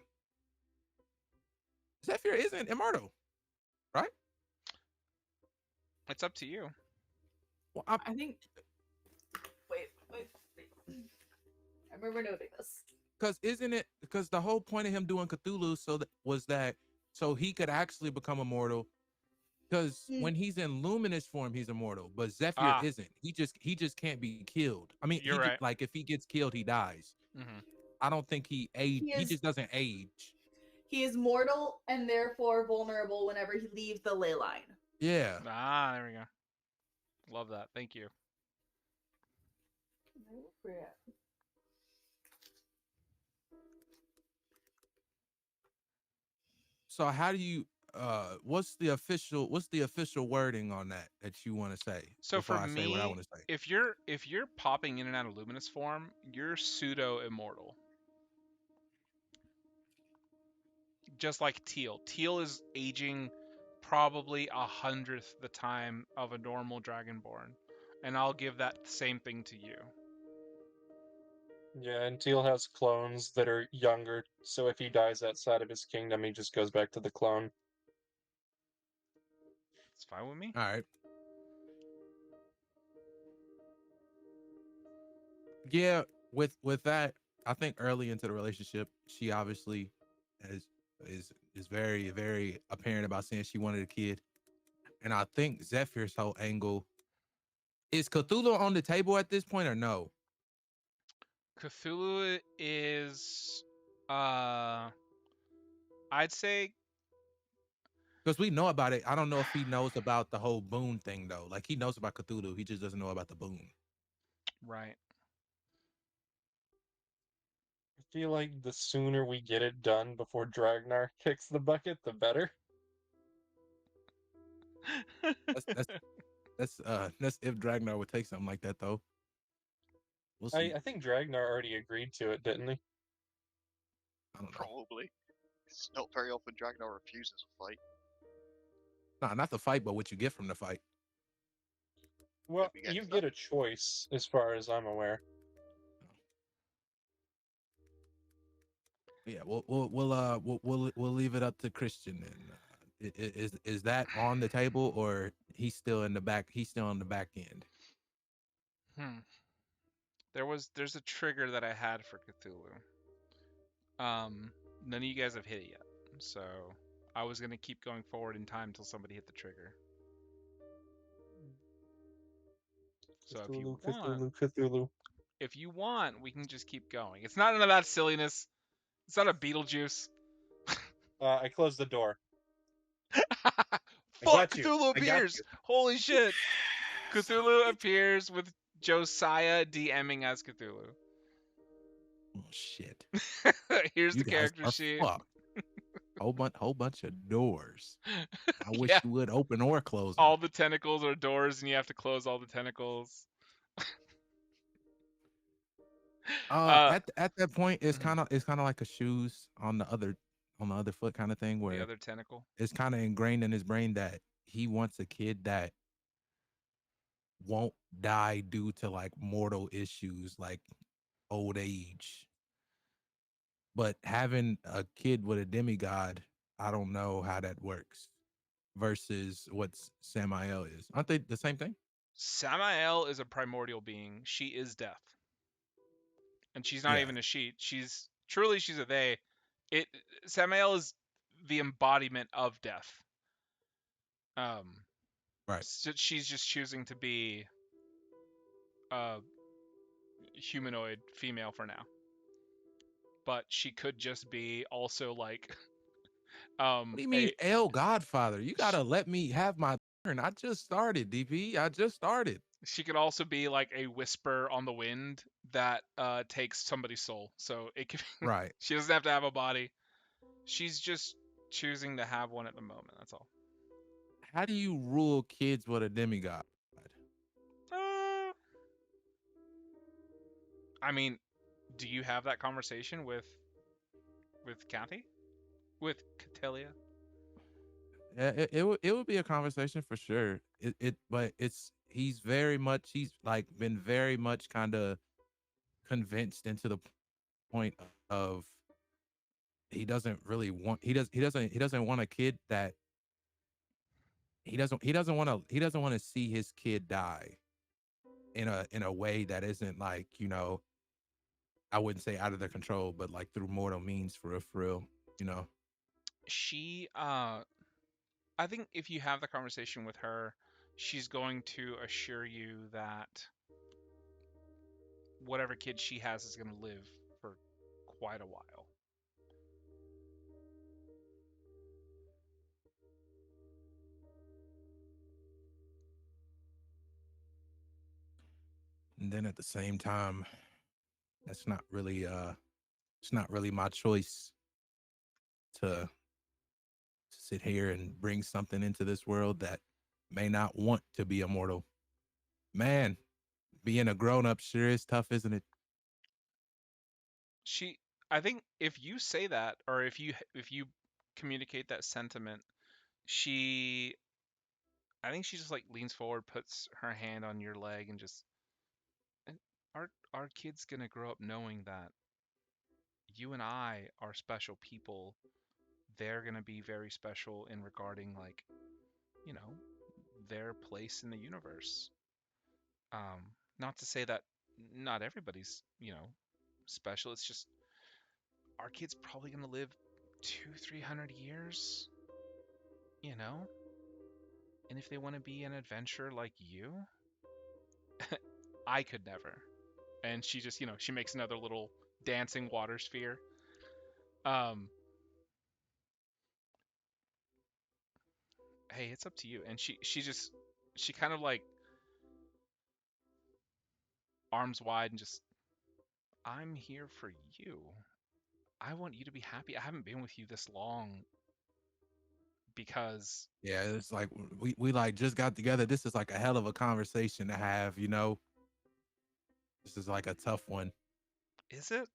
Zephyr isn't immortal, right? It's up to you. Well, I think. Wait. I remember noting this. because isn't it because the whole point of him doing Cthulhu was that so he could actually become immortal. Because when he's in luminous form, he's immortal, but Zephyr Ah. isn't. He just can't be killed. I mean, You're right. like if he gets killed, he dies. Mm-hmm. I don't think he just doesn't age. He is mortal and therefore vulnerable whenever he leaves the ley line. Yeah. Ah, there we go. Love that. Thank you. So how do you what's the official wording on that you want to say? So before for I say what I me, want to say? if you're popping in and out of luminous form, you're pseudo immortal. Just like Teal. Teal is aging probably 100th the time of a normal Dragonborn, and I'll give that same thing to you. Yeah, and Teal has clones that are younger, so if he dies outside of his kingdom, he just goes back to the clone. It's fine with me. All right. Yeah, with that, I think early into the relationship, she obviously is very very apparent about saying she wanted a kid, and I think Zephyr's whole angle is Cthulhu on the table at this point or no? Cthulhu is, I'd say, Because we know about it. I don't know if he knows about the whole boon thing though. Like he knows about Cthulhu, he just doesn't know about the boon. right. I feel like the sooner we get it done before Dragnar kicks the bucket, the better. That's if Dragnar would take something like that though. We'll see. I think Dragnar already agreed to it, didn't he? I don't know. Probably. It's not very often Dragnar refuses a fight. Nah, not the fight, but what you get from the fight. Well, we get you to get a choice, as far as I'm aware. Yeah, we'll leave it up to Christian then. Is that on the table or he's still in the back? He's still on the back end. There's a trigger that I had for Cthulhu. None of you guys have hit it yet, so I was gonna keep going forward in time until somebody hit the trigger. So Cthulhu. if you want, we can just keep going. It's not none of that silliness. It's not a Beetlejuice. I closed the door. Fuck! got you. Cthulhu I got appears. you. Holy shit! Cthulhu appears with Josiah DMing as Cthulhu. Oh shit! Here's You the guys character are sheet. fucked. Whole bunch of doors. I wish Yeah. you would open or close them. All the tentacles are doors, and you have to close all the tentacles. At that point, it's kind of like a shoes on the other foot kind of thing, where the other tentacle. It's kind of ingrained in his brain that he wants a kid that won't die due to like mortal issues like old age. But having a kid with a demigod, I don't know how that works versus what Samael is. Aren't they the same thing? Samael is a primordial being. She is death. And she's not even a she. She's a they. Samael is the embodiment of death. Right. So she's just choosing to be a humanoid female for now. But she could just be also like what do you mean El Godfather? You gotta let me have my turn. I just started, DP. I just started. She could also be like a whisper on the wind that takes somebody's soul. So it could right. She doesn't have to have a body. She's just choosing to have one at the moment. That's all. How do you rule kids with a demigod? I mean, do you have that conversation with Kathy? With Catelia? Yeah, it would be a conversation for sure. but he's very much, he's like been very much kind of convinced into the point of he doesn't really want he doesn't want a kid that he doesn't want to see his kid die in a way that isn't like, I wouldn't say out of their control, but like through mortal means for real, you know. She, I think if you have the conversation with her, she's going to assure you that whatever kid she has is going to live for quite a while. And then at the same time, that's not really it's not really my choice to sit here and bring something into this world that may not want to be immortal. Man, being a grown up sure is tough, isn't it? She, I think if you say that, or if you communicate that sentiment, she, I think she just like leans forward, puts her hand on your leg, and just, "And our kid's gonna grow up knowing that you and I are special people. They're gonna be very special in regarding like, you know, their place in the universe. Not to say that not everybody's, special. It's just our kid's probably gonna live 200-300 years, you know? And if they want to be an adventurer like you, I could never." And she just, she makes another little dancing water sphere. Um, hey, it's up to you. And she kind of like arms wide and just, "I'm here for you. I want you to be happy. I haven't been with you this long because." Yeah, it's like we like just got together. This is like a hell of a conversation to have, you know. This is like a tough one. Is it?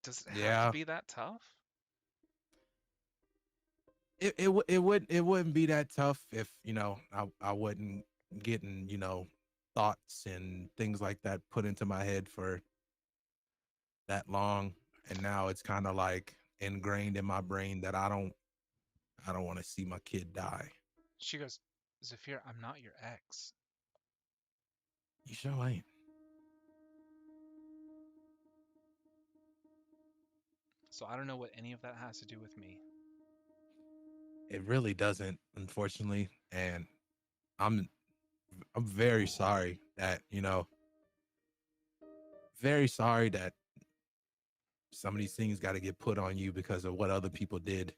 Does it have to Yeah. be that tough? It wouldn't be that tough if, I wasn't getting, thoughts and things like that put into my head for that long. And now it's kind of like ingrained in my brain that I don't want to see my kid die. She goes, "Zafir, I'm not your ex." You sure ain't. So I don't know what any of that has to do with me. It really doesn't, unfortunately. And I'm I'm very sorry that, very sorry that some of these things got to get put on you because of what other people did,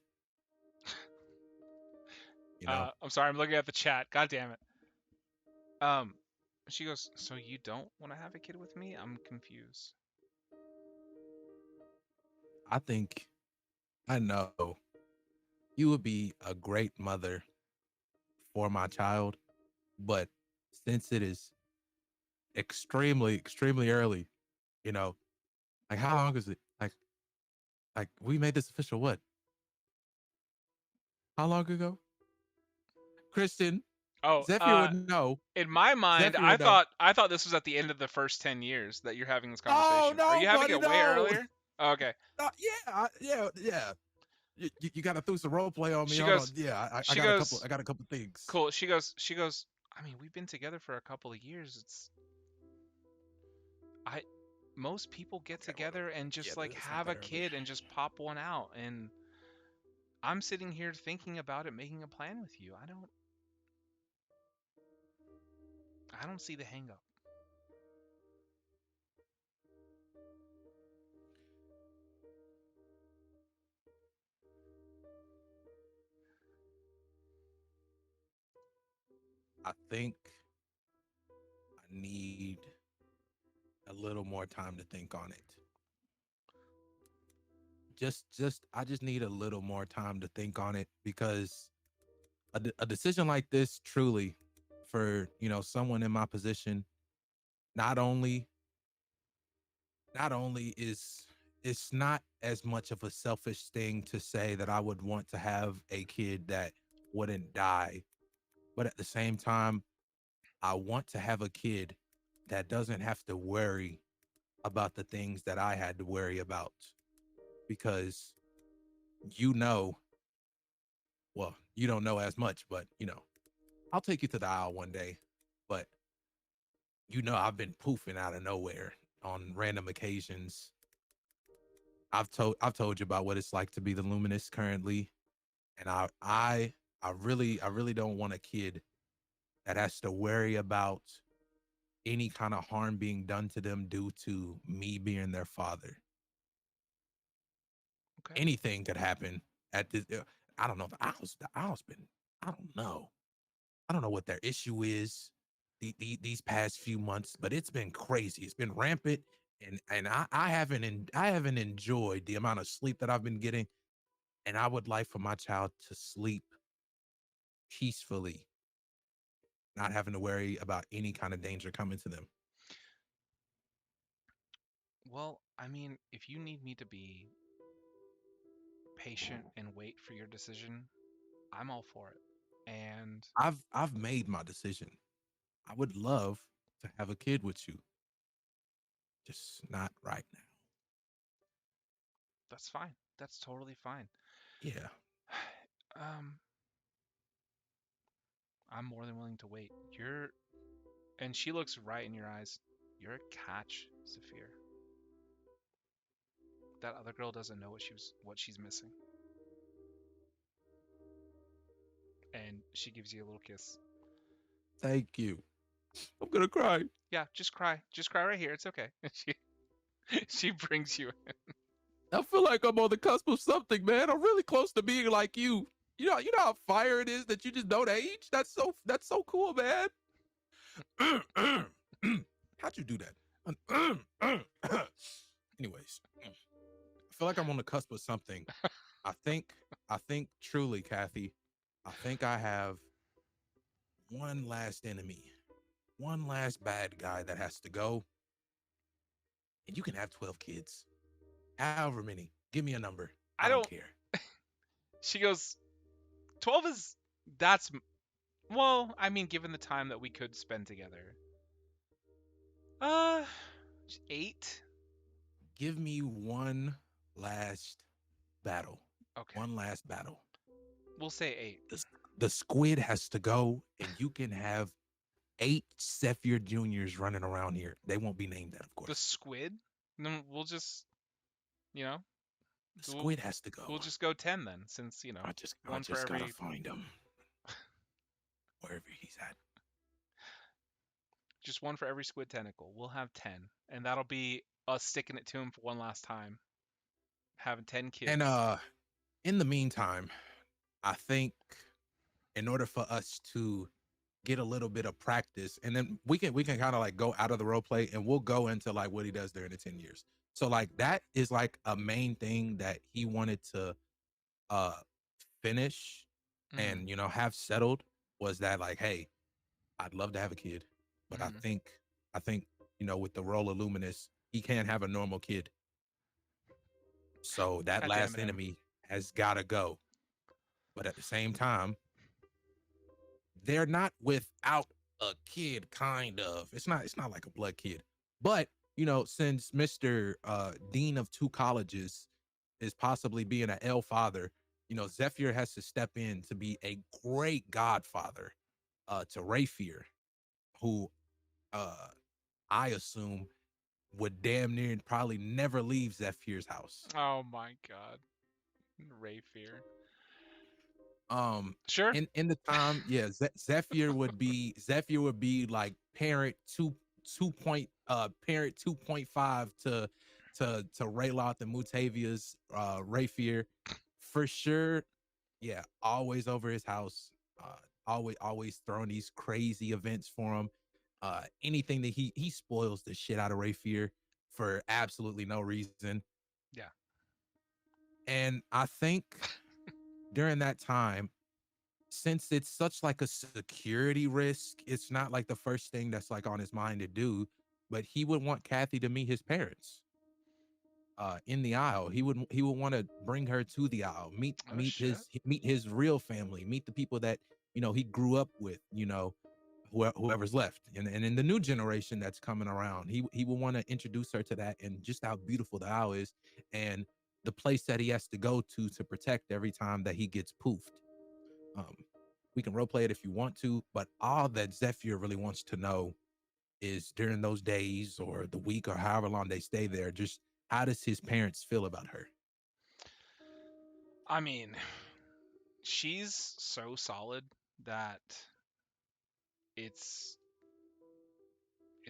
you know. I'm sorry, I'm looking at the chat. God damn it. Um, she goes, "So you don't want to have a kid with me? I'm confused." I think I know you would be a great mother for my child, but since it is extremely early, you know, like how long is it? Like we made this official what? How long ago? Christian, Oh, Zephyr would know. in my mind, Zephyr I would know. thought this was at the end of the first 10 years that you're having this Oh conversation. Are no, you having buddy, it way no. earlier? Oh, okay. Yeah. You got to throw some role play on me. She Hold on. goes, Yeah, I she got a goes, couple. I got a couple things. cool. She goes, "I mean, we've been together for a couple of years. Most people get Okay, hold on. together and just Yeah, like that's not have a that early. kid and just pop one out. And I'm sitting here thinking about it, making a plan with you. I don't see the hang up." I think I need a little more time to think on it. I just need a little more time to think on it because a decision like this truly for, someone in my position, not only is it's not as much of a selfish thing to say that I would want to have a kid that wouldn't die, but at the same time, I want to have a kid that doesn't have to worry about the things that I had to worry about because you know, well, you don't know as much, but I'll take you to the aisle one day, but I've been poofing out of nowhere on random occasions. I've told you about what it's like to be the Luminous currently, and I really don't want a kid that has to worry about any kind of harm being done to them due to me being their father. Okay. Anything could happen at this. I don't know. The owl's been. I don't know. I don't know what their issue is these past few months, but it's been crazy. It's been rampant, and I haven't enjoyed the amount of sleep that I've been getting, and I would like for my child to sleep peacefully, not having to worry about any kind of danger coming to them. Well, I mean, if you need me to be patient and wait for your decision, I'm all for it. And I've made my decision. I would love to have a kid with you, just not right now. that's fine. That's totally fine. Yeah. Um, I'm more than willing to wait. And she looks right in your eyes. You're a catch, Saphir. That other girl doesn't know what she's missing. And she gives you a little kiss. Thank you. I'm gonna cry. Yeah, just cry. Just cry right here. It's okay. She brings you. I feel like I'm on the cusp of something, man. I'm really close to being like you. You know how fire it is that you just don't age. That's so cool, man. How'd you do that? Anyways, I feel like I'm on the cusp of something. I think truly, Kathy, I think I have one last enemy, one last bad guy that has to go, and you can have 12 kids, however many. Give me a number. I I don't don't. care. She goes, 12 is. That's. Well, I mean, given the time that we could spend together. Uh, 8? Give me one last battle. Okay. One last battle. We'll say 8. The squid has to go, and you can have 8 Zephyr Juniors running around here. They won't be named that, of The course. squid? No, we'll just, you know, The we'll, squid has to go. we'll just go 10 then, since, I just one for gotta every. find him wherever he's at. Just one for every squid tentacle. We'll have 10. And that'll be us sticking it to him for one last time. Having 10 kids. And in the meantime, I think in order for us to get a little bit of practice, and then we can kind of like go out of the role play, and we'll go into like what he does during the 10 years. So like that is like a main thing that he wanted to uh finish and have settled, was that like, hey, I'd love to have a kid, but I think with the role of Luminous, he can't have a normal kid. So that God damn last it, Em. enemy has got to go. But at the same time, they're not without a kid, kind of. It's not like a blood kid. But, since Mr. Dean of 2 colleges is possibly being an L father, Zephyr has to step in to be a great godfather to Rayfear, who I assume would damn near probably never leave Zephyr's house. Oh my god. Ray Fear. Um, Sure. in the time, yeah, Zephyr would be like parent 2.5 to Rayloth and Mutavia's Rayfear for sure. Yeah, always over his house. Always throwing these crazy events for him. Anything that he spoils the shit out of Rayfear for absolutely no reason. Yeah. And I think during that time, since it's such like a security risk, it's not like the first thing that's like on his mind to do, but he would want Kathy to meet his parents in the aisle. He would want to bring her to the aisle, meet Oh, shit. his real family, meet the people that he grew up with, whoever's left. And in the new generation that's coming around, he will want to introduce her to that and just how beautiful the owl is and the place that he has to go to protect every time that he gets poofed. We can roleplay it if you want to, but all that Zephyr really wants to know is during those days or the week or however long they stay there, just how does his parents feel about her? I mean, she's so solid that it's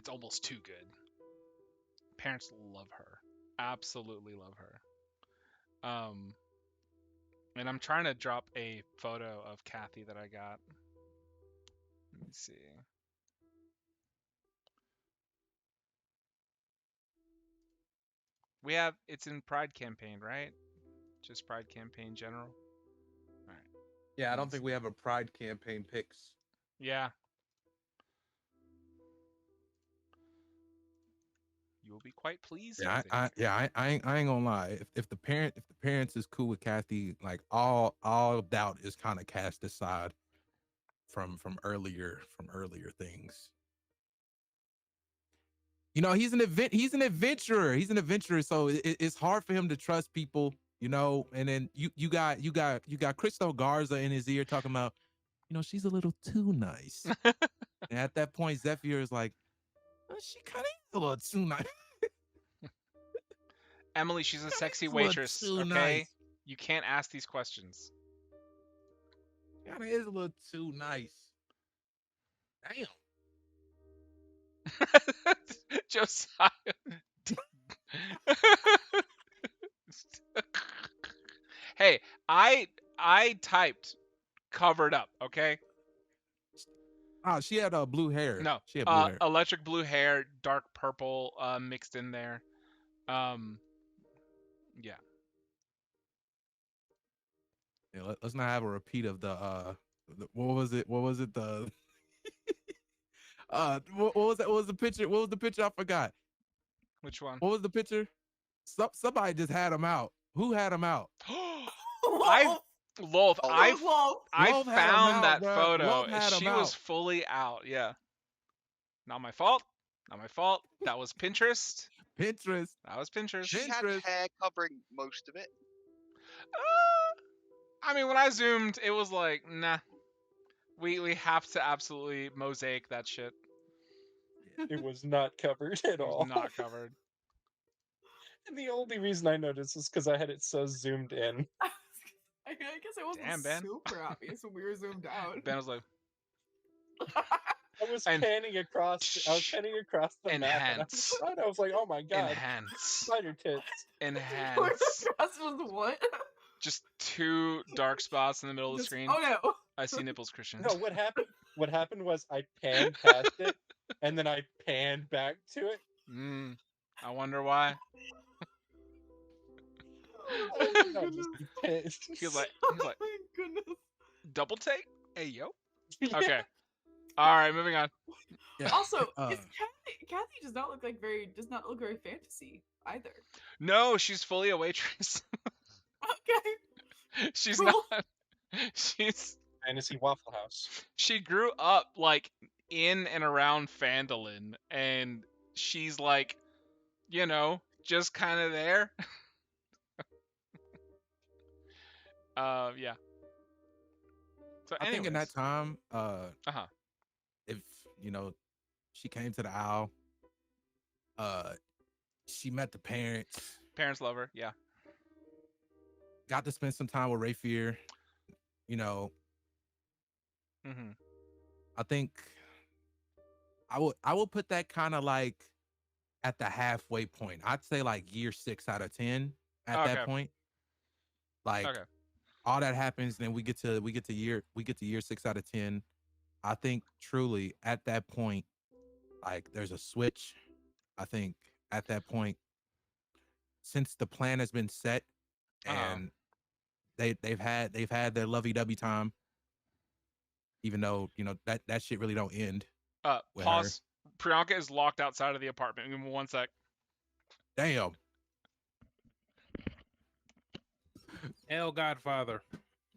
almost too good. Parents love her. Absolutely love her. And I'm trying to drop a photo of Kathy that I got. Let me see. It's in Pride campaign, right? Just Pride campaign general. All right. Yeah, I don't think we have a Pride campaign picks. Yeah. You will be quite pleased. Yeah, I think. I ain't gonna lie. If the parents is cool with Kathy, like all doubt is kind of cast aside from earlier things. He's an adventurer. He's an adventurer, so it's hard for him to trust people. And then you got Crystal Garza in his ear talking about, she's a little too nice. And at that point, Zephyr is like, she kind of is a little too nice. Emily, she's a sexy waitress. Okay, nice. You can't ask these questions. Kind of is a little too nice. Damn. Josiah. Hey, I typed covered up, okay? Oh, she had blue hair. No, she had blue hair. Electric blue hair, dark purple mixed in there. Yeah. Yeah, let's not have a repeat of the what was it? What was it? The what was that? What was the picture? What was the picture? I forgot. Which one? What was the picture? Somebody just had him out. Who had him out? I found that photo. She was fully out. Yeah. Not my fault. Not my fault. That was Pinterest. That was Pinterest. She had hair covering most of it. I mean, when I zoomed, it was like, nah. We have to absolutely mosaic that shit. It was not covered at all. It was not covered. And the only reason I noticed is because I had it so zoomed in. I guess it wasn't super obvious when we were zoomed out. Ben was like, I was panning across the map. And I was like, oh my god. Enhance. Spider tits. Enhance. Was what? Just two dark spots in the middle of the screen. Oh no. I see nipples, Christian. No, what happened was I panned past it and then I panned back to it. I wonder why. He's like, oh my goodness. Double take? Hey yo. Yeah. Okay. All right, moving on. Yeah. Also, Kathy does not look very fantasy either. No, she's fully a waitress. Okay. She's cool. not. She's Fantasy Waffle House. She grew up like in and around Phandalin, and she's like, just kind of there. Yeah. So I think in that time, if she came to the Owl, she met the parents. Parents love her, yeah. Got to spend some time with Rayfear. I think I would put that kind of like at the halfway point. I'd say like year 6 out of 10 at that point. Like all that happens, then we get to year 6 out of 10. I think truly at that point, like there's a switch. I think at that point, since the plan has been set and they've had their lovey-dovey time, even though that shit really don't end. Pause. Priyanka is locked outside of the apartment. Give me 1 sec. Damn. El Godfather.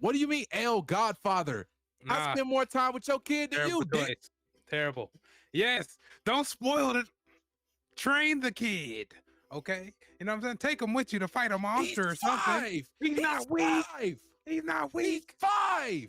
What do you mean, El Godfather? I Nah, spend more time with your kid than terrible you, Dick. choice. Terrible. Yes, don't spoil it. Train the kid. Okay, you know what I'm saying? Take him with you to fight a He's monster or something. 5. He's not weak. 5. He's not He's weak. 5.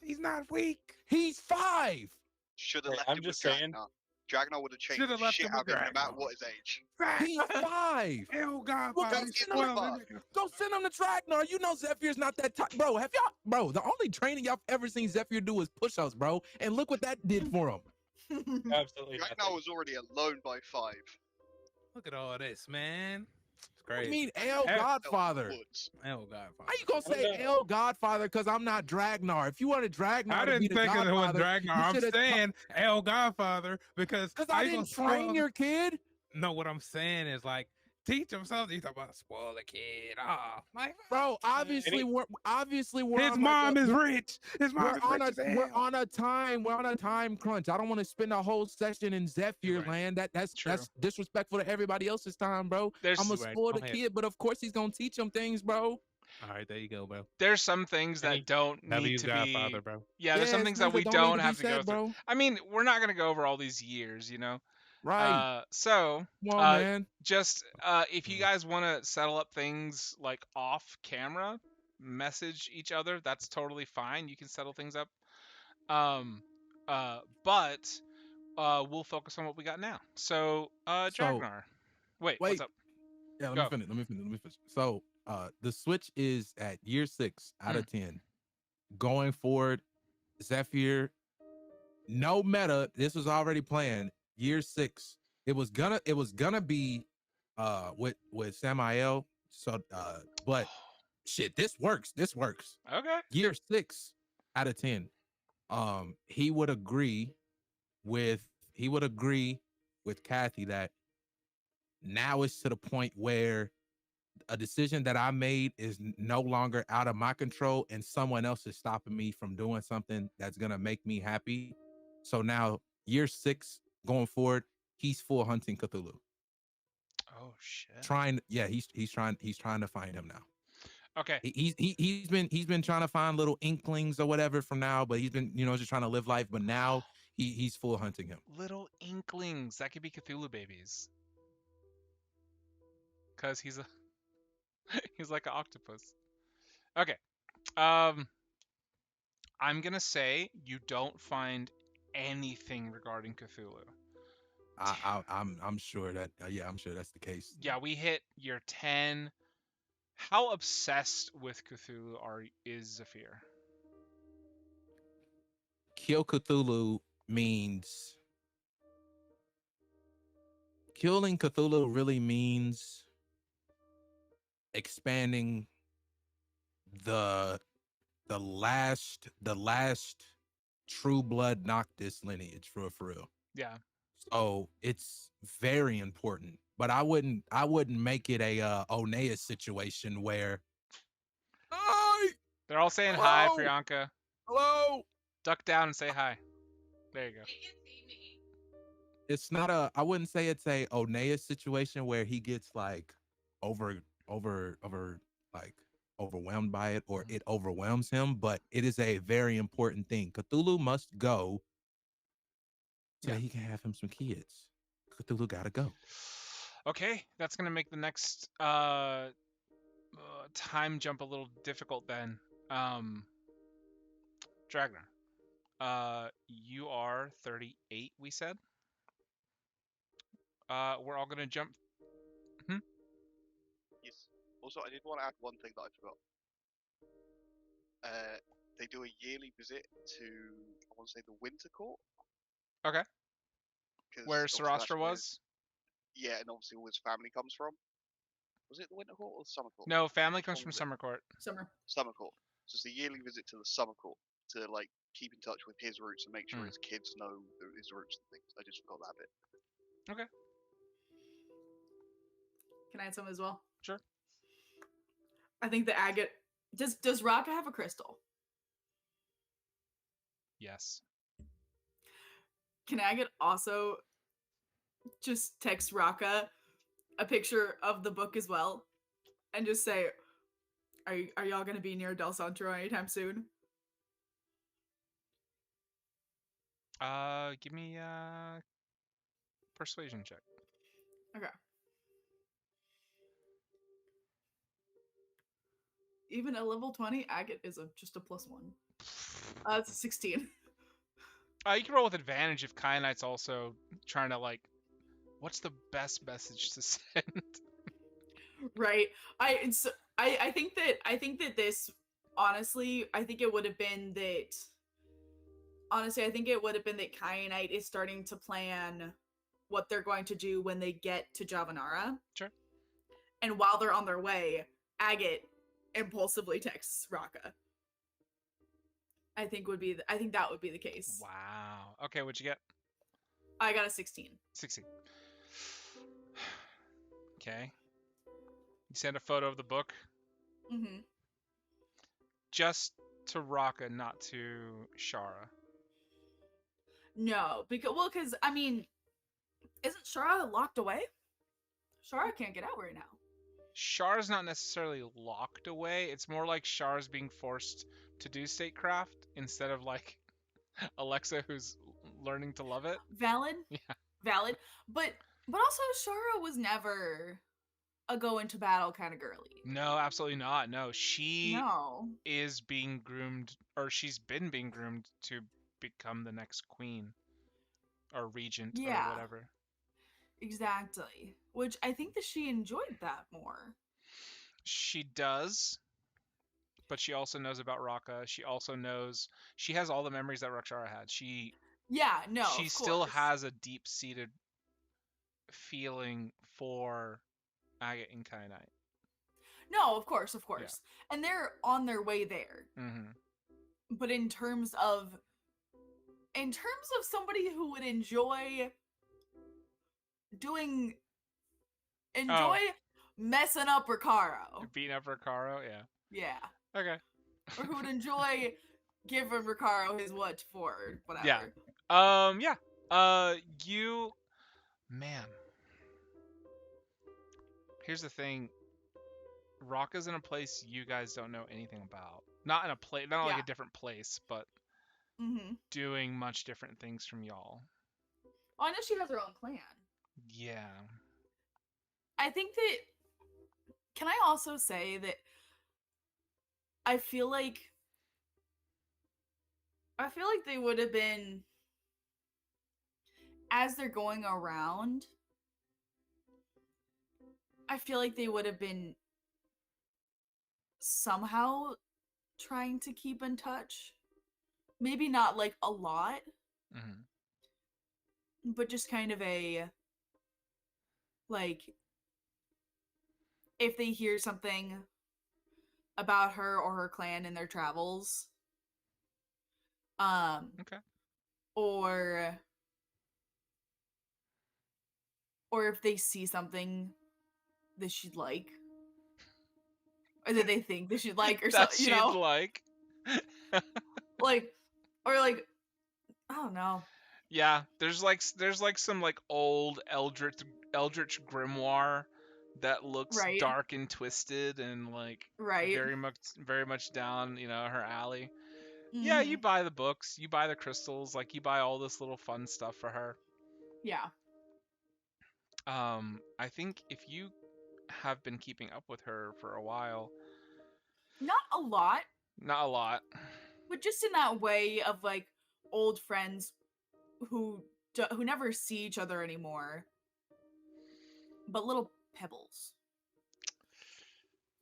He's not weak. He's 5. Should have Hey, left I'm him just with saying. Dragnar. Dragnar would have changed Shoulda the left shit him out with of him no matter Dragnar. what his age. He's 5. Oh Well, Godfather, go you send him spoiled to, it, nigga. go send him to Dragnar. You know Zephyr's not that type. Bro, have y'all, bro, the only training y'all ever seen Zephyr do is push-ups, bro. And look what that did for him. Absolutely Dragnar nothing. was already alone by 5. Look at all this, man. It's What do crazy. you mean El Hey, Godfather? Woods. Oh Godfather. How you gonna say Well, no. El Godfather because I'm not Dragnar? If you wanted Dragnar I to be didn't the think it was Godfather, Dragnar. you I'm shoulda saying El Godfather because because how I you gonna didn't train spoil- your kid. No, what I'm saying is like teach him something. You talk about spoil the kid. Ah, like Bro, obviously we're his on mom like is rich. His mom we're is on rich as we're hell. on a time crunch. I don't want to spend a whole session in Zephyr Right. land. That's True. disrespectful to everybody else's time, bro. There's I'm gonna Right. spoil the Go ahead. kid, but of course he's gonna teach him things, bro. All right, there you go, bro. there's some things that don't need W's to Godfather, be. bro. Yeah, there's some it's things that we don't don't need to be have to go said, through. bro. I mean, we're not gonna go over all these years, you know. Right. So Come on, man. just if you guys want to settle up things like off camera, message each other. That's totally fine. You can settle things up. But we'll focus on what we got now. So, So Dragnar. Wait, what's wait. up? Yeah, Go. let me finish. So the switch is at year 6 out of 10. Going forward, Zephyr, no meta. This was already planned. Year 6. It was gonna be with Samael. So but shit, this works. Okay. Year 6 out of 10. He would agree with Kathy that now it's to the point where a decision that I made is no longer out of my control and someone else is stopping me from doing something that's going to make me happy. So now year 6 going forward, he's full hunting Cthulhu. Oh shit. He's trying to find him now. Okay. He's been trying to find little inklings or whatever from now, but he's been, just trying to live life, but now he's full hunting him. Little inklings. That could be Cthulhu babies. Cause he's like an octopus. Okay. I'm gonna say you don't find anything regarding Cthulhu. I'm sure that I'm sure that's the case. Yeah, we hit year 10. How obsessed with Cthulhu is Zephyr? Kill Cthulhu means killing Cthulhu really means expanding the last true blood Noctis lineage for real. Yeah. So it's very important. But I wouldn't make it a Oneus situation where They're all saying Hello? hi, Priyanka. hello. Duck down and say hi. There you go. It's not I wouldn't say it's a Oneus situation where he gets like like overwhelmed by it or it overwhelms him, but it is a very important thing. Cthulhu must go so he can have him some kids. Cthulhu gotta go. Okay, that's gonna make the next time jump a little difficult then. Dragnar, you are 38. We said. We're all gonna jump. Yes. Also, I did want to add one thing that I forgot. They do a yearly visit to, I want to say, the Winter Court. Okay. 'Cause Where obviously that's Sarastra where was? Yeah, and obviously where his family comes from. Was it the Winter Court or the Summer Court? No, family comes What from was it? Summer Court. Summer Court. So it's a yearly visit to the Summer Court to like keep in touch with his roots and make sure his kids know his roots and things. I just forgot that bit. Okay. Can I add something as well? Sure. I think the agate. Does Raka have a crystal? Yes. Can agate also just text Raka a picture of the book as well, and just say, "Are y'all gonna be near Del Centro anytime soon?" Give me a persuasion check. Okay. Even a level 20 agate is just a +1. It's a 16. You can roll with advantage if Kyanite's also trying to like, what's the best message to send? Right. I think that this, honestly, I think it would have been that Kyanite is starting to plan what they're going to do when they get to Javanara. Sure. And while they're on their way, Agate impulsively texts Raka. I think that would be the case. Wow. Okay, what'd you get? I got a 16. 16. Okay. You send a photo of the book Mm-hmm. just to Raka, not to Shara. No, because I mean, isn't Shara locked away? Shara can't get out right now. Shara's not necessarily locked away. It's more like Shara's being forced to do statecraft instead of like Alexa, who's learning to love it. Valid. Yeah. Valid. But also Shara was never a go into battle kind of girly. No, absolutely not. No, she No. is being groomed, or she's been being groomed to become the next queen or regent or whatever. Exactly. Which I think that she enjoyed that more. She does, but she also knows about Raka. She also knows she has all the memories that Rakshara had. She of still course. has a deep-seated feeling for Agate and Kyanite. No, of course. And they're on their way there. Mm-hmm. But in terms of somebody who would enjoy messing up Ricaro. Beating up Ricaro, yeah. Yeah. Okay. Or who would enjoy giving Ricaro his what for, whatever. Yeah. Man. Here's the thing. Raka's in a place you guys don't know anything about. Not in a place, not like a different place, but doing much different things from y'all. Well, I know she has her own clan. Yeah. I think that. Can I also say that I feel like they would have been, as they're going around, I feel like they would have been somehow trying to keep in touch. Maybe not like a lot, but just kind of a, like, if they hear something about her or her clan in their travels, Okay. or if they see something that she'd like, or that they think that she'd like, or something, you know, like, or like, I don't know. Yeah, there's like some like old eldritch grimoire that looks dark and twisted and like very much down, her alley. Yeah, you buy the books, you buy the crystals, like you buy all this little fun stuff for her. Yeah. I think if you have been keeping up with her for a while. Not a lot. But just in that way of like old friends who never see each other anymore. But little pebbles.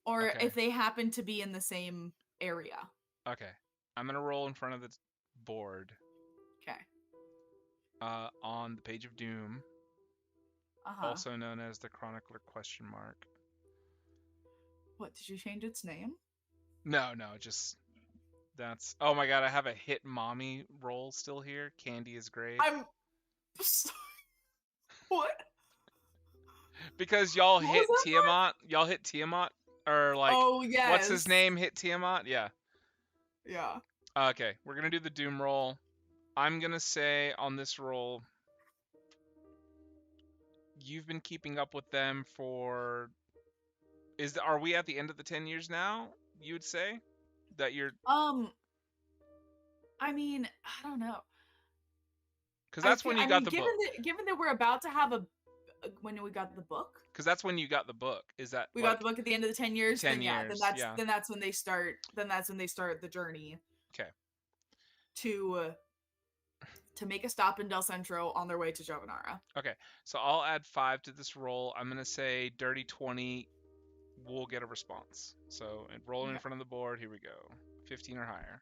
Or if they happen to be in the same area. Okay. I'm going to roll in front of the board. Okay. On the Page of Doom. Also known as the Chronicler ? What, did you change its name? No, just that's. Oh my god, I have a hit mommy roll still here. Candy is great. I'm sorry. What? Because y'all hit Tiamat. Y'all hit Tiamat, or like, oh yes. What's his name? Hit Tiamat. Yeah. Yeah. Okay, we're gonna do the Doom roll. I'm gonna say on this roll, you've been keeping up with them for. Are we at the end of the 10 years now? You would say that you're. I mean, I don't know. Because that's when you got the given book. given that we're about to have when we got the book, Because that's when you got the book. Is that we got the book at the end of the 10 years. 10 then yeah, years, then yeah. that's when they start. Then that's when they start the journey. Okay. To make a stop in Del Centro on their way to Javanara. Okay, so I'll add 5 to this roll. I'm gonna say dirty 20. We'll get a response. So roll in front of the board. Here we go. 15 or higher.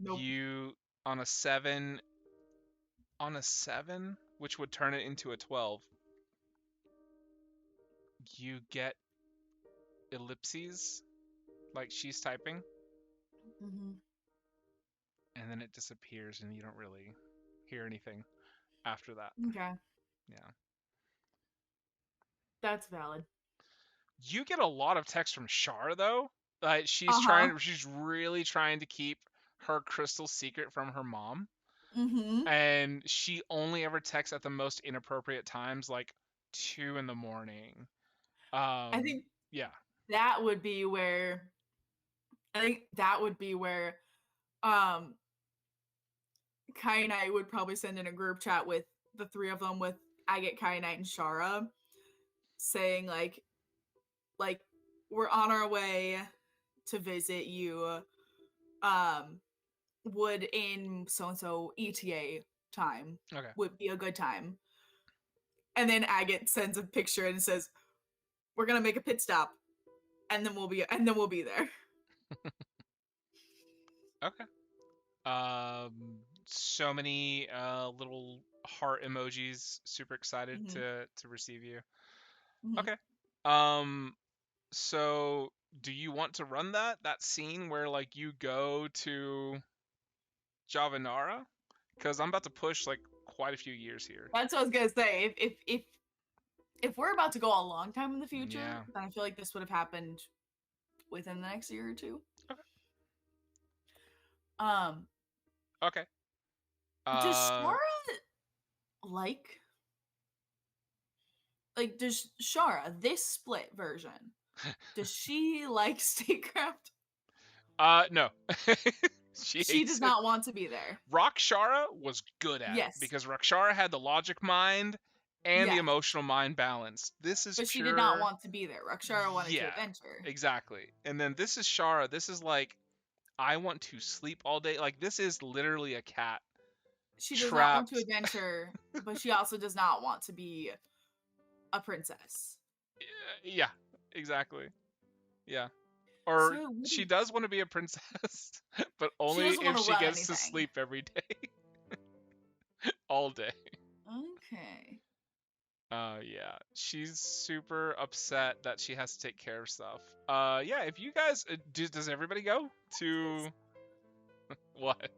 Nope. You on a 7. On a 7, which would turn it into a 12. You get ellipses, like she's typing, Mm-hmm. and then it disappears, and you don't really hear anything after that. Okay. Yeah. That's valid. You get a lot of text from Shar though. She's really trying to keep her crystal secret from her mom. Mm-hmm. And she only ever texts at the most inappropriate times, like 2 in the morning. I think yeah. that would be where Kai Knight would probably send in a group chat with the 3 of them, with Agate, Kai Knight, and Shara, saying like we're on our way to visit you. Would in so and so ETA time would be a good time. And then Agate sends a picture and says, "We're gonna make a pit stop, and then we'll be there." Okay. So many little heart emojis. Super excited to receive you. Mm-hmm. Okay. So do you want to run that scene where like you go to Javanara? Because I'm about to push like quite a few years here. That's what I was gonna say. If we're about to go a long time in the future, then I feel like this would have happened within the next year or 2. Okay. Okay. Does Shara does Shara, this split version, does she like statecraft? No. She does not want to be there. Rakshara was good at it because Rakshara had the logic mind and the emotional mind balance. This is But she did not want to be there. Rakshara wanted to adventure. Exactly. And then this is Shara. This is like, I want to sleep all day. Like, this is literally a cat. She does not want to adventure, but she also does not want to be a princess. Yeah, exactly. Yeah. Or she does want to be a princess, but only if she gets to sleep every day. All day. Okay. Yeah. She's super upset that she has to take care of stuff. Yeah, if you guys... does everybody go to... What?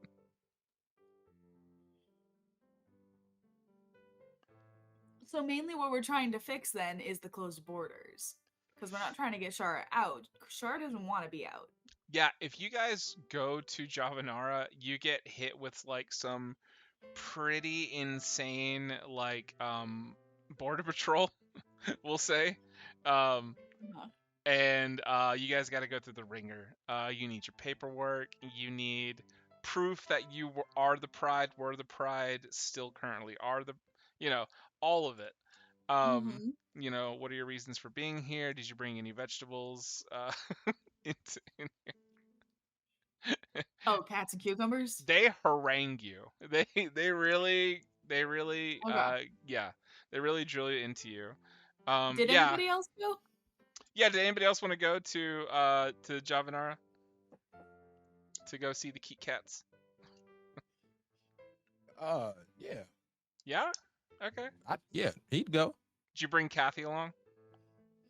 So mainly what we're trying to fix then is the closed borders. Because we're not trying to get Shara out. Shara doesn't want to be out. Yeah, if you guys go to Javanara, you get hit with like some pretty insane like border patrol, we'll say. And you guys got to go through the ringer. You need your paperwork. You need proof that you are the Pride, were the Pride, still currently are the, all of it. What are your reasons for being here? Did you bring any vegetables in here? Oh, cats and cucumbers? They harangue you. They really they really drill you into you. Did anybody else go? Yeah, did anybody else want to go to Javanara to go see the Kit Kats? Yeah. Yeah? Okay. Yeah, he'd go. Did you bring Kathy along?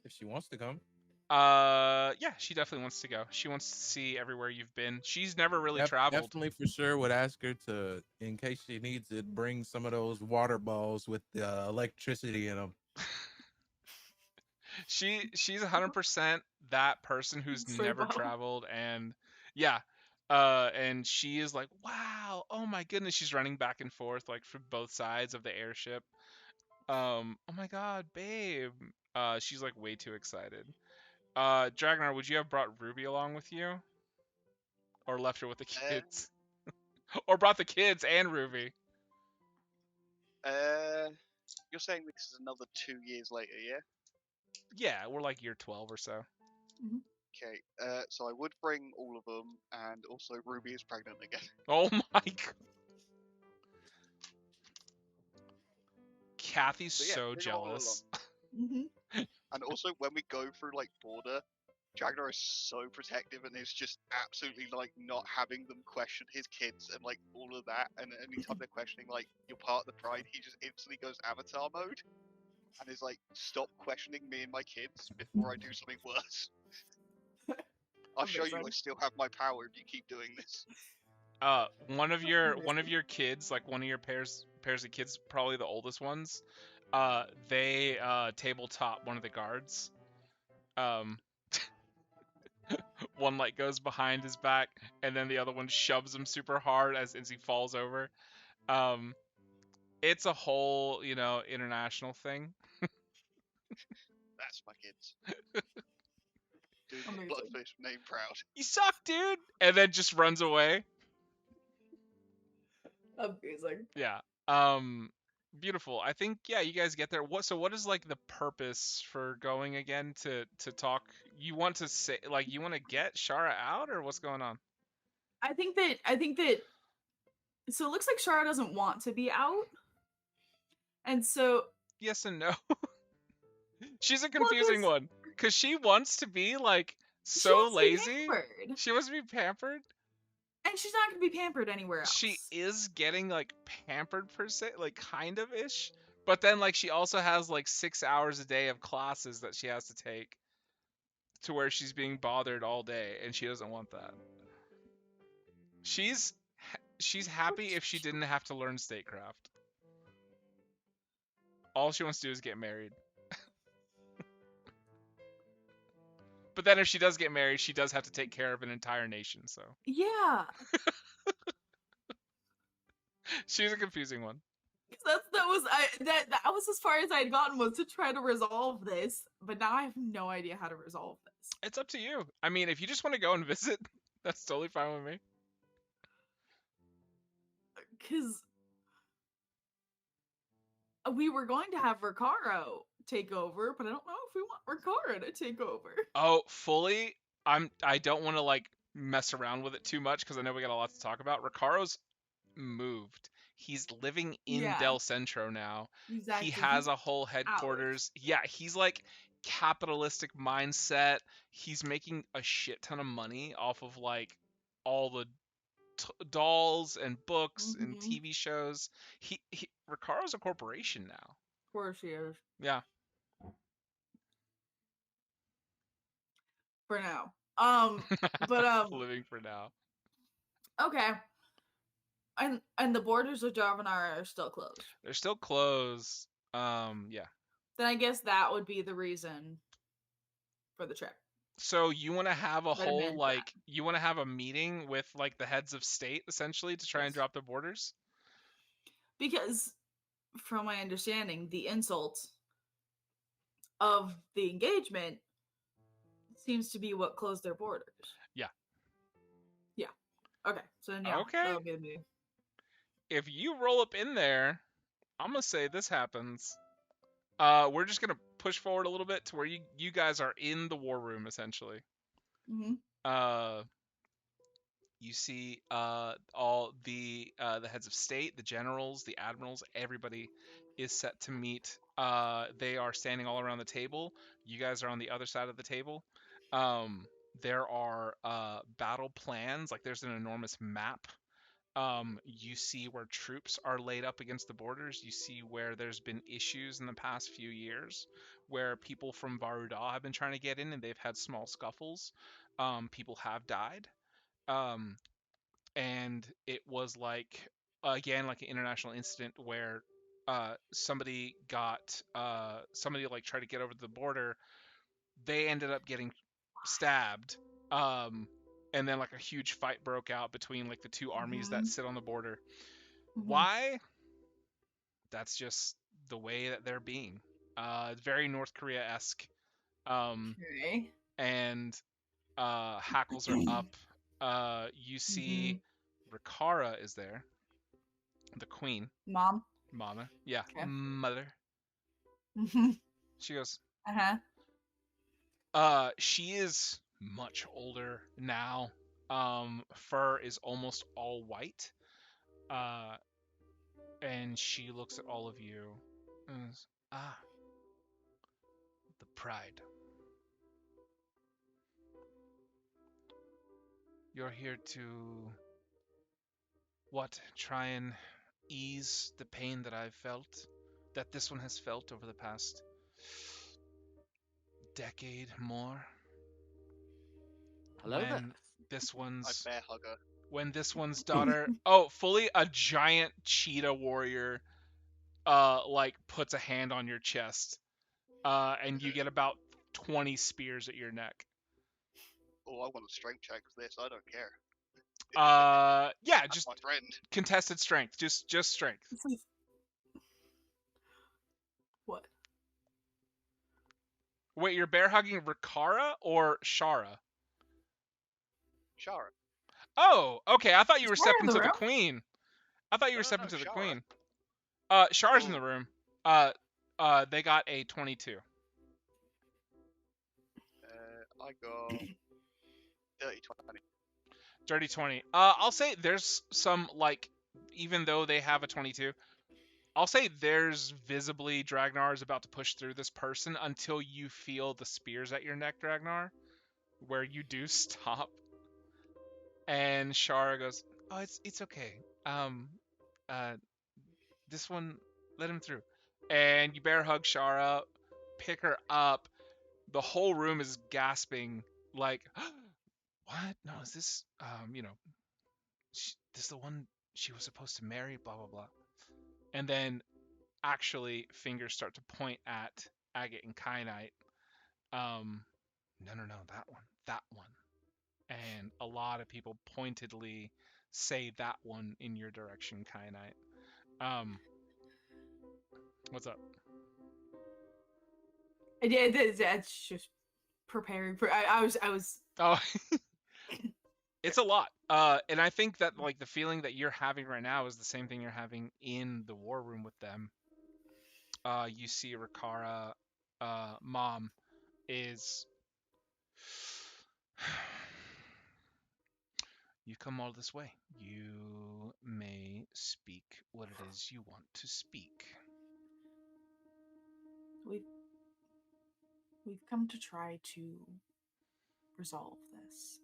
If she wants to come. Yeah, she definitely wants to go. She wants to see everywhere you've been. She's never really traveled. Definitely for sure would ask her to, in case she needs it, bring some of those water balls with the electricity in them. She's 100% that person who's never traveled, and and she is like, wow, oh my goodness, she's running back and forth like from both sides of the airship. Oh my god, babe. She's like way too excited. Dragnar, would you have brought Ruby along with you? Or left her with the kids? Or brought the kids and Ruby. You're saying this is another 2 years later, yeah? Yeah, we're like year 12 or so. Okay. So I would bring all of them, and also Ruby is pregnant again. Oh my god. Kathy's So yeah, so bring 'em all jealous. And also, when we go through like border, Jagnar is so protective and is just absolutely like not having them question his kids and like all of that. And anytime they're questioning like you're part of the pride, he just instantly goes Avatar mode and is like, "Stop questioning me and my kids before I do something worse. I'll show you I still have my power if you keep doing this." One of your kids, like one of your pairs of kids, probably the oldest ones, they tabletop one of the guards. One like goes behind his back, and then the other one shoves him super hard as he falls over. It's a whole, international thing. That's my kids. Doing the Bloodfish name proud. You suck, dude, and then just runs away. Amazing. Yeah. Beautiful. I think you guys get there. What is like the purpose for going again to talk? You want to say like you want to get Shara out, or what's going on? I think that so it looks like Shara doesn't want to be out. And so Yes and no. She's a confusing one cuz she wants to be like so lazy. She wants to be pampered. And she's not going to be pampered anywhere else. She is getting like pampered per se, like kind of ish. But then like she also has like 6 hours a day of classes that she has to take to where she's being bothered all day, and she doesn't want that. She's happy if she didn't have to learn statecraft. All she wants to do is get married. But then if she does get married, she does have to take care of an entire nation, so. Yeah. She's a confusing one. That was as far as I had gotten, was to try to resolve this, but now I have no idea how to resolve this. It's up to you. I mean, if you just want to go and visit, that's totally fine with me. Because we were going to have Ricaro take over, but I don't know if we want Ricaro to take over. Oh, fully? I don't want to like mess around with it too much because I know we got a lot to talk about. Ricaro's moved. He's living in Del Centro now. Exactly. He has a whole headquarters. Yeah, he's like capitalistic mindset. He's making a shit ton of money off of like all the dolls and books and TV shows. Ricaro's a corporation now. Of course he is. Yeah. For now. But living for now. Okay. And the borders of Darvanara are still closed. They're still closed. Yeah. Then I guess that would be the reason for the trip. So you want to have a whole like you want to have a meeting with like the heads of state essentially to try and drop the borders? Because from my understanding, the insult of the engagement seems to be what closed their borders. Yeah. Yeah. Okay. So then, yeah. Okay. That'll be the meeting. If you roll up in there, I'm gonna say this happens. We're just gonna push forward a little bit to where you guys are in the war room essentially. You see all the heads of state, the generals, the admirals, everybody is set to meet. They are standing all around the table. You guys are on the other side of the table. There are battle plans, like there's an enormous map. You see where troops are laid up against the borders. You see where there's been issues in the past few years where people from Varudal have been trying to get in and they've had small scuffles. People have died. And it was like, again, like an international incident where somebody like tried to get over the border. They ended up getting stabbed. And then like a huge fight broke out between like the two armies that sit on the border. Why? That's just the way that they're being. Very North Korea-esque. And hackles are up. You see Rikara is there. The queen. Mom. Mama. Yeah. Okay. Mother. Uh She goes, huh. she is much older now. Fur is almost all white. And she looks at all of you and says, the pride. You're here to try and ease the pain that I've felt, that this one has felt over the past decade more. Hello there. I bear hugger. When this one's daughter, fully a giant cheetah warrior, puts a hand on your chest, and you get about 20 spears at your neck. Oh, I want a strength check for this. I don't care. Yeah, That's just my friend. contested strength, just strength. What? Wait, you're bear hugging Rikara or Shara? Shara. Oh, okay. I thought you were Is Shara in stepping the to the room? queen. I thought you were No, stepping no, to the Shara. queen. Shara's in the Oh. room. They got a 22. I got dirty 20. Dirty 20. I'll say there's some, even though they have a 22, I'll say there's visibly Dragnar is about to push through this person until you feel the spears at your neck, Dragnar, where you do stop. And Shara goes, "Oh, it's okay. This one, let him through." And you bear hug Shara, pick her up. The whole room is gasping, like, "What? No, is this, this is the one she was supposed to marry, blah, blah, blah." And then actually fingers start to point at Agate and Kyanite. No, that one. And a lot of people pointedly say that one in your direction, Kyanite. What's up? Yeah, that's just preparing for. I was. Oh, it's a lot. And I think that the feeling that you're having right now is the same thing you're having in the war room with them. You see Rikara, mom is. You come all this way. You may speak what it is you want to speak. We've come to try to resolve this.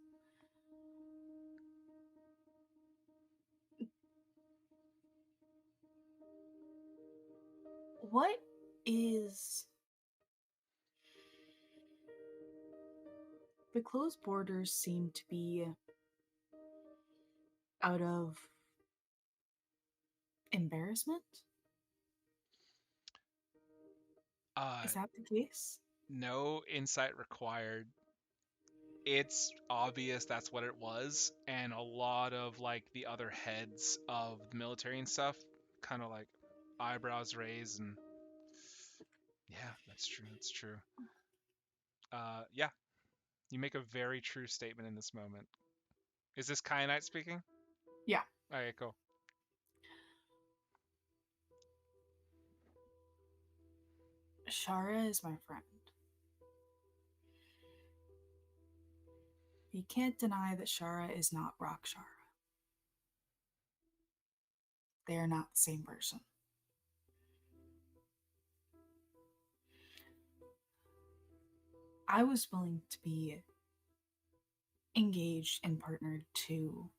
What is the closed borders seem to be out of embarrassment? Is that the case? No insight required. It's obvious that's what it was, and a lot of the other heads of the military and stuff kind of eyebrows raised and yeah, that's true. Yeah, you make a very true statement in this moment. Is this Kyanite speaking? Yeah. Okay, cool. Shara is my friend. You can't deny that Shara is not Rock Shara. They are not the same person. I was willing to be engaged and partnered to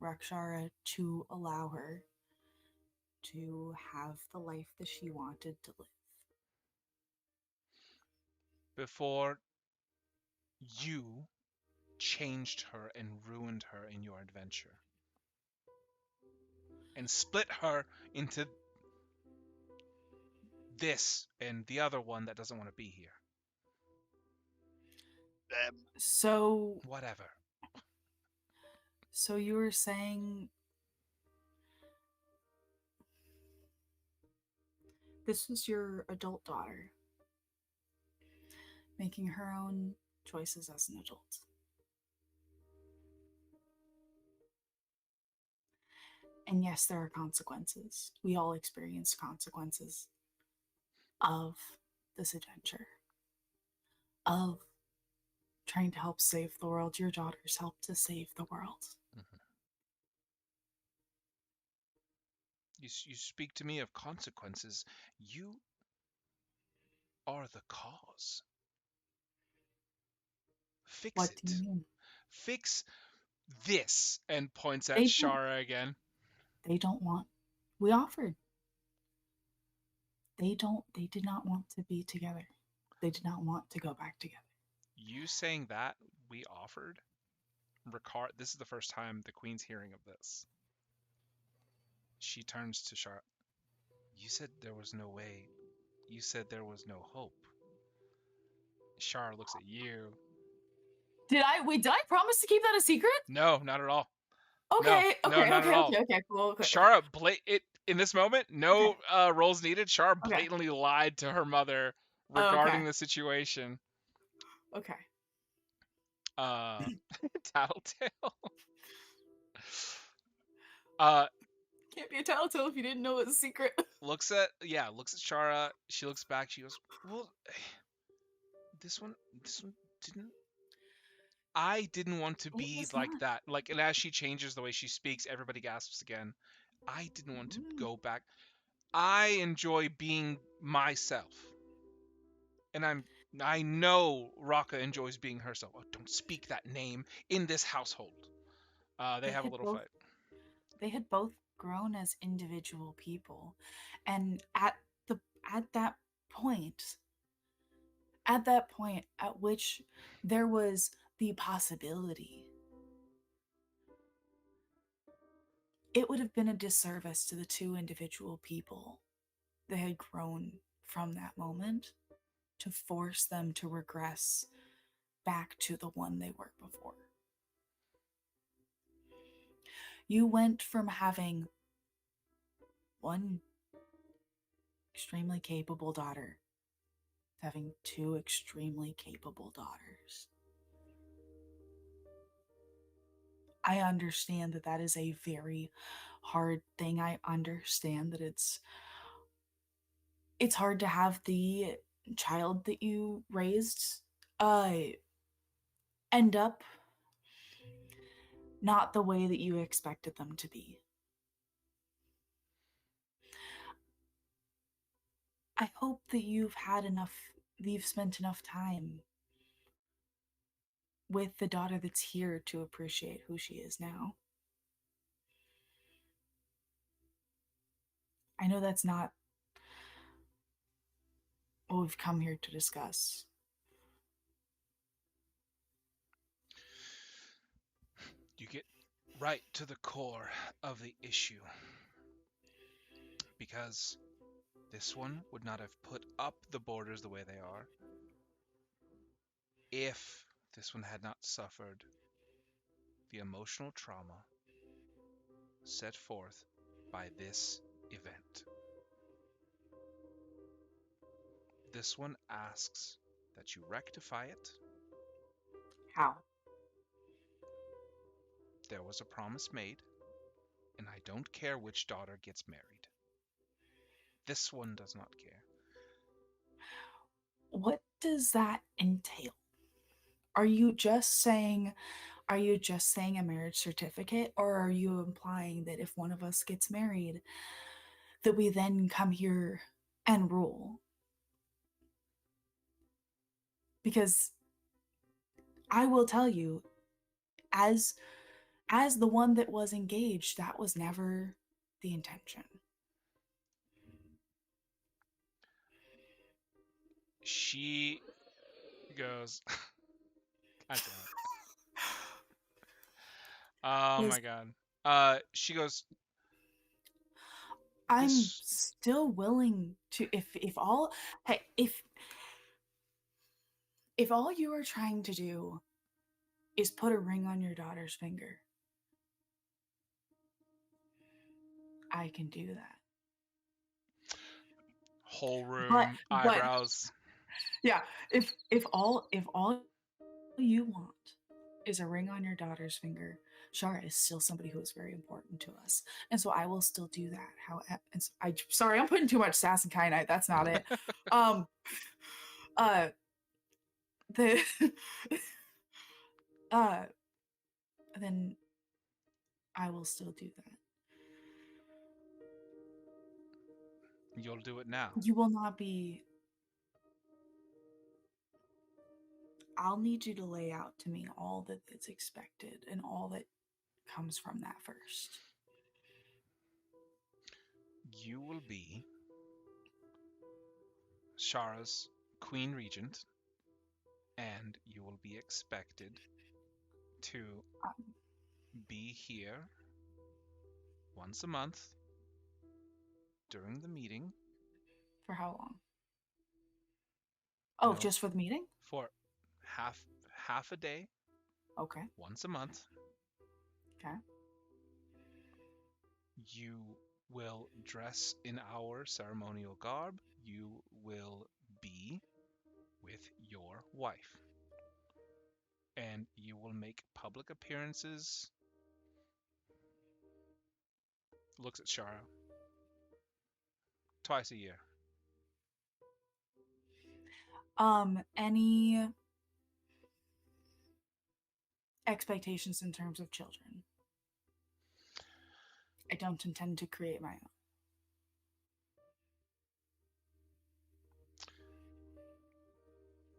Rakshara to allow her to have the life that she wanted to live. Before you changed her and ruined her in your adventure. And split her into this and the other one that doesn't want to be here. Them. So... Whatever. So you were saying... This was your adult daughter, making her own choices as an adult. And yes, there are consequences. We all experience consequences of this adventure, of trying to help save the world. Your daughters help to save the world. You speak to me of consequences. You are the cause. Fix What do it. you mean? Fix this, and points at They don't, Shara again. they don't want. We offered. They did not want to be together. They did not want to go back together. You saying that we offered? Ricard, this is the first time the Queen's hearing of this. She turns to Shara. You said there was no way. You said there was no hope. Shara looks at you. Did I promise to keep that a secret? No, not at all. Okay, No, okay, not okay, at all. okay, okay, cool. Okay, Shara, in this moment, no roles needed. Shara Okay. blatantly lied to her mother Oh, regarding okay. the situation. Okay. Tattletale. Can't be a tattletale if you didn't know it was a secret. Looks at Shara. She looks back. She goes, "Well, this one didn't. I didn't want to be was like not. that. Like, and as she changes the way she speaks, everybody gasps again. I didn't want to go back. I enjoy being myself, and I know Raka enjoys being herself. Oh, don't speak that name in this household." They have a little fight. They had both grown as individual people, and at that point, at which there was the possibility, it would have been a disservice to the two individual people that had grown from that moment to force them to regress back to the one they were before. You went from having one extremely capable daughter to having two extremely capable daughters. I understand that that is a very hard thing. I understand that it's hard to have the child that you raised end up not the way that you expected them to be. I hope that you've spent enough time with the daughter that's here to appreciate who she is now. I know that's not what we've come here to discuss. You get right to the core of the issue. Because this one would not have put up the borders the way they are if this one had not suffered the emotional trauma set forth by this event. This one asks that you rectify it. How? There was a promise made, and I don't care which daughter gets married. This one does not care. What does that entail? Are you just saying a marriage certificate, or are you implying that if one of us gets married, that we then come here and rule? Because I will tell you, as the one that was engaged, that was never the intention. She goes, God damn it. Oh my god. She goes, I'm still willing to, if all you are trying to do is put a ring on your daughter's finger, I can do that. whole room, eyebrows. Yeah, if all you want is a ring on your daughter's finger Shara is still somebody who is very important to us, and so I will still do that. Sorry, I'm putting too much sass in Kainite. That's not it. uh, the then I will still do that. You'll do it now. You will not be. I'll need you to lay out to me all that is expected and all that comes from that first. You will be Shara's Queen Regent, and you will be expected to be here once a month during the meeting. For how long? Oh, No. just for the meeting? For half a day, Okay. once a month. Okay. You will dress in our ceremonial garb. You will be with your wife. And you will make public appearances. Looks at Shara. Twice a year. Any expectations in terms of children? I don't intend to create my own.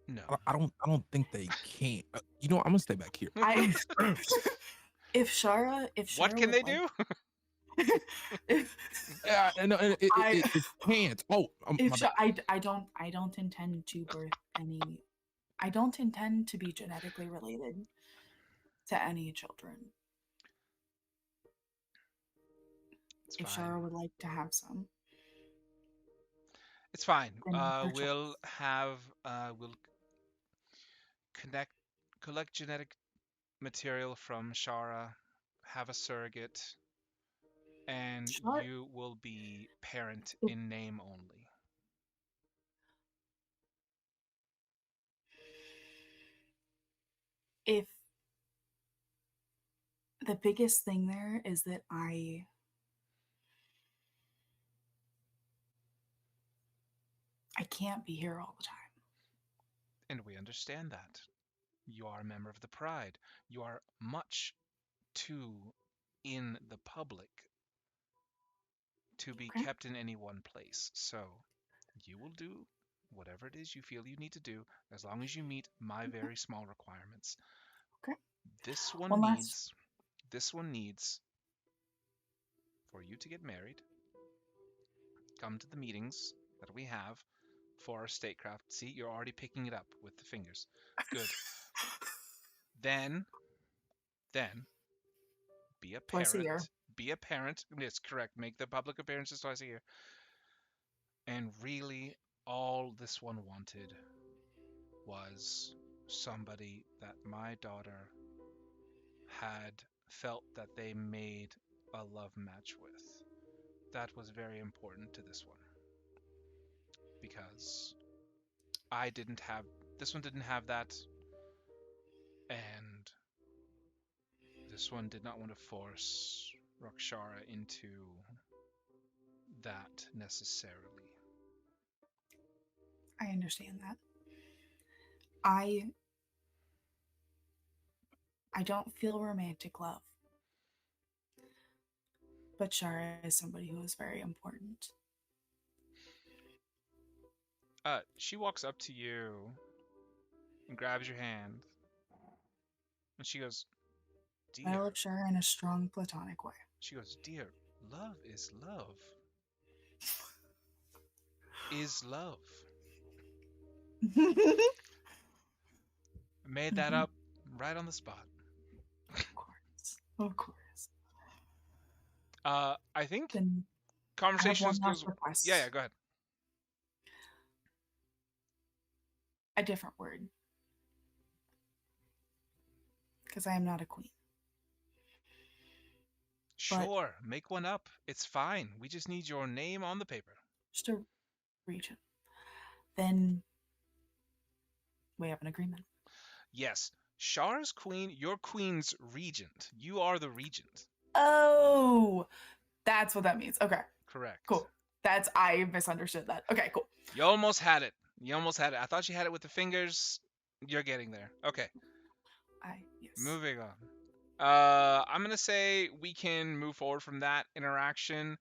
No. I don't think they can. You know what? I'm gonna stay back here. If Shara What can would they like- do? Yeah, no, it can't. Oh, If my Sha- bad. I don't intend to birth any. I don't intend to be genetically related to any children. It's If fine. Shara would like to have some, It's fine. then her We'll choice. have we'll collect genetic material from Shara, have a surrogate, and Shara- you will be parent If- in name only. if the biggest thing there is that I can't be here all the time. And we understand that. You are a member of the Pride. You are much too in the public to be Okay. kept in any one place. So you will do whatever it is you feel you need to do as long as you meet my very small requirements. Okay. This one Well, needs for you to get married. Come to the meetings that we have for our statecraft. See, you're already picking it up with the fingers. Good. Then be a Twice a year. parent. Be a parent. Yes, correct. Make the public appearances twice a year. And really, all this one wanted was somebody that my daughter had felt that they made a love match with. That was very important to this one. Because this one didn't have that, and this one did not want to force Rakshara into that necessarily. I understand that. I don't feel romantic love. But Shara is somebody who is very important. She walks up to you and grabs your hand. And she goes, I "Dear." love Shara in a strong platonic way. She goes, "Dear, love is love. Is love." Made that up right on the spot. Of course. I think Then conversations I have one last goes. request. Yeah, go ahead. A different word. Because I am not a queen. Sure, make one up. It's fine. We just need your name on the paper. Just a region. Then we have an agreement. Yes, Shara's queen, your queen's regent. You are the regent. Oh, that's what that means. Okay, Correct. cool. I misunderstood that. Okay, cool. You almost had it. You almost had it. I thought you had it with the fingers. You're getting there. Okay. Yes. Moving on. I'm gonna say we can move forward from that interaction.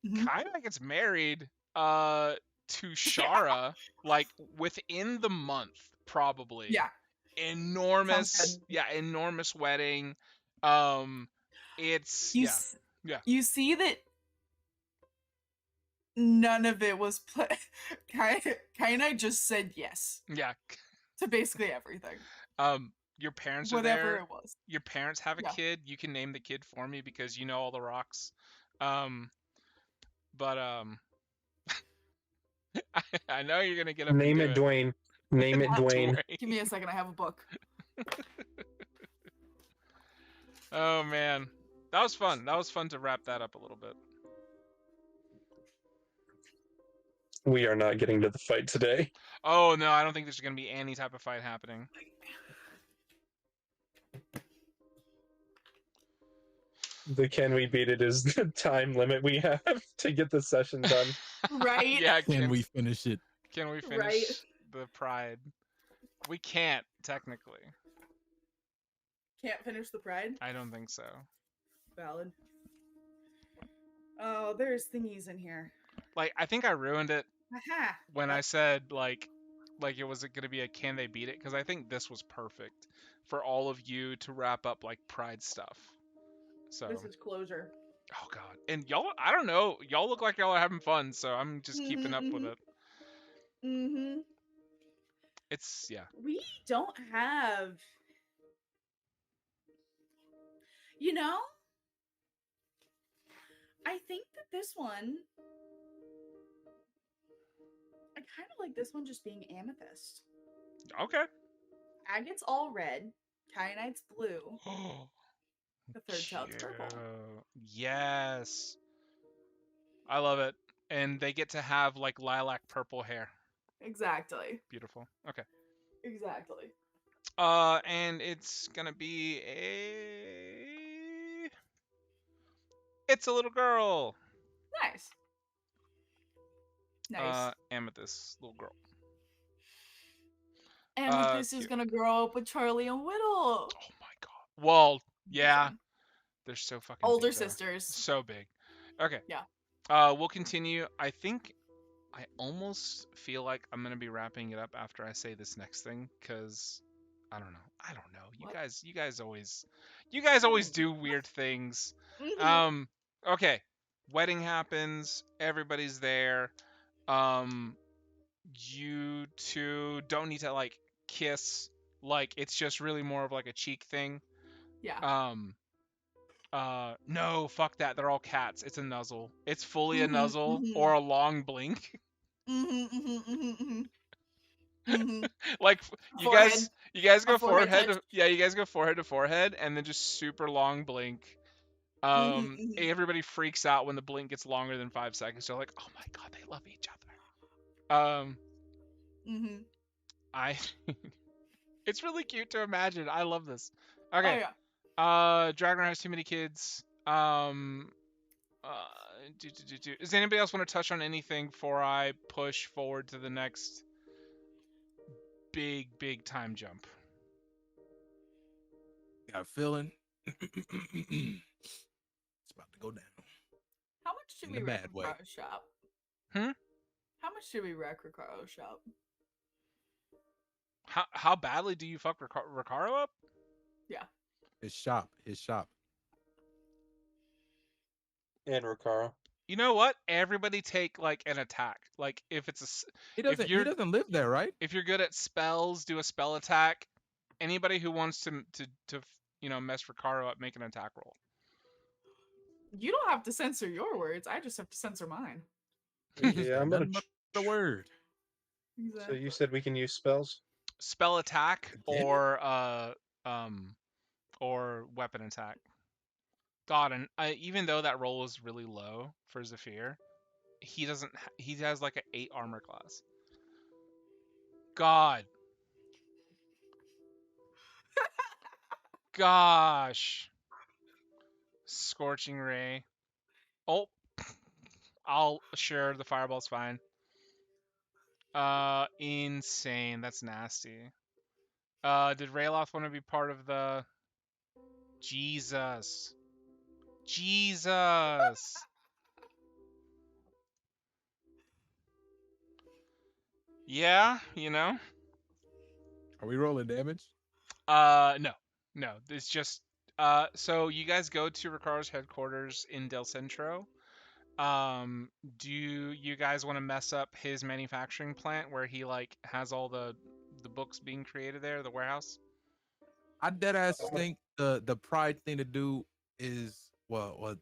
Mhm. Kaina gets married to Shara like within the month, probably. Yeah. Enormous. Sounds good. Yeah, enormous wedding. It's You yeah. s- Yeah. You see that none of it was Kaina just said yes Yeah. to basically everything. Your parents are Whatever there. it was. Your parents have a Yeah. kid. You can name the kid for me because you know all the rocks. But I know you're gonna get up Name and it do Dwayne. Name it Dwayne. Give me a second. I have a book. Oh man, that was fun. That was fun to wrap that up a little bit. We are not getting to the fight today. Oh no, I don't think there's gonna be any type of fight happening. The can we beat it is the time limit we have to get the session done. Right? Yeah, Can we finish it? Can we finish Right. the pride? We can't technically. Can't finish the pride? I don't think so. Valid. Oh, there's thingies in here. Like I think I ruined it Aha. when I said like it was gonna be a can they beat it, because I think this was perfect for all of you to wrap up like pride stuff. So This is closure. oh god, and y'all, I don't know, y'all look like y'all are having fun, so I'm just keeping up with it. Mm-hmm. It's yeah. We don't have. You know, I think that this one. I kind of like this one just being amethyst. Okay. Agate's all red. Kyanite's blue. The third child's purple. Yes. I love it. And they get to have like lilac purple hair. Exactly. Beautiful. Okay. Exactly. And it's gonna be it's a little girl. Nice. Nice. Amethyst, little girl. Amethyst is cute. gonna grow up with Charlie and Whittle. Oh my god. Well, yeah. They're so fucking older big, though. sisters. So big. Okay. Yeah. We'll continue. I think I almost feel like I'm gonna be wrapping it up after I say this next thing, because I don't know. What? You guys always do weird things. Mhm. Okay. Wedding happens. Everybody's there. You two don't need to like kiss. Like it's just really more of like a cheek thing. Yeah. No, fuck that. They're all cats. It's a nuzzle. It's fully a Mhm, nuzzle mhm. or a long blink. Like you Forehead. guys go A forehead forehead touch. to, yeah, you guys go forehead to forehead and then just super long blink. Everybody freaks out when the blink gets longer than 5 seconds. They're like, "Oh my god, they love each other." I it's really cute to imagine. I love this. Okay. Oh yeah. Dragonheart has too many kids. Does anybody else want to touch on anything before I push forward to the next big time jump? Got a feeling it's about to go down. How much should In we the wreck bad way. Ricardo's shop? How much should we wreck Ricardo's shop? How badly do you fuck Ricaro up? Yeah. His shop. And Ricaro. You know what? Everybody take like an attack. Like if it's He doesn't live there, right? if you're good at spells, do a spell attack. Anybody who wants to mess Ricaro up, make an attack roll. You don't have to censor your words. I just have to censor mine. Yeah, I'm gonna. Nothing but a word. So you said we can use spells? Spell attack Damn it. or weapon attack. God, and even though that roll is really low for Zephyr, he doesn't. He has like an 8 armor class. God. gosh. Scorching ray. Oh, sure, the fireball's fine. Insane. That's nasty. Did Rayloth want to be part of the... Jesus. Jesus. Yeah, you know? Are we rolling damage? No. No, it's just... so you guys go to Ricardo's headquarters in Del Centro. Do you guys want to mess up his manufacturing plant where he, like, has all the books being created there, the warehouse? I deadass think the pride thing to do is what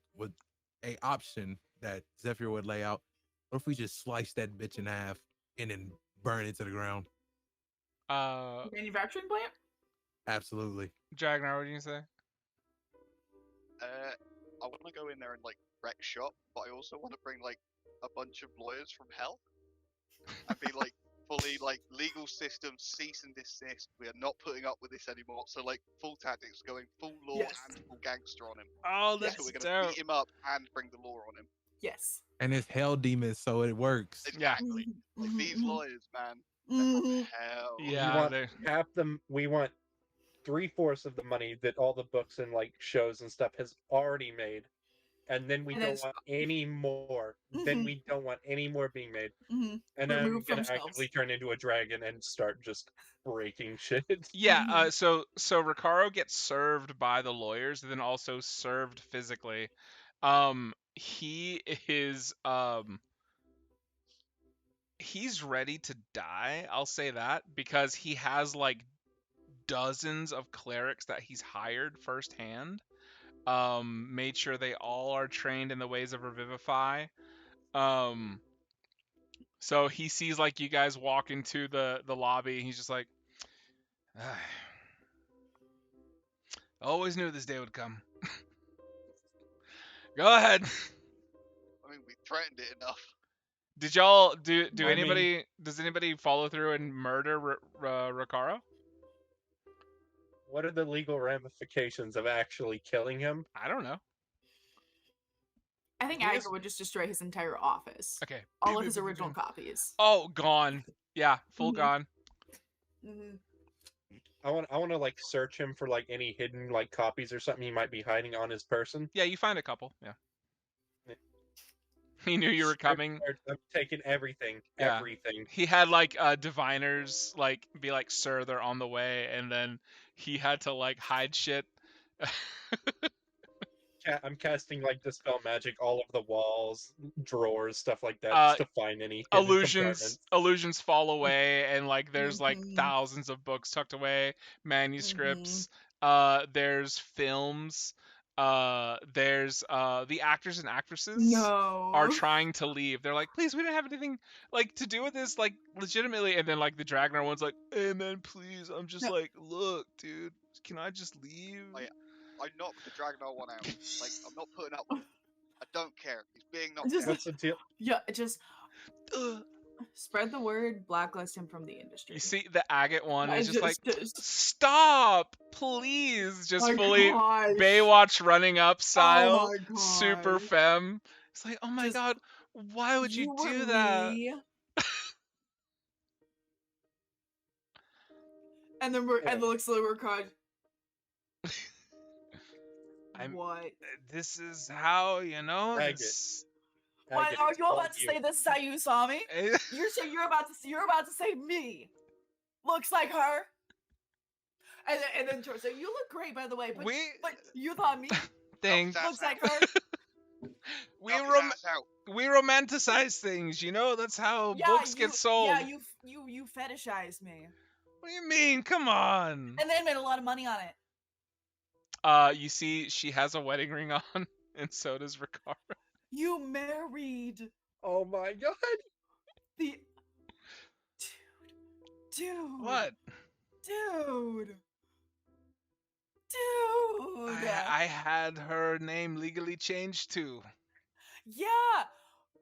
a option that Zephyr would lay out. What if we just slice that bitch in half and then burn it to the ground? Manufacturing plant? Absolutely. Jagnar, what do you say? I want to go in there and like wreck shop, but I also want to bring like a bunch of lawyers from hell and be like fully like legal system cease and desist. We are not putting up with this anymore. So like full tactics, going full law Yes. and full gangster on him. Oh, Yes. So we're gonna beat him up and bring the law on him. Yes. And it's hell demons, so it works. Exactly. Like these lawyers, man. They're Mhm. from hell. Yeah, we want they're- half them. We want 3/4 of the money that all the books and like shows and stuff has already made, and then we And don't then- want any more. Then Mhm. we don't want any more being made. Mhm. And then I'm Remove gonna from actively shelves. turn into a dragon and start just breaking shit. Yeah, Mhm. so Ricaro gets served by the lawyers, and then also served physically. He is he's ready to die, I'll say that, because he has like dozens of clerics that he's hired firsthand. Made sure they all are trained in the ways of Revivify. So he sees like you guys walk into the lobby, and he's just like, I always knew this day would come. Go ahead. I mean, we threatened it enough. Did y'all do I mean- anybody does anybody follow through and murder Ricaro? What are the legal ramifications of actually killing him? I don't know. I think He is- Agatha would just destroy his entire office. Okay. All of his original copies. Oh, gone. Yeah, full Mhm. gone. Mm-hmm. I want to like search him for like any hidden like copies or something he might be hiding on his person. Yeah, you find a couple. Yeah. Yeah. He knew you were coming. I'm taking everything. Yeah. Everything. He had like diviners like be like, "Sir, they're on the way," and then he had to like hide shit. I'm casting like dispel magic all over the walls, drawers, stuff like that, Uh, just to find any hidden compartments. illusions fall away, and like there's like Mhm. thousands of books tucked away, manuscripts. There's films. There's the actors and actresses No. are trying to leave. They're like, please, we don't have anything like to do with this, like legitimately. And then like the Dragnar one's like, hey man, please. I'm just No. like, look, dude, can I just leave? Oh, yeah. I knocked the Dragonor one out. Like, I'm not putting up with it. I don't care. He's being knocked Just- out. What's the deal? Yeah, just Ugh. spread the word, blacklist him from the industry. You see, the agate one I is just like, just- stop, please, just My fully gosh. Baywatch running up style, Oh my super gosh. femme. It's like, oh my Just- god, why would you were do that? really- And then we're and the looks like we're caught. I'm- What? This is how, you know, Agate. this... What Agate, are it's you all about to you. say? This is how you saw me? You're saying you're about to say me. Looks like her. And then George said, "You look great, by the way, but you thought me Thanks. Knock his looks ass like out. her." we Knock his rom- ass out. we romanticize things, you know? That's how books get sold. Yeah, you fetishized me, What do you mean? Come on. and then made a lot of money on it. You see, she has a wedding ring on, and so does Ricardo. You married Oh my god! the dude. What? Dude. I had her name legally changed too. Yeah,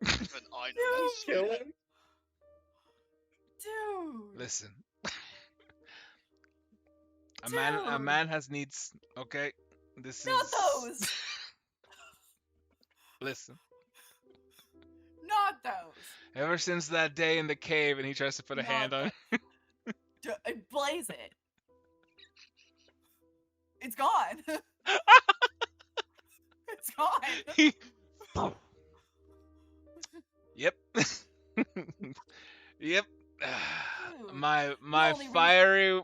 Even I know Dude. this. Kill him. dude. Listen. A Dude, man has needs. Okay, this not is. those. Listen. Not those. Ever since that day in the cave, and he tries to put a Not hand on. Blaze it. It's gone. It's gone. He- yep. Yep. Dude, my only reason- fiery.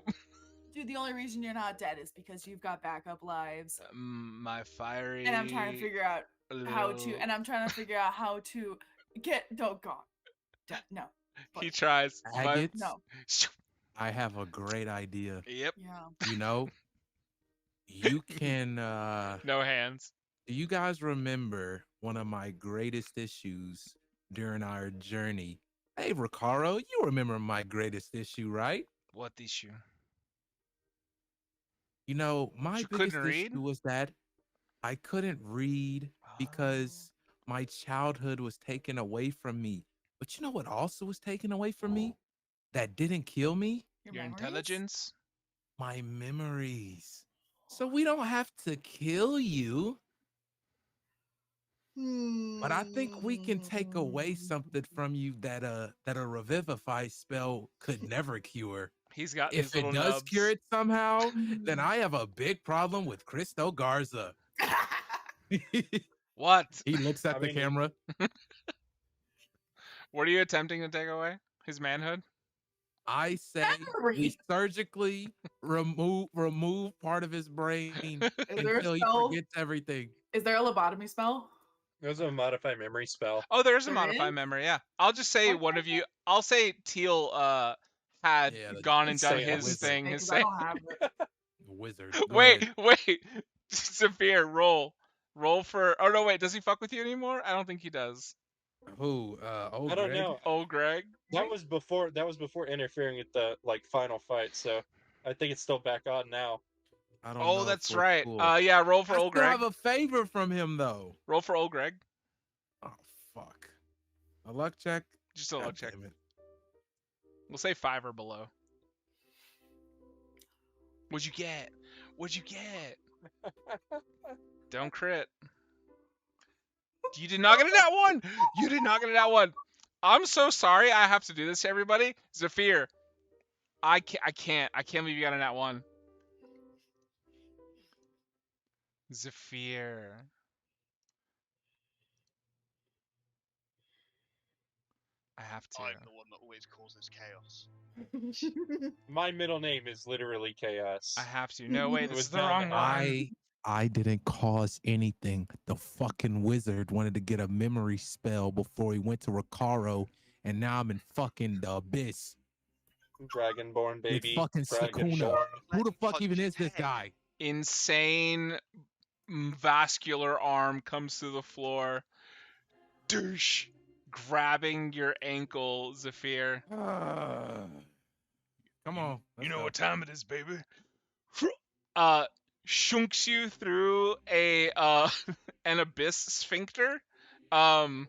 Dude, the only reason you're not dead is because you've got backup lives. My fiery. And I'm trying to figure out how to. And I'm trying to figure out how to get. Oh God. No. He tries. Agates, No. I have a great idea. Yep. Yeah. You know, you can. No hands. Do you guys remember one of my greatest issues during our journey? Hey, Ricaro, you remember my greatest issue, right? What issue? You know, my You biggest couldn't read? issue was that I couldn't read because my childhood was taken away from me. But you know what also was taken away from me that didn't kill me? Your memories? intelligence? My memories. So we don't have to kill you. But I think we can take away something from you that a revivify spell could never cure. He's got If these it little does nubs. cure it somehow, then I have a big problem with Cristo Garza. What? He looks at I the mean, camera. What are you attempting to take away? His manhood? I say we Memory. surgically remove part of his brain Is there a until he spell? forgets everything. Is there a lobotomy spell? There's a modify memory spell. Oh, there's a There modified is? memory, yeah. I'll just say one Okay. of you. I'll say Teal had Yeah, gone and done say his wizard. thing. His Because I thing. don't have it. Wizard. Go Wait, ahead. wait. Severe, roll. Roll for. Oh no, wait. Does he fuck with you anymore? I don't think he does. Who? Oh, I don't Greg? know. Oh, Greg. That was before interfering with the final fight, so I think it's still back on now. I don't know. Oh, if that's we're right. cool. Yeah. Roll for I old still Greg. have a favor from him though. Roll for old Greg. Oh fuck. A luck check. Just a luck God check. damn it. We'll say 5 or below. What'd you get? What'd you get? Don't crit. You did not get a nat 1. You did not get a nat 1. I'm so sorry. I have to do this to everybody. Zephyr. I can't believe you got a nat 1. Zephyr. I have to. I'm the one that always causes chaos. My middle name is literally Chaos. I have to. No, wait, It this was is the down wrong to one. I didn't cause anything. The fucking wizard wanted to get a memory spell before he went to Ricaro, and now I'm in fucking the abyss Dragonborn with baby. fucking Sakuna. Dragonborn. Who the Let fuck him even punch is his this head. guy? Insane vascular arm comes to the floor. Douche. Grabbing your ankle, Zephyr. Come on. You let's know go. what time it is, baby. Shunks you through a an abyss sphincter. And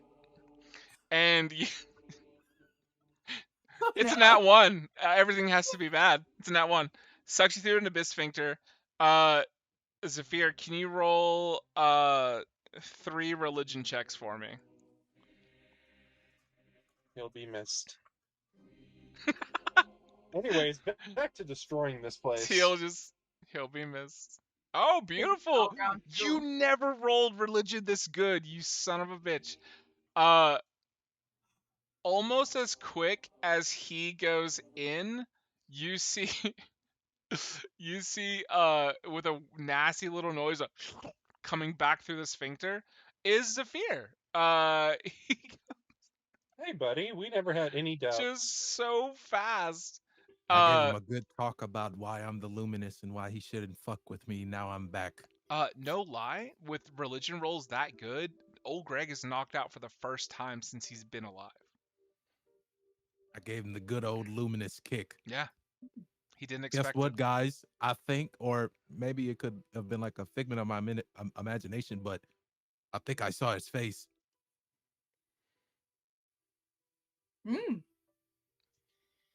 you, it's a nat 1. Everything has to be bad. It's a nat 1. Sucks you through an abyss sphincter. Zephyr, can you roll 3 religion checks for me? He'll be missed. Anyways, back to destroying this place. He'll be missed. Oh, beautiful. round You two. never rolled religion this good, you son of a bitch. Almost as quick as he goes in, you see you see with a nasty little noise coming back through the sphincter is Zephyr. He Hey, buddy, we never had any doubts. just so fast. I gave him a good talk about why I'm the luminous and why he shouldn't fuck with me. Now I'm back. No lie, with religion rolls that good, old Greg is knocked out for the first time since he's been alive. I gave him the good old luminous kick. Yeah. He didn't Guess expect what, it. guys? I think, or maybe it could have been like a figment of my imagination, but I think I saw his face. Mm.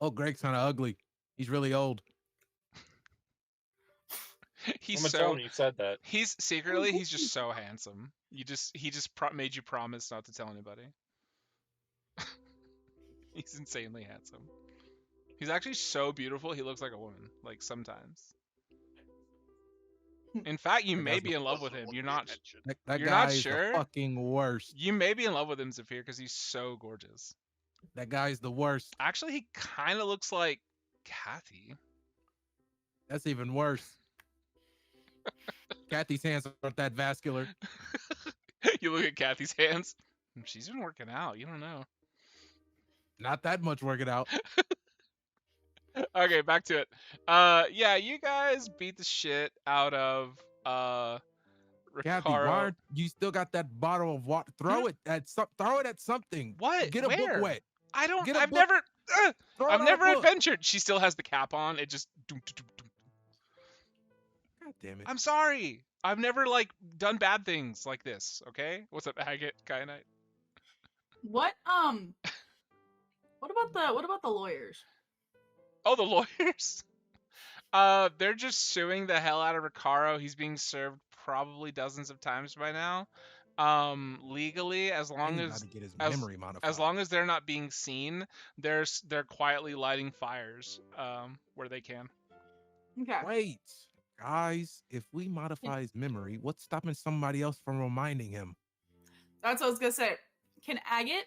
Oh, Greg's kind of ugly. He's really old. He's I'm so telling you said that. he's secretly he's just so handsome. He just made you promise not to tell anybody. He's insanely handsome. He's actually so beautiful. He looks like a woman. Like sometimes. In fact, you That may guy's be the- in love with Doesn't him. want You're the not. attention. That You're guy not is sure? the fucking worst. You may be in love with him, Zafir, because he's so gorgeous. That guy's the worst. Actually, he kind of looks like Kathy. That's even worse. Kathy's hands aren't that vascular. You look at Kathy's hands. She's been working out. You don't know. Not that much working out. Okay, back to it. Yeah, you guys beat the shit out of Kathy, why Ricaro. aren't you still got that bottle of water? Throw it at something. What? Get a Where? book wet. I don't. Get a I've book. never. Throw it I've on a never book. adventured. She still has the cap on. It just. Doom, doom, doom, doom. God damn it. I'm sorry. I've never like done bad things like this. Okay. What's up, Agate? Kyanite? What about the lawyers? Oh, the lawyers. They're just suing the hell out of Ricaro. He's being served probably dozens of times by now. Legally, as long He's as about to get his as- memory modified. as long as they're not being seen, they're quietly lighting fires where they can. Okay. Wait, guys, if we modify his memory, what's stopping somebody else from reminding him? That's what I was gonna say. Can Agate,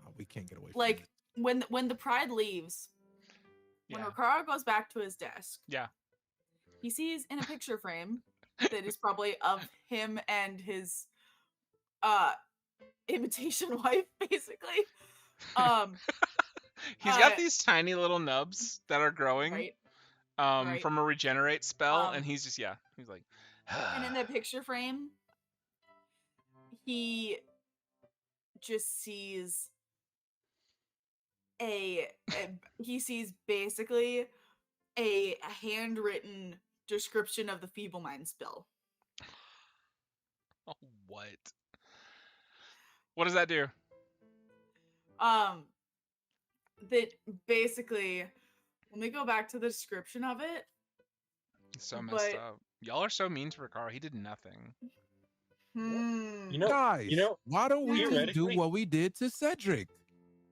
Oh, we can't get away from like, this. when the pride leaves, when Yeah. Ricaro goes back to his desk, Yeah. he sees in a picture frame that is probably of him and his imitation wife, basically. He's got uh, these tiny little nubs that are growing right. right. from a regenerate spell, Um, and he's just he's like. And in that picture frame, he just sees he sees basically a handwritten description of the feeble mind spell. Oh, what? What does that do? That basically, let me go back to the description of it. It's so messed But- up. Y'all are so mean to Ricaro. He did nothing. You know, Guys, why don't we just do theoretically- what we did to Cedric?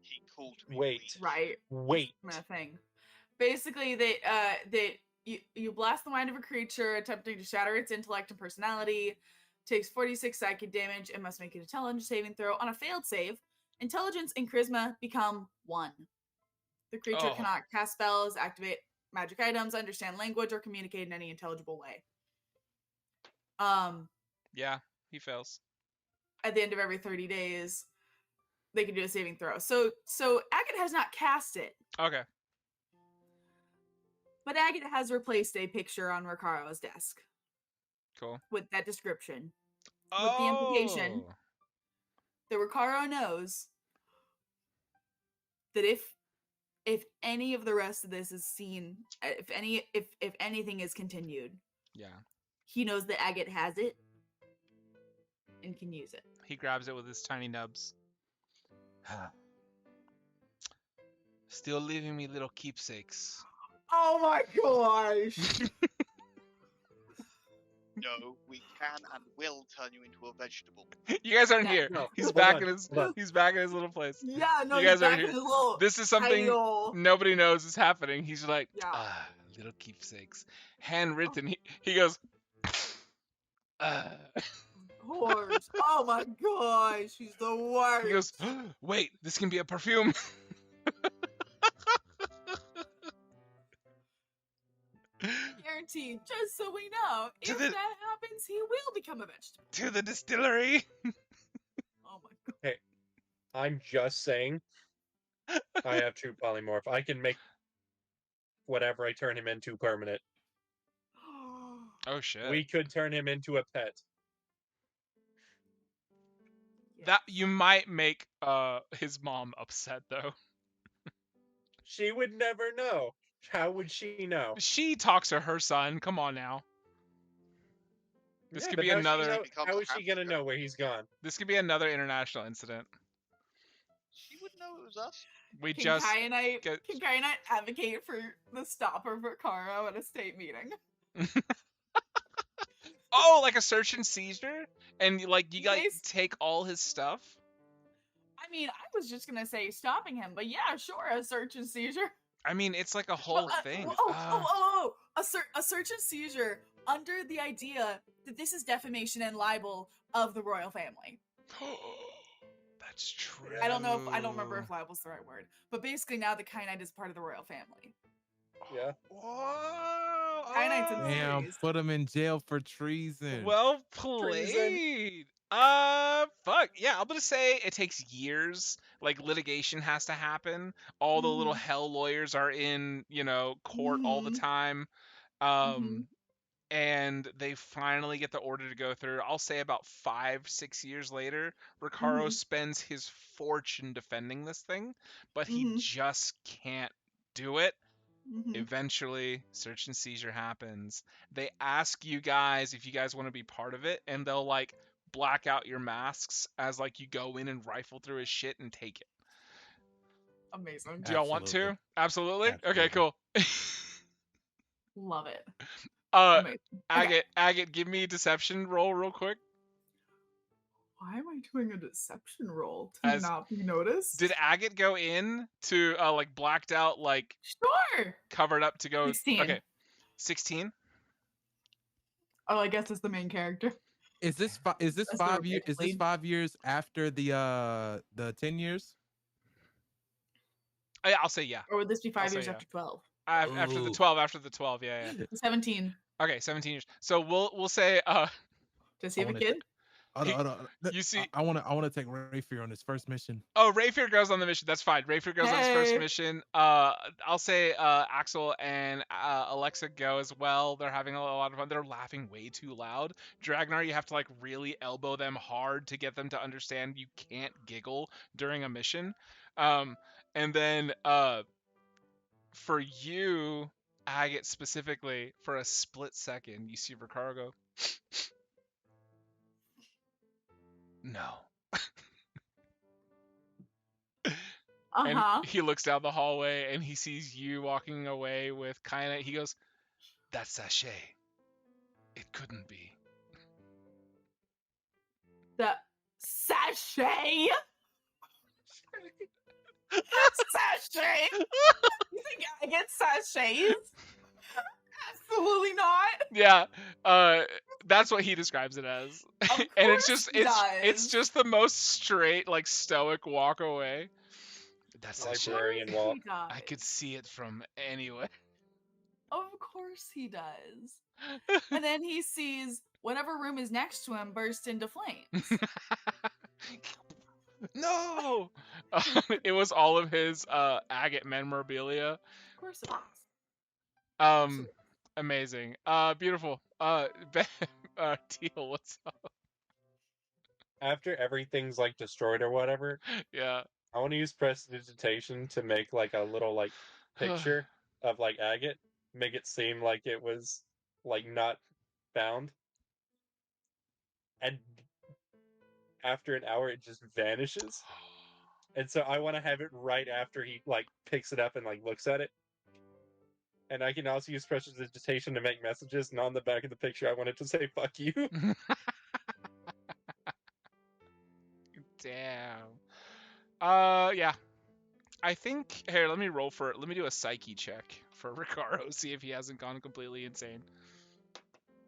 He called me Wait. weak. Right. wait. Kind of thing. Basically, that you blast the mind of a creature, attempting to shatter its intellect and personality. Takes 46 psychic damage and must make an intelligence saving throw. On a failed save, intelligence and charisma become 1. The creature Oh. cannot cast spells, activate magic items, understand language, or communicate in any intelligible way. Yeah, he fails. At the end of every 30 days, they can do a saving throw. So Agate has not cast it, Okay. but Agate has replaced a picture on Ricaro's desk Cool. with that description. With the implication Oh. that Ricaro knows that if any of the rest of this is seen, if anything is continued, Yeah. he knows that Agate has it and can use it. He grabs it with his tiny nubs. Still leaving me little keepsakes. Oh my gosh! No, we can and will turn you into a vegetable. You guys aren't Yeah, here. no, He's hold back on, in his hold on. he's back in his little place. Yeah, no, You he's guys are back here. in his little This is tiny something ol'- nobody knows is happening. He's like, Yeah. little keepsakes, handwritten. He goes, horse. Oh my gosh, he's the worst. he goes, wait, this can be a perfume. Guaranteed, just so we know, To if the- that happens, he will become a vegetable. To the distillery. Oh my god. I'm just saying. I have true polymorph. I can make whatever I turn him into permanent. Oh shit. We could turn him into a pet. That you might make his mom upset though. She would never know. How would she know? She talks to her son. Come on now. This Yeah, could but be how another. becomes How a is she gonna hamster. know where he's gone? This could be another international incident. She wouldn't know it was us. We Can just Kyanite get- can Kyanite advocate for the stop of Ricaro at a state meeting? Oh, like a search and seizure, and like you like Yes. take all his stuff. I mean, I was just gonna say stopping him, but yeah, sure, a search and seizure. I mean, it's like a But, whole thing. a search and seizure under the idea that this is defamation and libel of the royal family. That's true. I don't remember if libel's the right word, but basically now the Kyanite is part of the royal family. Yeah. Whoa. Kyanite's in Damn, series. put him in jail for treason. Well Treason. played. Fuck. Yeah, I'm gonna say it takes years. Like litigation has to happen. All the little hell lawyers are in, court all the Mhm. time. Mhm. And they finally get the order to go through. I'll say about 5-6 years later, Recaro Mhm. spends his fortune defending this thing, but he Mhm. just can't do it. Mhm. Eventually, search and seizure happens. They ask you guys if you guys want to be part of it, and they'll like black out your masks as like you go in and rifle through his shit and take it. Amazing. Do y'all want Absolutely. to? Absolutely. Okay, Absolutely. cool. Love it. Agate, Amazing. Agate, give me a deception roll real quick. Why am I doing a deception roll to As- not be noticed? Did Agate go in to like blacked out, like Sure. covered up to go? 16. Okay, 16. Oh, I guess it's the main character. Is this That's the 5 years? Is this lead. 5 years after the 10 years? Yeah, I'll say yeah. Or would this be I'll 5 say years yeah. after 12? After the Ooh. 12. After the 12. Yeah. 17. Okay, 17 years. So we'll say Does he have a wanna- kid? Hold on. You see- I want to take Rayfear on his first mission. Oh, Rayfear goes on the mission. That's fine. Rayfear goes on his first Hey. mission. I'll say Axel and Alexa go as well. They're having a lot of fun. They're laughing way too loud. Dragnar, you have to like really elbow them hard to get them to understand you can't giggle during a mission. And then for you, Agate specifically, for a split second, you see Recaro go, no. And he looks down the hallway and he sees you walking away with Kaina. He goes, "That's sachet. It couldn't be." The sachet? Sachet? You think I get sachets? Absolutely not. Yeah, that's what he describes it as. Of And course he it's does. just the most straight, like stoic walk away. That's sachet. Librarian walk. He does. I could see it from anywhere. Of course he does. And then he sees whatever room is next to him burst into flames. No! It was all of his agate memorabilia. Of course it is. Amazing. Beautiful. Teal, what's up? After everything's like destroyed or whatever, Yeah. I want to use prestidigitation to make like a little like picture of like agate, make it seem like it was like not found. And after an hour it just vanishes. And so I want to have it right after he like picks it up and like looks at it. And I can also use prestidigitation to make messages, and on the back of the picture I wanted to say fuck you. Damn. Yeah. I think here, let me do a psyche check for Recaro, see if he hasn't gone completely insane.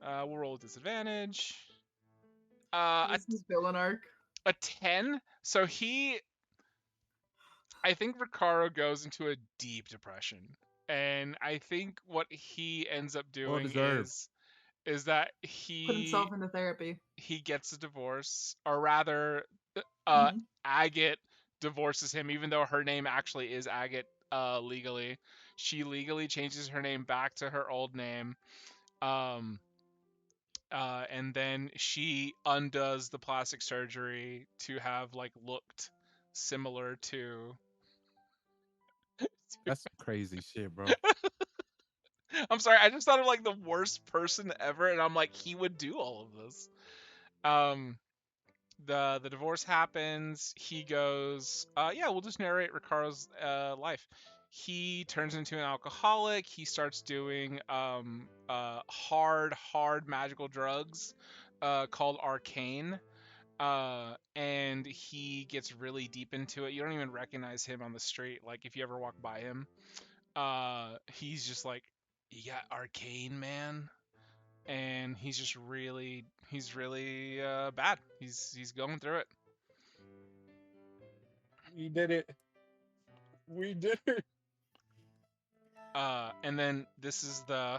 We'll roll with disadvantage. This is villain arc. A 10. So I think Recaro goes into a deep depression. And I think what he ends up doing is that Put himself into therapy. he gets a divorce, or rather, Agate divorces him, even though her name actually is Agate legally. She legally changes her name back to her old name. And then she undoes the plastic surgery to have like looked similar to. That's some crazy shit, bro. I'm sorry, I just thought of like the worst person ever, and I'm like, he would do all of this. The divorce happens. He goes, yeah, we'll just narrate Ricaro's life. he turns into an alcoholic. He starts doing hard magical drugs called arcane. And he gets really deep into it. You don't even recognize him on the street. Like if you ever walk by him, he's just like, "You got arcane, man," and he's really bad. He's going through it. We did it. We did it. And then this is I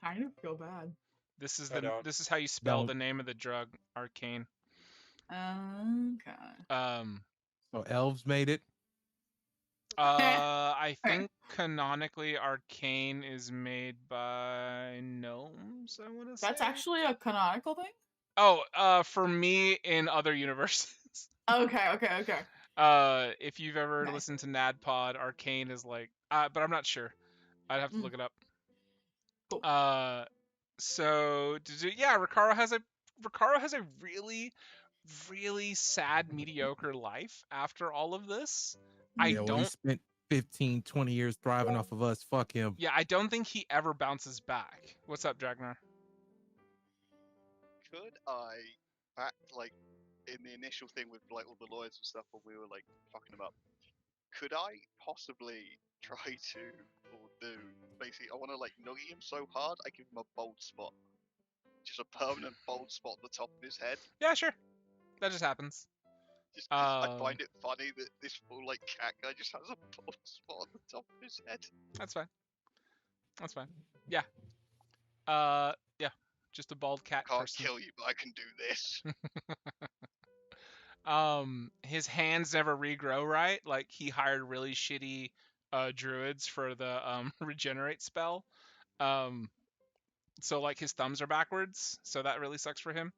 kind of feel bad. this is I don't. this is how you spell Don't. the name of the drug, arcane. Okay. So elves made it. I think canonically arcane is made by gnomes, I want to say. That's actually a canonical thing? Oh, for me in other universes. Okay. If you've ever Nice. listened to NADPOD, arcane is like, but I'm not sure. I'd have to look it up. Cool. So yeah, Ricaro has a really sad, mediocre life after all of this. Yeah, well, he spent 15, 20 years thriving off of us. Fuck him. Yeah, I don't think he ever bounces back. What's up, Dragnar? Could I, back like in the initial thing with like all the lawyers and stuff when we were like fucking them up, could I possibly try to or do basically I want to like nugget him so hard I give him a bald spot, just a permanent bald spot at the top of his head. Yeah, sure. That just happens. Just 'cause I find it funny that this full like cat guy just has a bald spot on the top of his head. That's fine. That's fine. Yeah. Yeah. Just a bald cat Can't person. kill you, but I can do this. His hands never regrow right. Like he hired really shitty druids for the regenerate spell. So like his thumbs are backwards, so that really sucks for him.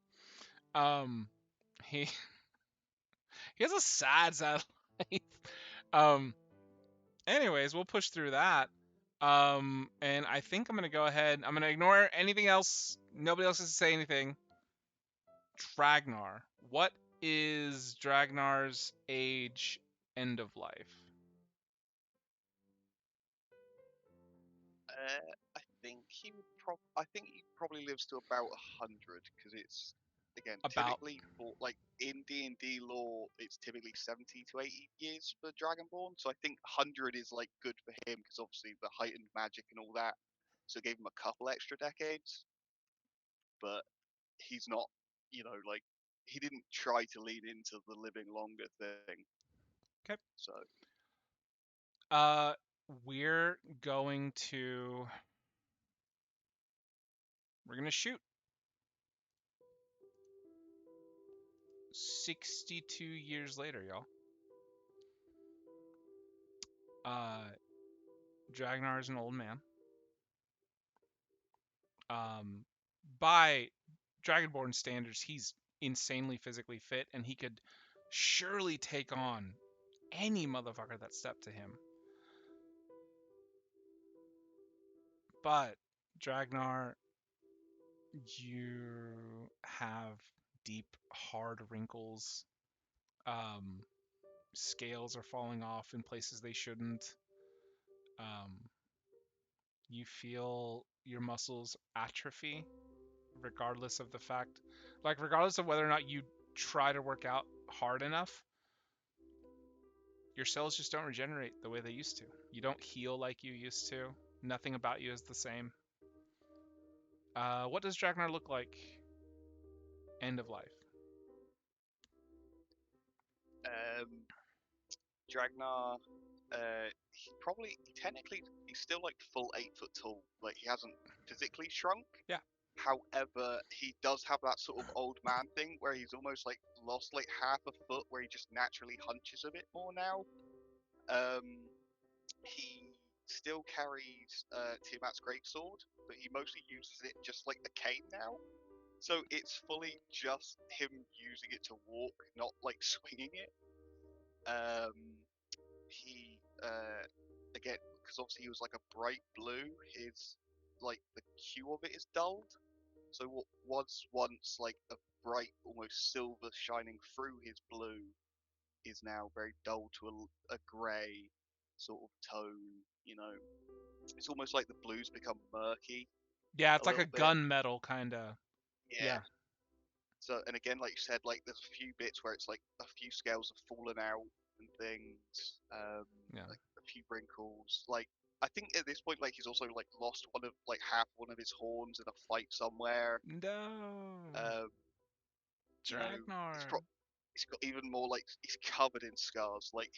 He he has a sad life. Anyways, we'll push through that. And I think I'm gonna go ahead. I'm gonna ignore anything else. Nobody else has to say anything. Dragnar. What is Dragnar's age end of life? I think he probably lives to about 100 because it's again About- typically for like in D&D lore it's typically 70 to 80 years for Dragonborn, so I think 100 is like good for him because obviously the heightened magic and all that, so it gave him a couple extra decades. But he's not, like he didn't try to lead into the living longer thing. Okay. So We're going to shoot 62 years later, y'all. Dragnar is an old man. By Dragonborn standards, he's insanely physically fit, and he could surely take on any motherfucker that stepped to him. But Dragnar, you have deep, hard wrinkles. Scales are falling off in places they shouldn't. You feel your muscles atrophy, regardless of the fact, regardless of whether or not you try to work out hard enough. Your cells just don't regenerate the way they used to. You don't heal like you used to. Nothing about you is the same. What does Dragnar look like end of life? Dragnar, technically he's still like full 8 foot tall. Like he hasn't physically shrunk. Yeah. However, he does have that sort of old man thing where he's almost like lost like half a foot, where he just naturally hunches a bit more now. He still carries Tiamat's greatsword, but he mostly uses it just like a cane now. So it's fully just him using it to walk, not like swinging it. He again, because obviously he was like a bright blue, his like the hue of it is dulled. So what was once like a bright, almost silver shining through his blue is now very dull to a grey, sort of tone. You know, it's almost like the blues become murky Yeah, a it's like a little bit. gunmetal kind of. Yeah. So, and again, like you said, like there's a few bits where it's like a few scales have fallen out and things. Yeah. Like a few wrinkles. Like I think at this point, like he's also like lost half one of his horns in a fight somewhere. No. Um, you know, Dragnar. he's got even more like he's covered in scars. Like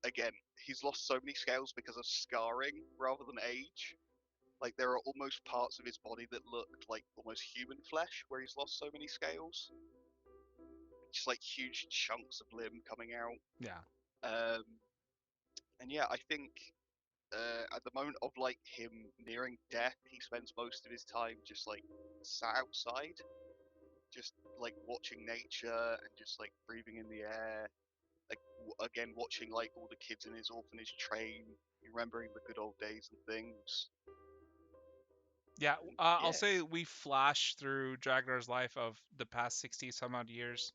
again, he's lost so many scales because of scarring rather than age. Like there are almost parts of his body that look like almost human flesh where he's lost so many scales. Just like huge chunks of limb coming out. Yeah. And yeah, I think at the moment of like him nearing death, he spends most of his time just like sat outside, just like watching nature and just like breathing in the air. Like again, watching like all the kids in his orphanage train, remembering the good old days and things. Yeah, And, I'll yeah, say we flash through Dragnar's life of the past 60 some odd years,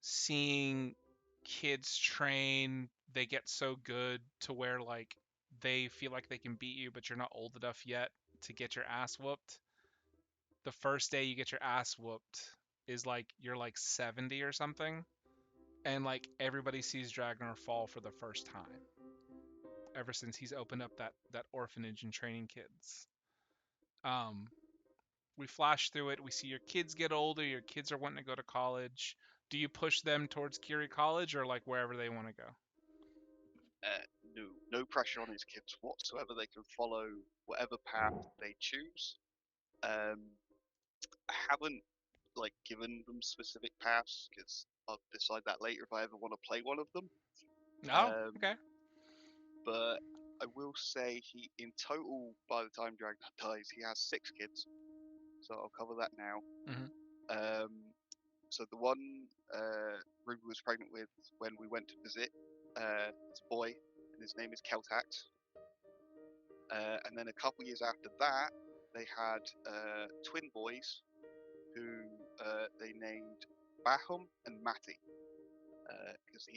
seeing kids train, they get so good to where like they feel like they can beat you, but you're not old enough yet to get your ass whooped. The first day you get your ass whooped is like you're like 70 or something, and like everybody sees Dragnar fall for the first time ever since he's opened up that orphanage and training kids. Um, we flash through it. We see your kids get older. Your kids are wanting to go to college. Do you push them towards Curie College or like wherever they want to go? no pressure on his kids whatsoever. They can follow whatever path they choose. I haven't like given them specific paths because I'll decide that later if I ever want to play one of them. Oh, okay. But I will say he, in total, by the time Dragnar dies, he has 6 kids. So I'll cover that now. Mhm. So the one Ruby was pregnant with when we went to visit, it's a boy, and his name is Keltact. And then a couple years after that, they had twin boys who they named Bahum and Mati because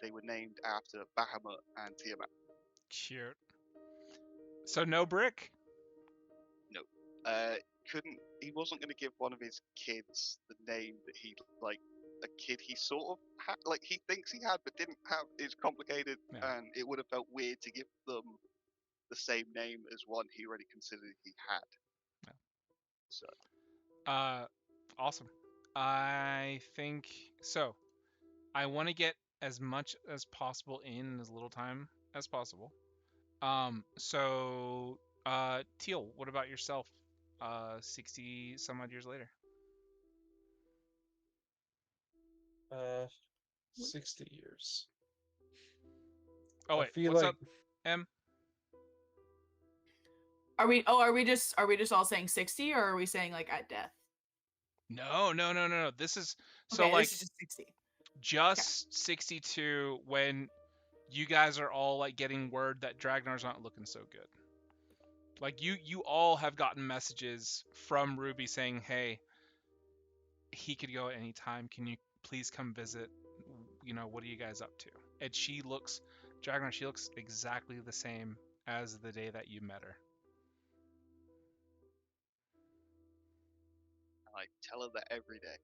they were named after Bahamut and Tiamat. Cute. So no brick? No, couldn't. He wasn't going to give one of his kids the name that he like a kid he sort of had, like he thinks he had but didn't have. Is complicated, Yeah. and it would have felt weird to give them the same name as one he already considered he had. Yeah. So Awesome. I think so. I want to get as much as possible in as little time as possible. So Teal, what about yourself? 60 some odd years later. 60 years. Oh I wait, feel what's like up, M? Are we just all saying 60 or are we saying like at death? No. This is so Okay, like this is just 60. just 62 when you guys are all like getting word that Dragnar's not looking so good. Like you all have gotten messages from Ruby saying, "Hey, he could go at any time. Can you please come visit? You know, what are you guys up to?" And Dragnar, she looks exactly the same as the day that you met her. I tell her that every day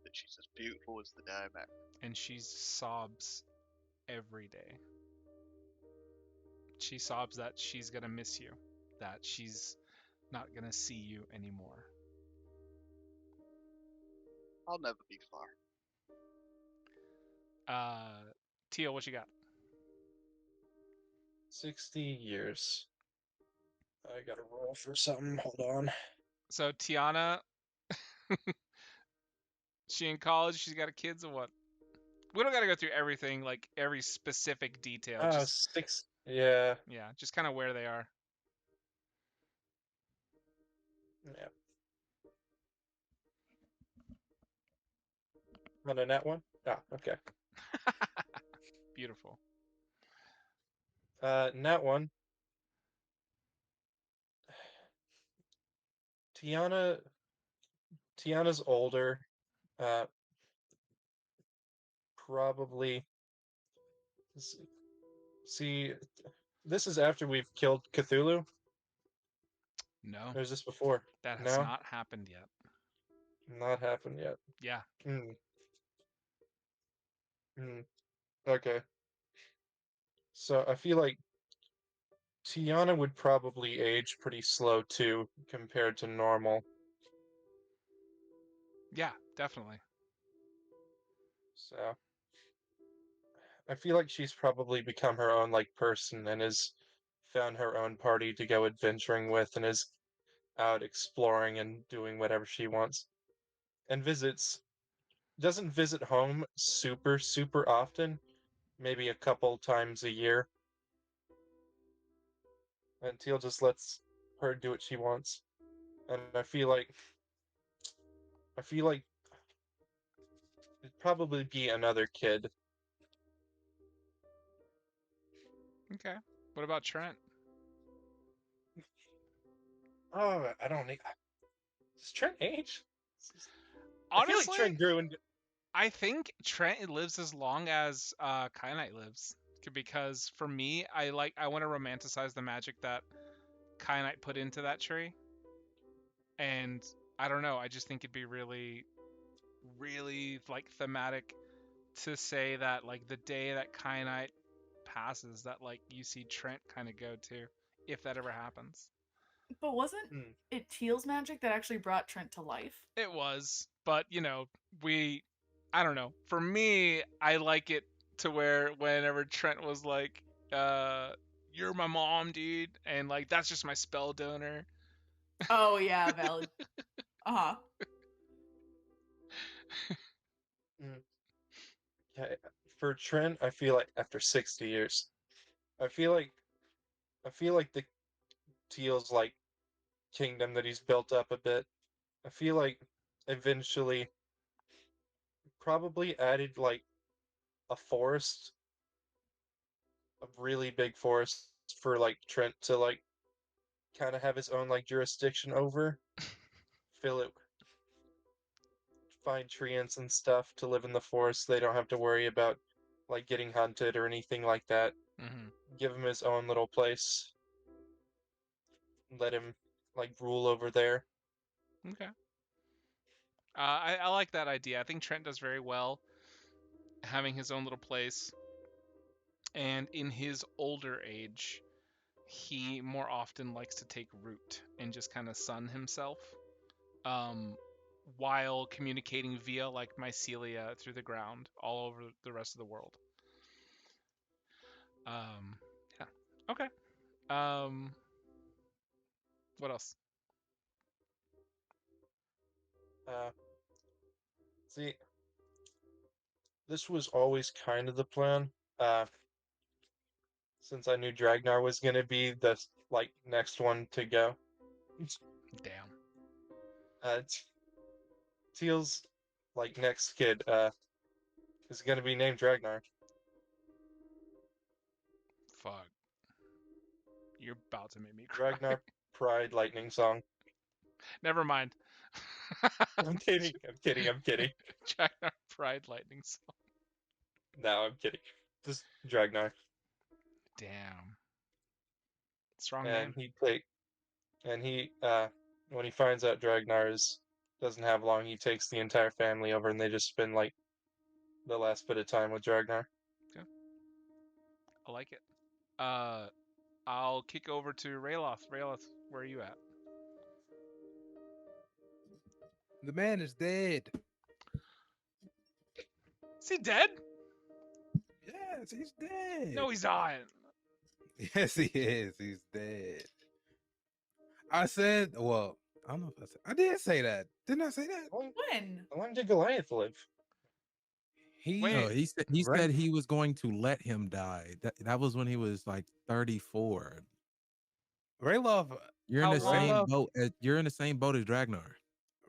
that she's as beautiful as the day I met. And she sobs every day. She sobs that she's gonna miss you, that she's not gonna see you anymore. I'll never be far. Teal, what you got? 60 years. I gotta roll for something. Hold on. So Tiana, she in college, she's got kids or what? We don't gotta go through everything, like every specific detail. Just 6. Yeah. yeah, just kind of where they are. Yeah. On a net one? Ah, okay. Beautiful. Net one. Tiana's older. Uh, probably See, this is after we've killed Cthulhu. No, Or is this before? that has No, not happened yet. not happened yet. Yeah. Hmm. Hmm. Okay. So I feel like Tiana would probably age pretty slow too, compared to normal. Yeah, definitely. So I feel like she's probably become her own like person and has found her own party to go adventuring with and is out exploring and doing whatever she wants. And doesn't visit home super often, maybe a couple times a year. And Teal just lets her do what she wants. And I feel like it'd probably be another kid. Okay. What about Trent? Oh, I don't need. Does Trent age? I feel like Honestly, Trent grew and I think Trent lives as long as Kyanite lives. Because for me, I want to romanticize the magic that Kyanite put into that tree. And I don't know, I just think it'd be really, really like thematic to say that like the day that Kyanite passes, that like you see Trent kind of go to, if that ever happens. But wasn't Hmm. it Teal's magic that actually brought Trent to life? It was, but I don't know. For me, I like it to where whenever Trent was like, "You're my mom, dude," and like that's just my spell donor. Oh yeah, valid. Uh-huh. Mm, yeah, for Trent, I feel like after 60 years, I feel like I feel like the Teal's like kingdom that he's built up a bit. I feel like eventually probably added like a forest, a really big forest for like Trent to like kind of have his own like jurisdiction over. Fill it, find treants and stuff to live in the forest. So they don't have to worry about like getting hunted or anything like that. Hmm. Give him his own little place. Let him like rule over there. Okay. I like that idea. I think Trent does very well having his own little place, and in his older age, he more often likes to take root and just kind of sun himself, um, while communicating via like mycelia through the ground all over the rest of the world. Um, yeah. Okay. Um, what else? Uh, see, this was always kind of the plan. Since I knew Dragnar was gonna be the like next one to go. Damn. Uh, Teal's like next kid is gonna be named Dragnar. Fuck. You're about to make me cry. Dragnar Pride Lightning Song. Never mind. I'm kidding. I'm kidding. I'm kidding. Jacknar Pride Lightning Song. No, I'm kidding. Just Dragnar. Damn. Strong And name. he when he finds out Dragnar doesn't have long, he takes the entire family over and they just spend like the last bit of time with Dragnar. Okay. I like it. I'll kick over to Rayloth. Rayloth, where are you at? The man is dead. Is he dead? Yes, he's dead. No, he's not. Yes, he is. He's dead. I said, well, I don't know if I said. I did say that. Didn't I say that? When? How long did Goliath live? He Wait. No, he Right. said he was going to let him die. That was when he was like 34. Rayloff. You're in How the long? same boat. You're in the same boat as Dragnar.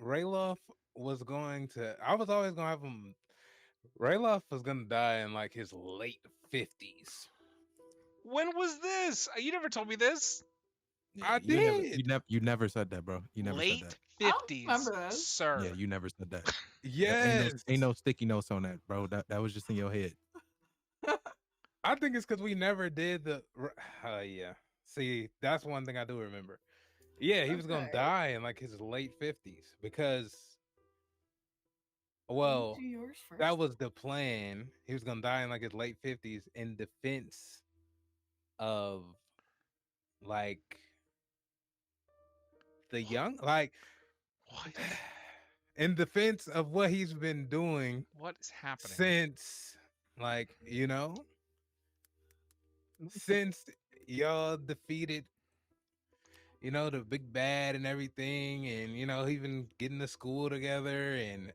Rayloff was going to. I was always gonna have him. Rayloff was gonna die in like his late 50s. When was this? You never told me this. I You never, did. you never said that, bro. You never Late said I don't 50s, remember this. sir. that. Yeah, you never said that. Yes. Ain't no sticky notes on that, bro. That was just in your head. I think it's because we never did the. Yeah. See, that's one thing I do remember. Yeah, he was gonna Okay. die in like his late 50s because, You well, do yours first. that was the plan. He was gonna die in like his late 50s in defense of like the young, like What? in defense of what he's been doing What is happening? since, like, since y'all defeated, the big bad and everything, and even getting to school together and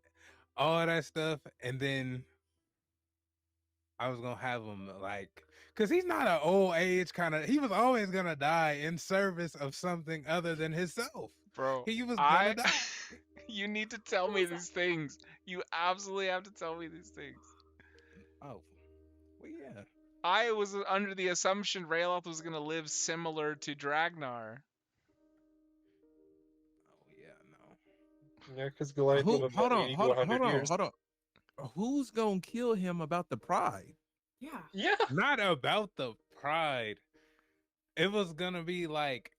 all that stuff, and then I was gonna have him like, cause he's not an old age kind of. He was always gonna die in service of something other than himself. Bro, He was gonna die. You need to tell me these things. You absolutely have to tell me these things. Oh, well, yeah. I was under the assumption Rayloth was gonna live similar to Dragnar. Oh, yeah. No. Yeah, because Goliath would have Hold had on, 80 to hold on, 100 hold on, years. hold on. Who's gonna kill him about the pride? Yeah. Yeah. Not about the pride. It was gonna be like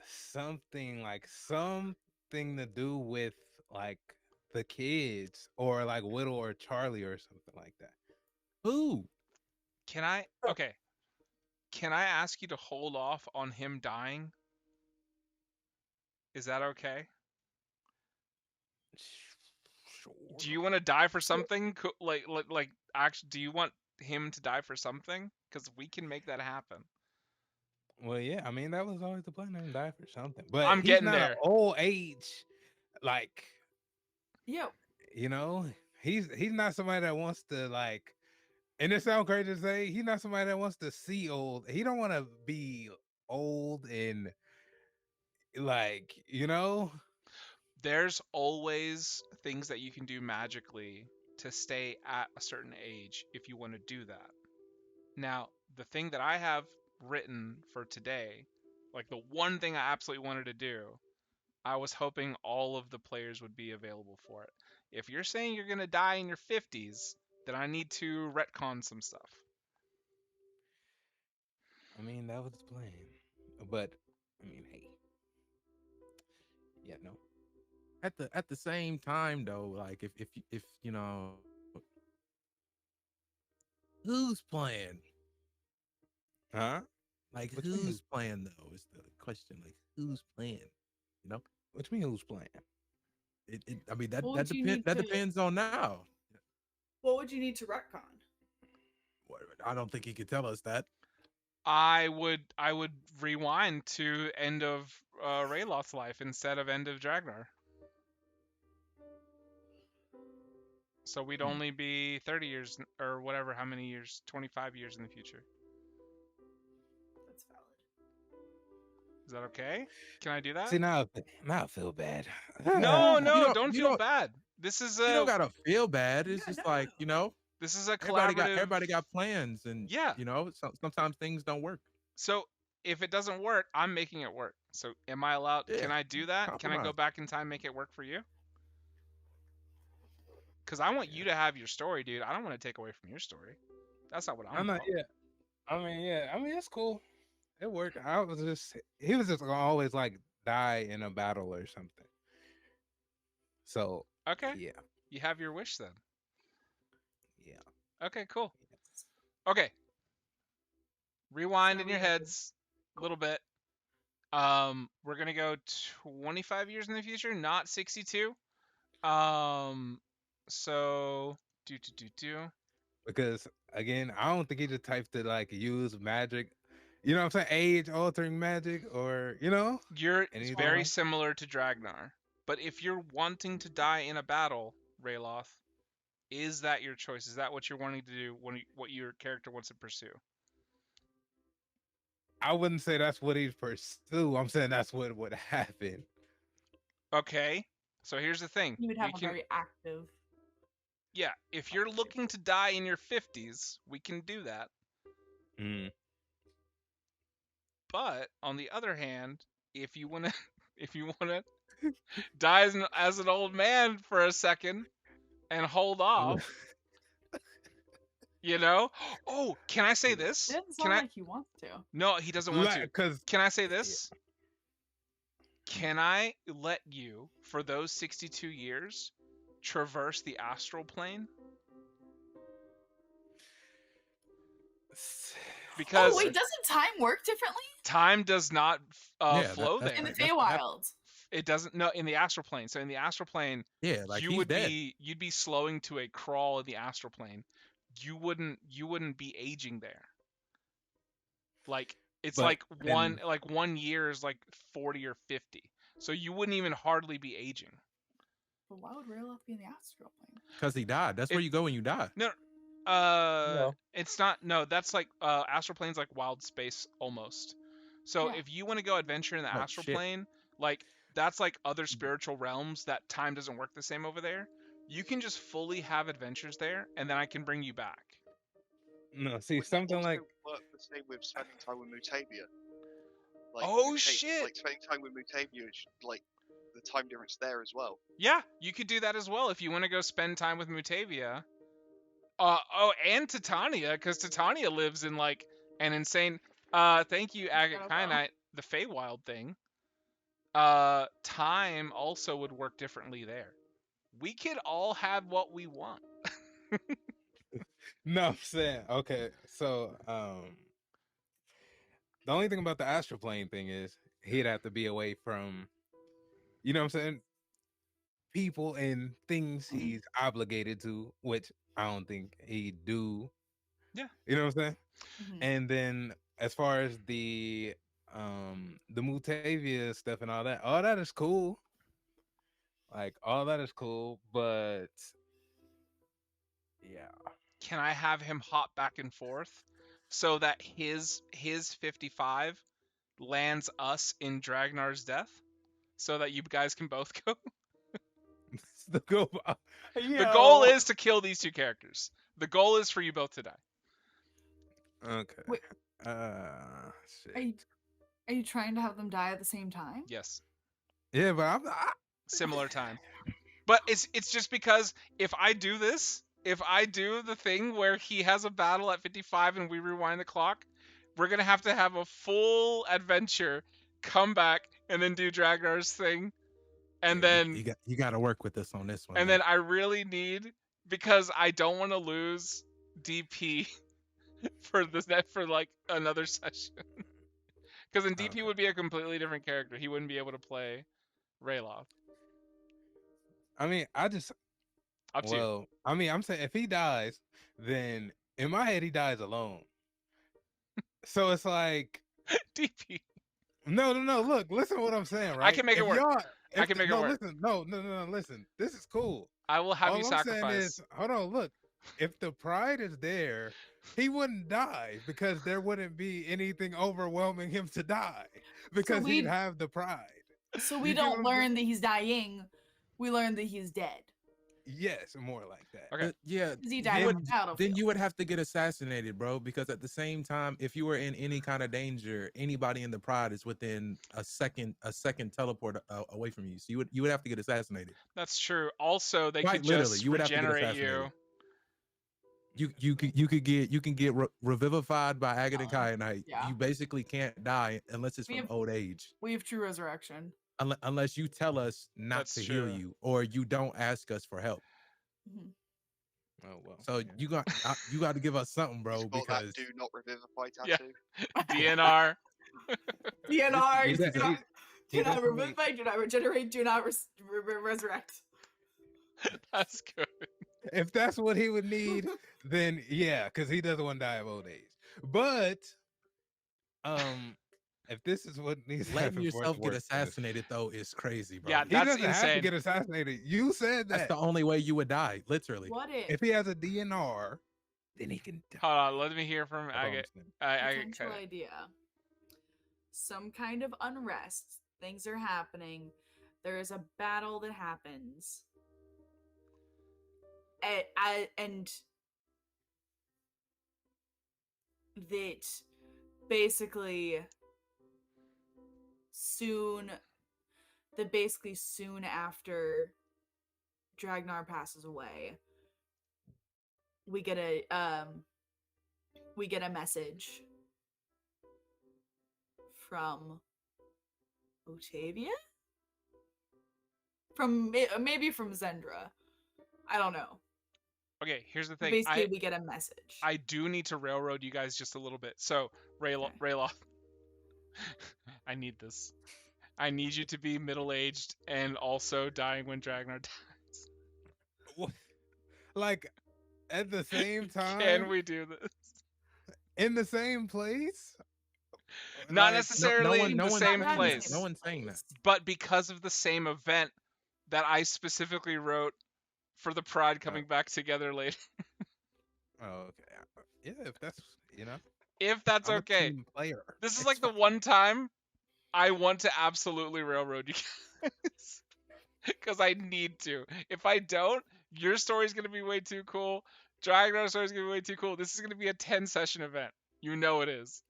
something to do with like the kids or like Whittle or Charlie or something like that. Who? Can I? Okay. Can I ask you to hold off on him dying? Is that okay? Sure. Do you want to die for something? Like, actually, do you want him to die for something? Because we can make that happen. Well, yeah. I mean, that was always the plan. Him die for something, but I'm he's getting not there. an old age. Like, Yeah. he's not somebody that wants to like. And it sounds crazy to say, he's not somebody that wants to see old. He don't want to be old and like, There's always things that you can do magically to stay at a certain age if you want to do that. Now, the thing that I have written for today, like the one thing I absolutely wanted to do, I was hoping all of the players would be available for it. If you're saying you're going to die in your 50s, then I need to retcon some stuff. I mean, that was the plan. But I mean, hey. Yeah, no. At the same time though, like if who's playing? Huh? Like What you mean who's playing though is the question. Like who's playing? You know? What you mean who's playing? I mean that What that would you depends need that to- depends on now. What would you need to retcon? I don't think he could tell us that. I would rewind to end of Rayloth's life instead of end of Dragnar. So we'd only be 30 years or whatever, how many years? 25 years in the future. That's valid. Is that okay? Can I do that? See, now I feel bad. No, don't- don't you feel don't- bad. This is You a don't gotta feel bad. It's Yeah, just no. like this is a everybody collaborative. got plans, and Yeah. sometimes things don't work. So if it doesn't work, I'm making it work. So am I allowed? Yeah, Can I do that? Can I go compromise. back in time and make it work for you? Because I want you to have your story, dude. I don't want to take away from your story. That's not what I'm I'm not. about. Yeah. I mean, it's cool. It worked. He was just gonna always like die in a battle or something. So Okay. yeah, You have your wish then. yeah. Okay, cool. Okay. Rewind in your heads a little bit. We're gonna go 25 years in the future, not 62. So do. Because again, I don't think he's the type to like use magic. You know what I'm saying? Age altering magic, or You're anything very like- similar to Dragnar. But if you're wanting to die in a battle, Rayloth, is that your choice? Is that what you're wanting to do? What your character wants to pursue? I wouldn't say that's what he'd pursue. I'm saying that's what would happen. Okay. So here's the thing. You would have We a can, very active. yeah, if you're looking to die in your 50s, we can do that. Mm. But on the other hand, if you wanna die as an old man for a second and hold off, You know? Oh, can I say this? It doesn't Can sound I? like he wants to. No, he doesn't want to. Because Can I say this? Can I let you, for those 62 years, traverse the astral plane? Because Oh wait, doesn't time work differently time does not Yeah, flow that's there. in the That's what happened. Feywild? It doesn't. No, in the astral plane. So in the astral plane, Yeah, like you he's would dead. you'd be slowing to a crawl in the astral plane. You wouldn't be aging there. Like it's But- like 1 year is like 40 or 50. So you wouldn't even hardly be aging. But why would Rayloff be in the astral plane? Because he died. That's where you go when you die. No, No. it's not. No, that's like astral plane's like wild space almost. So Yeah. if you want to go adventure in the Oh, astral shit. plane, like that's like other spiritual realms that time doesn't work the same over there. You can just fully have adventures there, and then I can bring you back. no, see Wouldn't it something also like work the same with spending time with Mutavia? Oh, shit! Like spending time with Mutavia is like the time difference there as well. Yeah, you could do that as well if you want to go spend time with Mutavia. And Titania, because Titania lives in like an insane. Thank you, Agate Incredible. Kyanite, the Feywild thing. Time also would work differently there. We could all have what we want. no, I'm saying okay. So the only thing about the astral plane thing is he'd have to be away from, you know what I'm saying, people and things he's obligated to, which I don't think he'd do. Yeah. You know what I'm saying? Mhm. And then as far as the Mutavia stuff and all that is cool. Like all that is cool, but yeah. Can I have him hop back and forth so that his 55 lands us in Dragnar's death, so that you guys can both go? the goal. The goal is to kill these two characters. The goal is for you both to die. Okay. Wait. Shit. Are you trying to have them die at the same time? Yes. Yeah, but Similar time. But it's just because if I do this, if I do the thing where he has a battle at 55 and we rewind the clock, we're gonna have a full adventure, come back, and then do Dragnar's thing, and then you got to work with us on this one. and man. then I really need, because I don't want to lose DP for like another session. Because then DP Okay. would be a completely different character. He wouldn't be able to play Rayloff. I mean, Up to you. I mean, I'm saying if he dies, then in my head he dies alone. So it's like DP. no. Look, listen to what I'm saying, right? I can make it If work. y'all- I if can the- make it no, work. Listen, no. Listen, this is cool. I will have All you I'm sacrifice. saying is, hold on, look. If the pride is there, he wouldn't die because there wouldn't be anything overwhelming him to die because he'd we'd- have the pride. So we You get what don't I'm learn saying? that he's dying. We learn that he's dead. Yes, more like that. Okay. Yeah. 'Cause he died then- on the battlefield. Then you would have to get assassinated, bro, because at the same time, if you were in any kind of danger, anybody in the pride is within a second teleport away from you. So you would have to get assassinated. That's true. Also, they Quite could literally, just you would have to get regenerate you. assassinated. You can get revivified by Agate and Kyanite. yeah. You basically can't die unless it's We from have- old age. We have true resurrection. Unless you tell us not That's to heal true. you or you don't ask us for help. Mhm. Oh well. So yeah. you got to give us something, bro, He's got because that do not revivify Yeah. tattoo. DNR. DNR. He's Do a- not, he do not definitely- revivify, do not regenerate, do not resurrect. That's good. If that's what he would need, then yeah, because he doesn't want to die of old age. But if this is what needs to letting happen for it yourself to get work, assassinated though is crazy, bro. Yeah, he that's doesn't have to insane. get assassinated. You said That's that. the only way you would die, literally. What if If he has a DNR, then he can die. Hold on, let me hear from That's all I'm Agate. saying. Agate. potential idea? Some kind of unrest. Things are happening. There is a battle that happens. And that basically soon after Dragnar passes away, we get a we get a message from Octavia? From maybe from Zendra. I don't know. Okay, here's the thing. Basically, we get a message. I do need to railroad you guys just a little bit. So, Rayloff, I need this. I need you to be middle-aged and also dying when Dragnar dies. Like at the same time, Can we do this? in the same place? Not Like, necessarily in the same not place, No one's saying that. but because of the same event that I specifically wrote for the Pride coming back together later. Oh, okay. Yeah, if that's If that's I'm a okay. team player. This is It's like the fine. one time I want to absolutely railroad you guys. Because I need to. If I don't, your story's going to be way too cool. Dragnar's story's going to be way too cool. This is going to be a 10-session event. You know it is.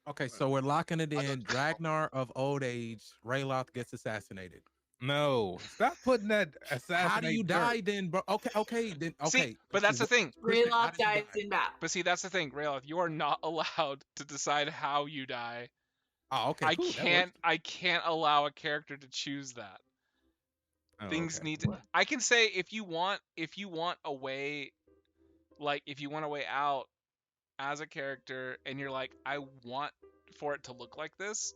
Okay, so we're locking it I in. don't- Dragnar of old age, Rayloth gets assassinated. No, stop putting that assassinate. How do you die then, bro? Okay, then okay. See, but that's the thing. Kristen, how Raylock did you dies die? in battle. But see, that's the thing, Rayloth. You are not allowed to decide how you die. Oh, okay, cool. I can't allow a character to choose that. Things need to. I can say if you want a way, like if you want a way out as a character, and you're like, I want for it to look like this,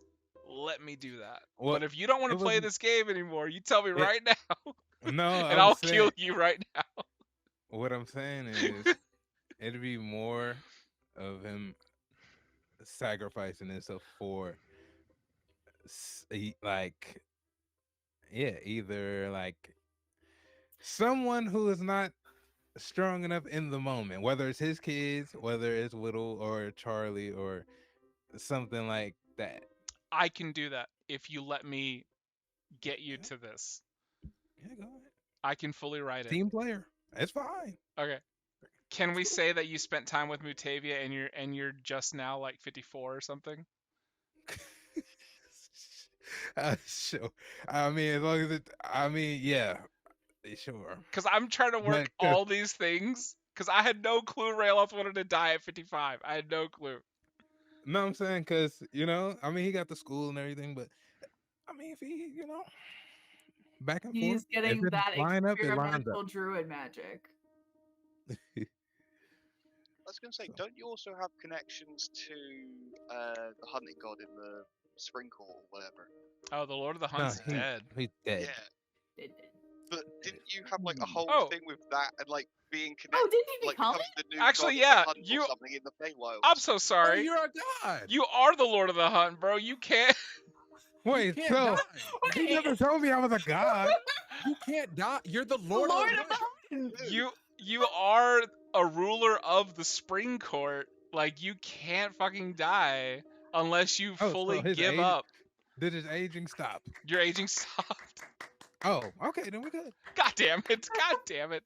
let me do that. Well, but if you don't want to it play was- this game anymore, you tell me right now, No, and I'll kill you right now. What I'm saying is, it'd be more of him sacrificing himself for, like, either like someone who is not strong enough in the moment, whether it's his kids, whether it's Whittle or Charlie or something like that. I can do that if you let me get you to this. Yeah, go ahead. I can fully write it. Team player, it's fine. Okay. Can we say that you spent time with Mutavia and you're just now like 54 or something? Sure. I mean, as long as it. I mean, yeah, sure. Because I'm trying to work But, all these things. Because I had no clue Rayloth wanted to die at 55. I had no clue. No, I'm saying because I mean, he got the school and everything, but I mean, if he, back and He's forth, getting if it that line up, it lines experimental up. druid magic. I was going to say, don't you also have connections to the hunting god in the Spring Court or whatever? Oh, the Lord of the No, Hunt's dead. He's dead. Yeah, Did it. but didn't you have like a whole Oh. thing with that and like being Oh, connected, didn't he like become becoming it? the new Actually, god yeah, of the hunt you- or something in the Feywild? I'm so Bro, sorry. you're a god. You are the Lord of the Hunt, bro. You can't. Wait, can't so die. he never told me I was a god. You can't die. You're the Lord, Lord, of the Hunt. You are a ruler of the Spring Court. Like you can't fucking die unless you Oh, so fully his give age- up. Did his aging stop? Your aging stopped. Oh, okay, then we're good. God damn it. God damn it.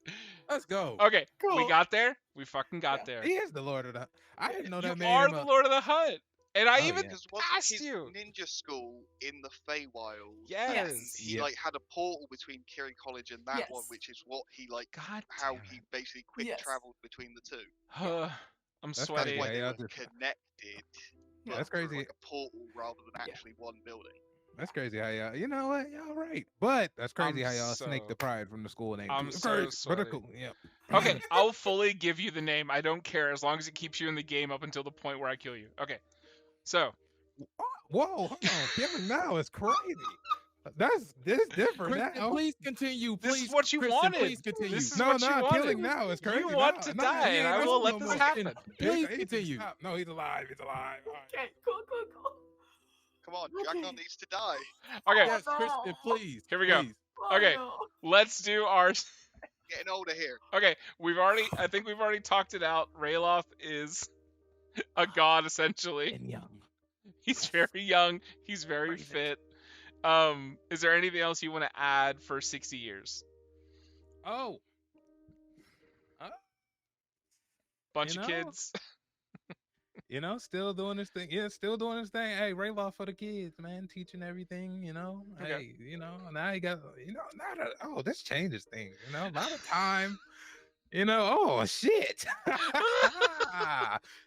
Let's go. Okay, we Cool. got there. We fucking got there. He is the Lord of the. I didn't know You that made are him the a. Lord of the Hunt. And I Oh, even yeah. Because wasn't asked his you. ninja school in the Feywild? Yes. He Yeah. like had a portal between Kiri College and that one, Yes. which is what he like God how damn he it. basically quick Yes. traveled between the two. I'm That's sweaty. crazy. Why Yeah, they yeah, were just- connected. Yeah. but That's through, crazy. like a portal rather than Yeah. actually one building. That's crazy how y'all. You know what? Y'all right, but that's crazy I'm how y'all snake so- the pride from the school name. I'm too. It's so crazy, but sorry. it's cool. Yeah. Okay, I'll fully give you the name. I don't care as long as it keeps you in the game up until the point where I kill you. Okay. So, Whoa, hold on. Killing now is crazy. This different Kristen, now. please continue. This Please, is what you Kristen, wanted. Please continue. This is No, what you no, wanted. killing now is crazy. You want now. to No, die, he and ain't I on will no let this more. happen. Please He continue. stop. No, he's alive. He's alive. All right. Okay, cool. Come on, Okay. Ragnar needs to die. Okay, Yes, no. Kristen, please. Here we go. please. Oh, Okay. no. let's do our. Getting older here. Okay, I think we've already talked it out. Rayloth is a god, essentially. And young. He's very young. He's very fit. Is there anything else you want to add for 60 years? Oh. Bunch You of know? kids. Still doing this thing. Yeah, still doing this thing. Hey, Rayloff for the kids, man. Teaching everything, Okay. Hey, now he got, now that, this changes things, a lot of time. Oh shit.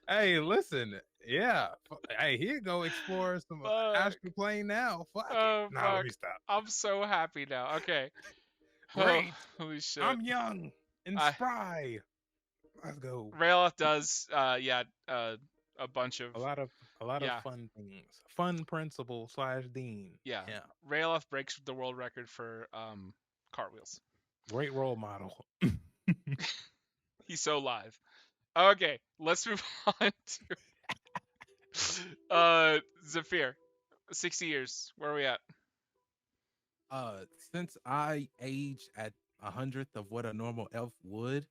Hey, listen. Yeah. Hey, here go explore some Fuck. astral plane now. Fuck it. Oh Nah, let fuck. me stop. I'm so happy now. Okay. Oh, Great. holy shit. I'm young and I- spry. Let's go. Rayloff does a bunch of A lot of Yeah. fun things. Fun principal / dean. yeah. Yeah. Rayloff breaks the world record for cartwheels. Great role model. He's so live. Okay, let's move on to Zephyr. 60 years. Where are we at? Since I aged at 100th of what a normal elf would,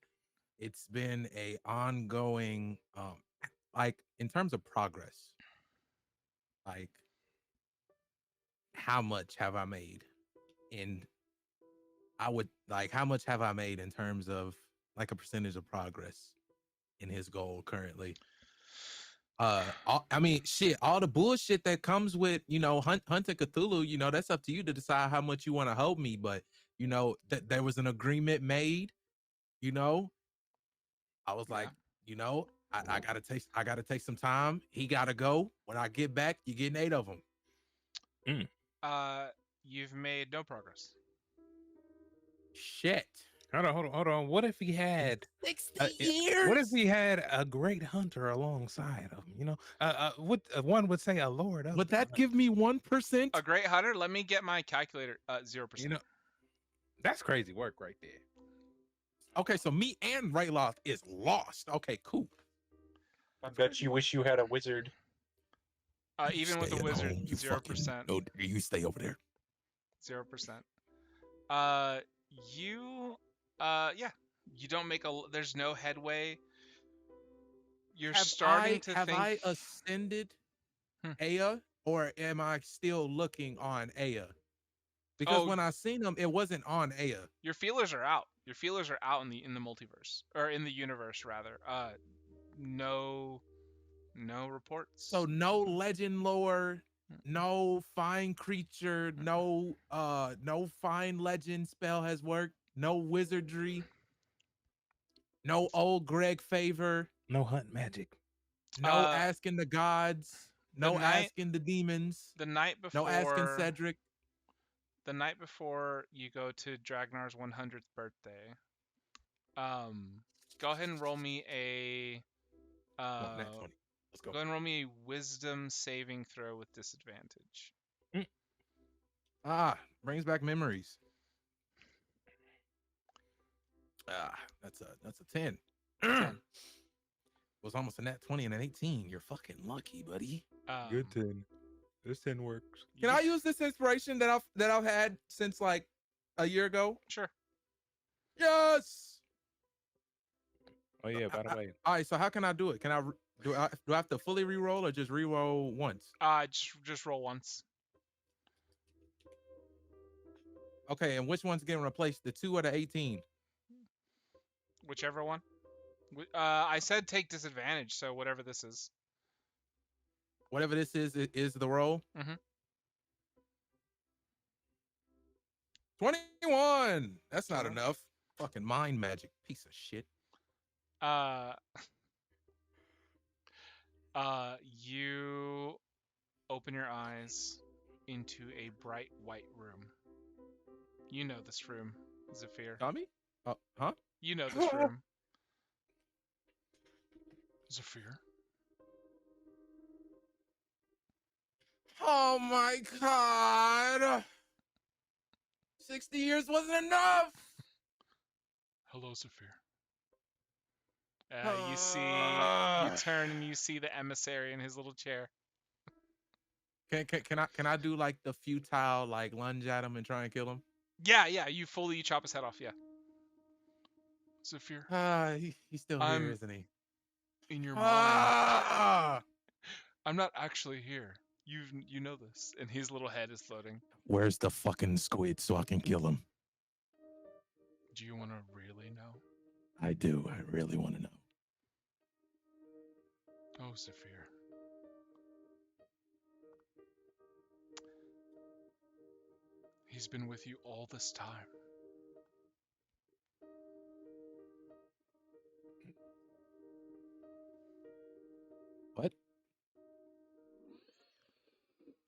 it's been a ongoing, like in terms of progress, like how much have I made? And I would like, how much have I made in terms of like a percentage of progress in his goal currently? I mean, shit, all the bullshit that comes with, hunting Cthulhu, that's up to you to decide how much you want to hold me. But, that there was an agreement made, I was like, I gotta take some time. He gotta go. When I get back, you're getting 8 of them. You've made no progress. Shit. Hold on. What if he had 60 years? What if he had a great hunter alongside of him? What one would say a lord of Would the that hunt. give me 1%? A great hunter? Let me get my calculator. 0%. That's crazy work right there. Okay, so me and Rayloff is lost. Okay, cool. I bet you wish you had a wizard. Even with Stay a at wizard, home, you 0%. No, you stay over there. 0%. You don't make there's no headway. You're starting to have think. I ascended Aya, or am I still looking on Aya? Because when I seen him, it wasn't on Aya. Your feelers are out. Your feelers are out in the multiverse, or in the universe rather. No reports. So no legend lore, no fine creature, no fine legend spell has worked, no wizardry, no old Greg favor, No hunt magic. no asking the gods, no asking the demons, the night before, no asking Cedric. The night before you go to Dragnar's 100th birthday, go ahead and roll me a Let's go. Go ahead and roll me a wisdom saving throw with disadvantage. Brings back memories. That's a 10. 10. Was almost a nat 20 and an 18. You're fucking lucky, buddy. Good 10. This 10 works. Can I use this inspiration that I've had since like a year ago? Sure. Yes. Oh yeah, by the way. All right, so how can I do it? Can I do I have to fully re-roll or just re-roll once? Just roll once. Okay, and which one's getting replaced? The 2 or the 18? Whichever one. I said take disadvantage, so whatever this is. Whatever this is the roll. Mm-hmm. 21. That's not enough. Fucking mind magic, piece of shit. You open your eyes into a bright white room. You know this room, Zephyr. Tommy? Huh? You know this room. Zephyr. Oh my god! 60 years wasn't enough! Hello, Zephyr. You turn and you see the emissary in his little chair. Can I do like the futile like lunge at him and try and kill him? Yeah, you chop his head off, yeah. Zephyr. He's still here, isn't he? In your mind. I'm not actually here. You know this. And his little head is floating. Where's the fucking squid so I can kill him? Do you want to really know? I do. I really want to know. Oh, Zephyr. He's been with you all this time.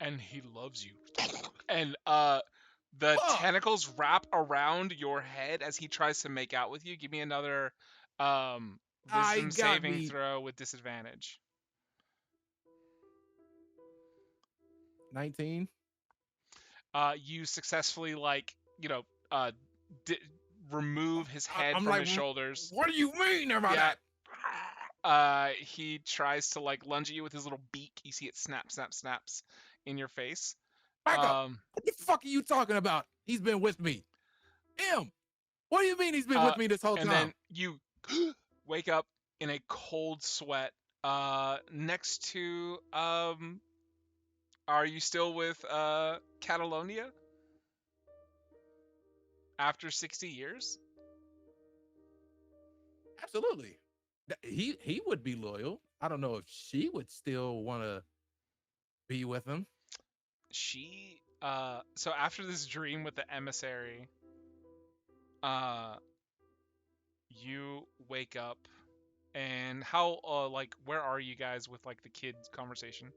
and he loves you. And the Fuck. tentacles wrap around your head as he tries to make out with you. Give me another wisdom got saving me. throw with disadvantage. 19. You successfully remove his head I'm from like, his shoulders. what do you mean about Yeah. that? He tries to like lunge at you with his little beak. You see it snaps in your face. Back up. What the fuck are you talking about? He's been with me. What do you mean he's been with me this whole and time? then you wake up in a cold sweat next to are you still with Catalonia after 60 years? Absolutely. He would be loyal. I don't know if she would still want to be with him. She so after this dream with the emissary, you wake up, and how where are you guys with like the kids conversation?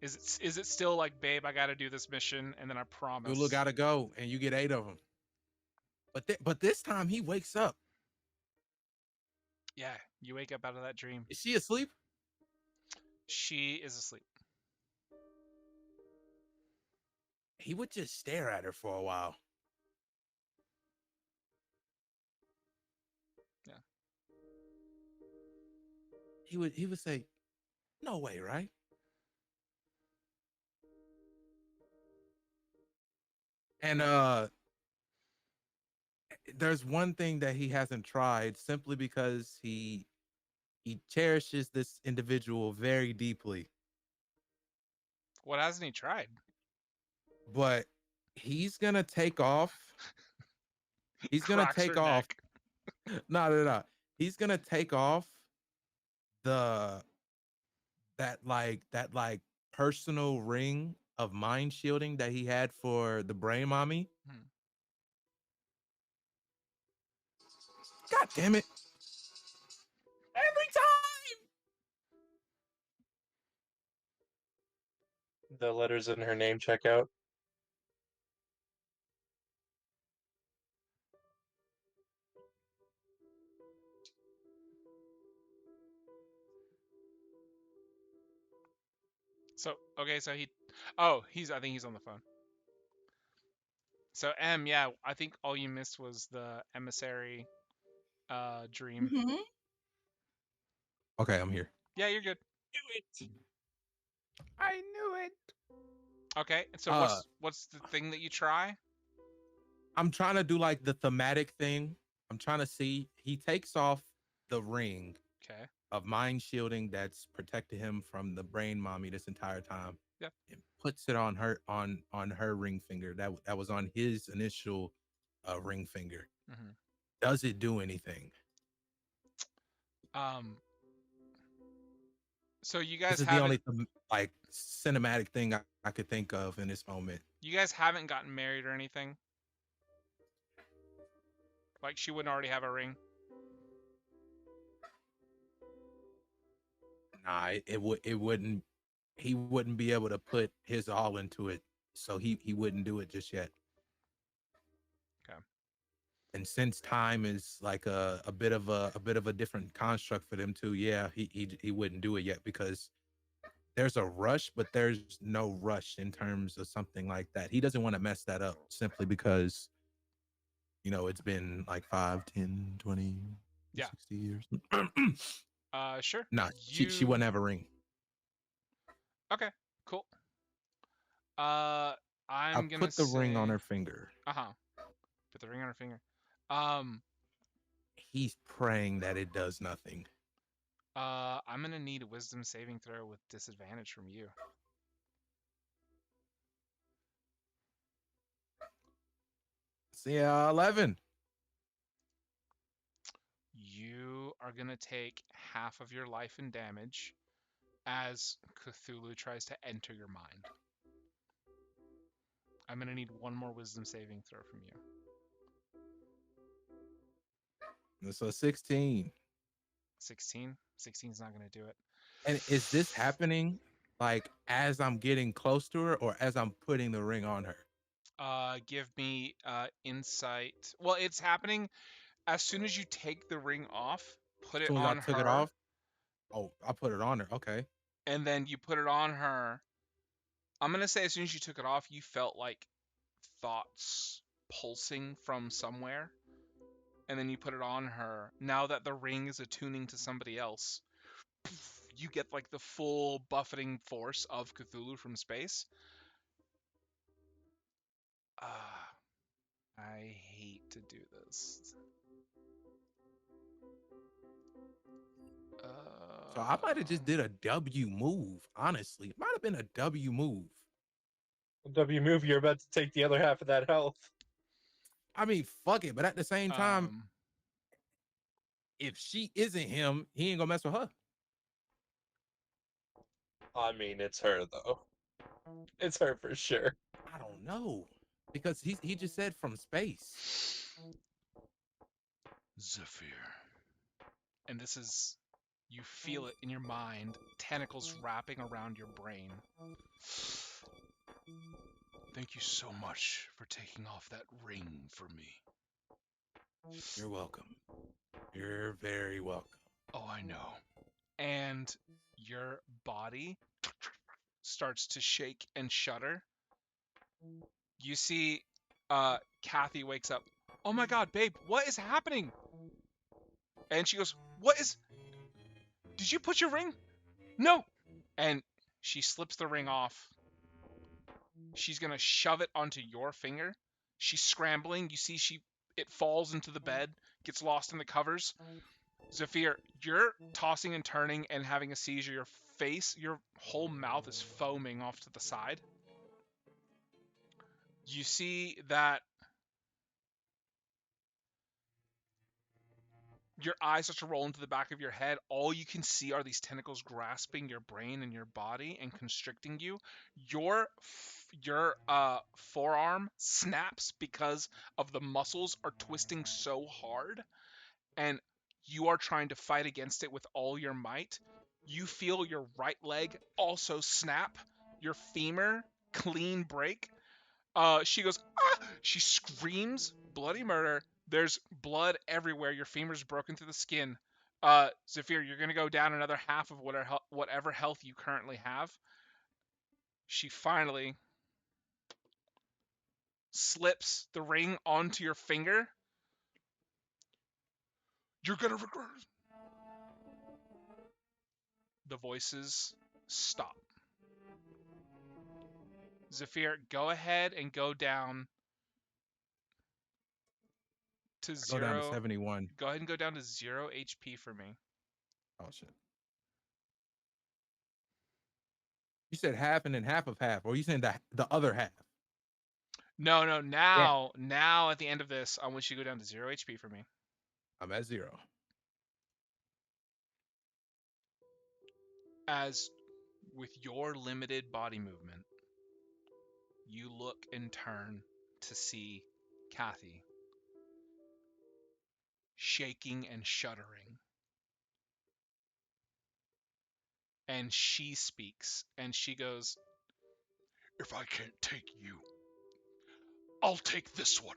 Is it still like, babe, I gotta do this mission and then I promise? Lulu gotta go, and you get 8 of them. But this time he wakes up. Yeah, you wake up out of that dream. Is she asleep? She is asleep. He would just stare at her for a while. Yeah. He would say, "No way, right?" And there's one thing that he hasn't tried simply because he cherishes this individual very deeply. What hasn't he tried? But he's gonna take off. He's gonna Cracks take her off. neck. No. He's gonna take off that personal ring of mind shielding that he had for the brain mommy. God damn it. Every time. The letters in her name check out. So okay, so I think he's on the phone. So yeah, I think all you missed was the emissary dream. Mm-hmm. Okay, I'm here. Yeah, you're good. I knew it. Okay, so what's the thing that you try? I'm trying to do like the thematic thing. I'm trying to see. He takes off the ring Okay. of mind shielding that's protected him from the brain mommy this entire time. Yeah. And puts it on her ring finger. That was on his initial ring finger. Mm-hmm. Does it do anything? So you guys this is the only like cinematic thing I could think of in this moment. You guys haven't gotten married or anything? Like she wouldn't already have a ring? Nah, it wouldn't. He wouldn't be able to put his all into it, so he wouldn't do it just yet. Okay. And since time is like a bit of a different construct for them too, yeah, he wouldn't do it yet because there's a rush, but there's no rush in terms of something like that. He doesn't want to mess that up simply because, it's been like 5, 10, 20, 60 years. Sure. Nah, she wouldn't have a ring. Okay, cool. I'm gonna put the ring on her finger. Put the ring on her finger. He's praying that it does nothing. I'm gonna need a wisdom saving throw with disadvantage from you. See, 11. You are gonna take half of your life in damage as Cthulhu tries to enter your mind. I'm gonna need one more wisdom saving throw from you. So 16. 16? 16's not gonna do it. And is this happening Like as I'm getting close to her, or as I'm putting the ring on her? Give me insight. Well, it's happening as soon as you take the ring off, put As it soon as I on took it her, off, oh, I put it on her. Okay. and then you put it on her. I'm gonna say as soon as you took it off, you felt like thoughts pulsing from somewhere, and then you put it on her. Now that the ring is attuning to somebody else, you get like the full buffeting force of Cthulhu from space. I hate to do this. So I might have just did a W move. Honestly, it might have been a W move. W move, you're about to take the other half of that health. I mean, fuck it. But at the same time, Um, if she isn't him, he ain't gonna mess with her. I mean, it's her though. It's her for sure. I don't know. Because he just said from space. Zephyr. And this is, you feel it in your mind, tentacles wrapping around your brain. Thank you so much for taking off that ring for me. You're welcome. You're very welcome. Oh, I know. And your body starts to shake and shudder. You see Kathy wakes up. Oh my god, babe, what is happening? And she goes, what is... Did you put your ring? No! And she slips the ring off. She's gonna shove it onto your finger. She's scrambling. You see it falls into the bed, gets lost in the covers. Zephyr, you're tossing and turning and having a seizure. Your face, your whole mouth is foaming off to the side. You see that your eyes start to roll into the back of your head. All you can see are these tentacles grasping your brain and your body and constricting you. Your forearm snaps because of the muscles are twisting so hard, and you are trying to fight against it with all your might. You feel your right leg also snap, your femur clean break. She goes, ah! She screams, bloody murder. There's blood everywhere. Your femur's broken through the skin. Zephyr, you're gonna go down another half of whatever health you currently have. She finally slips the ring onto your finger. You're gonna regret it. The voices stop. Zephyr, go ahead and go down to Go down to 0. 71. Go ahead and go down to 0 HP for me. Oh shit. You said half and then half of half, or you saying the other half? No. Now at the end of this, I want you to go down to 0 HP for me. I'm at 0. As with your limited body movement, you look and turn to see Kathy shaking and shuddering. And she speaks, and she goes, if I can't take you, I'll take this one.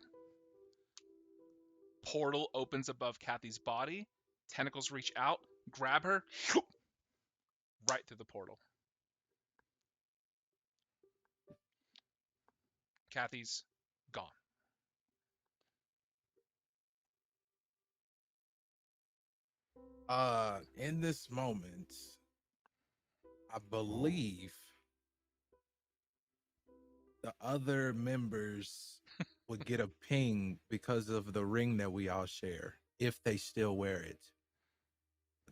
Portal opens above Kathy's body. Tentacles reach out, grab her, right through the portal. Kathy's gone. In this moment, I believe the other members would get a ping because of the ring that we all share, if they still wear it.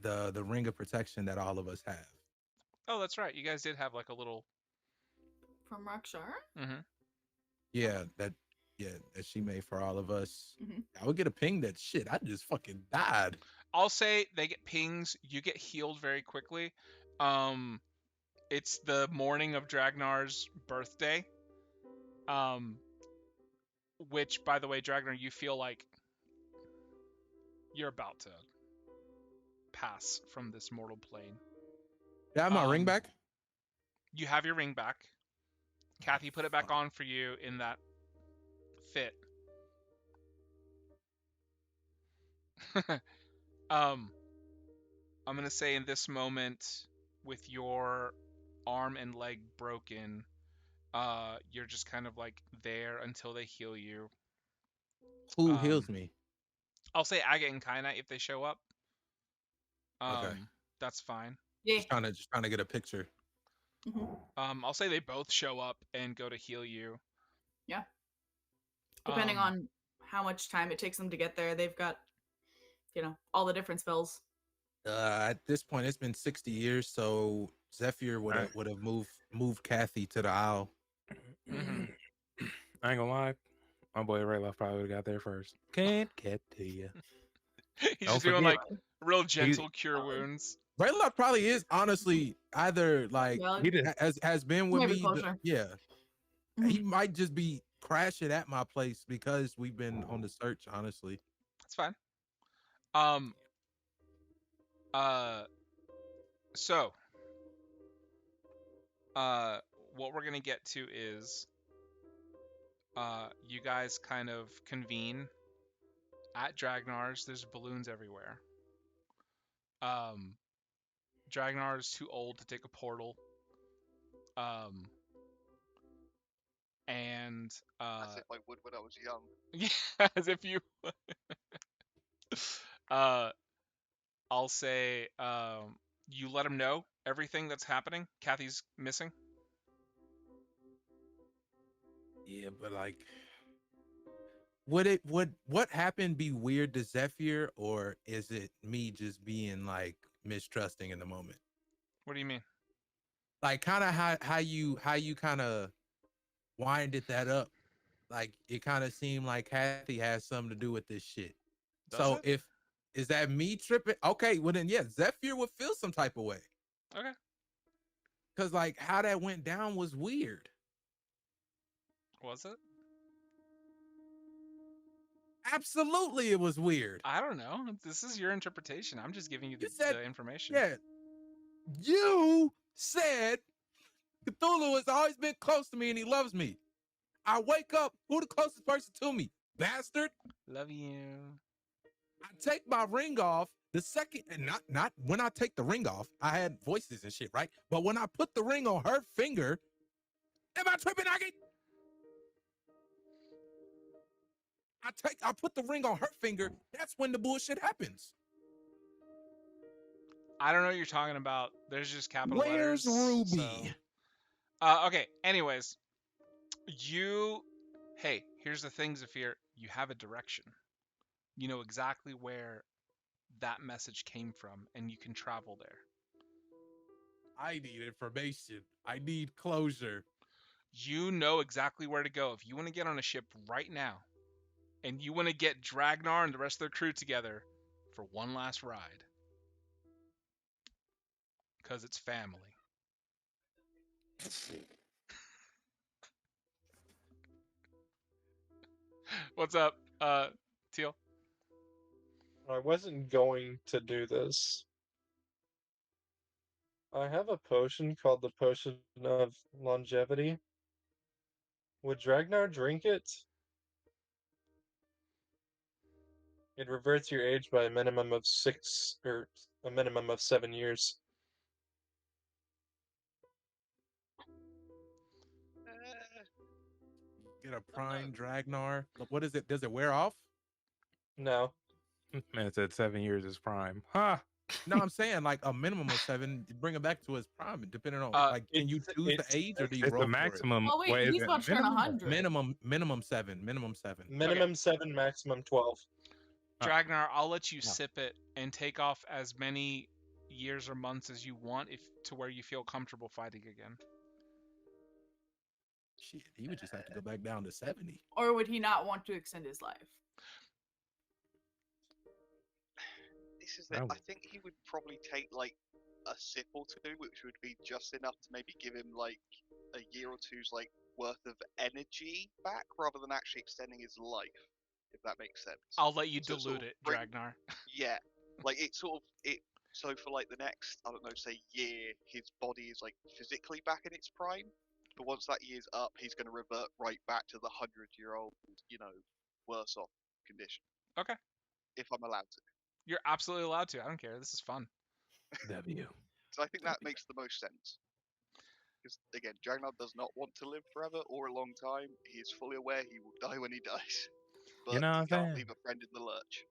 The ring of protection that all of us have. Oh, that's right. You guys did have like a little. From Rakshar? Mm-hmm. Yeah, that she made for all of us. Mhm. I would get a ping that shit. I just fucking died. I'll say they get pings. You get healed very quickly. It's the morning of Dragnar's birthday. Which, by the way, Dragnar, you feel like you're about to pass from this mortal plane. Did I have my ring back? You have your ring back. Kathy put it back on for you in that fit. I'm gonna say in this moment, with your arm and leg broken, you're just kind of like there until they heal you. Who heals me? I'll say Agate and Kaina if they show up. Okay. That's fine. Yeah. Just trying to get a picture. I'll say they both show up and go to heal you. Yeah. Depending on how much time it takes them to get there, they've got, all the different spells. At this point, it's been 60 years, so Zephyr would have moved Kathy to the aisle. Mm-hmm. I ain't gonna lie, my boy Rayloff probably would have got there first. Can't get to you. He's Don't just doing forget. like real gentle cure wounds. Rayloff probably is honestly either like He has been with Maybe me. closer. Yeah, he might just be crashing at my place because we've been on the search. Honestly, That's fine. So, what we're gonna get to is, you guys kind of convene at Dragnar's. There's balloons everywhere. Dragnar is too old to take a portal. And As if I would when I was young. yeah, as if you. I'll say, you let him know everything that's happening. Kathy's missing. yeah, but like, would what happened be weird to Zephyr, or is it me just being like mistrusting in the moment? What do you mean? Like, kind of how you kind of winded that up. Like, it kind of seemed like Kathy has something to do with this shit. Does it? Is that me tripping? Okay, well then, yeah, Zephyr would feel some type of way. Okay. Cause like how that went down was weird. Was it? Absolutely, it was weird. I don't know. This is your interpretation. I'm just giving you You said- the information. Yeah, you said Cthulhu has always been close to me and he loves me. I wake up, who the closest person to me? Bastard. Love you. I take my ring off the second, and not when I take the ring off, I had voices and shit, right? But when I put the ring on her finger, am I tripping, Agate? I put the ring on her finger, that's when the bullshit happens. I don't know what you're talking about. There's just capital Where's letters. Ruby? Okay, anyways. Hey, here's the thing, Zephyr. You have a direction. You know exactly where that message came from, and you can travel there. I need information. I need closure. You know exactly where to go. If you want to get on a ship right now, and you want to get Dragnar and the rest of their crew together for one last ride. Because it's family. What's up, Teal? I wasn't going to do this. I have a potion called the Potion of Longevity. Would Dragnar drink it? It reverts your age by a minimum of 7 years. Get a prime Dragnar. What is it? Does it wear off? No. Man said 7 years is prime. Ha! No, I'm saying like a minimum of 7. Bring it back to his prime, depending on like, can you choose the age or do you It's roll the for maximum. Oh wait, is he's it about to turn minimum? 100. it? Minimum 7. Minimum 7. Minimum 7, maximum 12. Dragnar, I'll let you Yeah. sip it and take off as many years or months as you want to where you feel comfortable fighting again. Shit, he would just have to go back down to 70. Or would he not want to extend his life? This is it. I think he would probably take like a sip or two, which would be just enough to maybe give him like a year or two's like worth of energy back, rather than actually extending his life. If that makes sense. I'll let you So it dilute sort of it, Dragnar. Yeah, like it sort of So for like the next, I don't know, say year, his body is like physically back in its prime. But once that year's up, he's going to revert right back to the 100-year-old, worse off condition. Okay. If I'm allowed to. You're absolutely allowed to. I don't care. This is fun. W. So I think that makes the most sense. Because again, Dragnard does not want to live forever or a long time. He is fully aware he will die when he dies. But You know what he I'm can't saying? leave a friend in the lurch.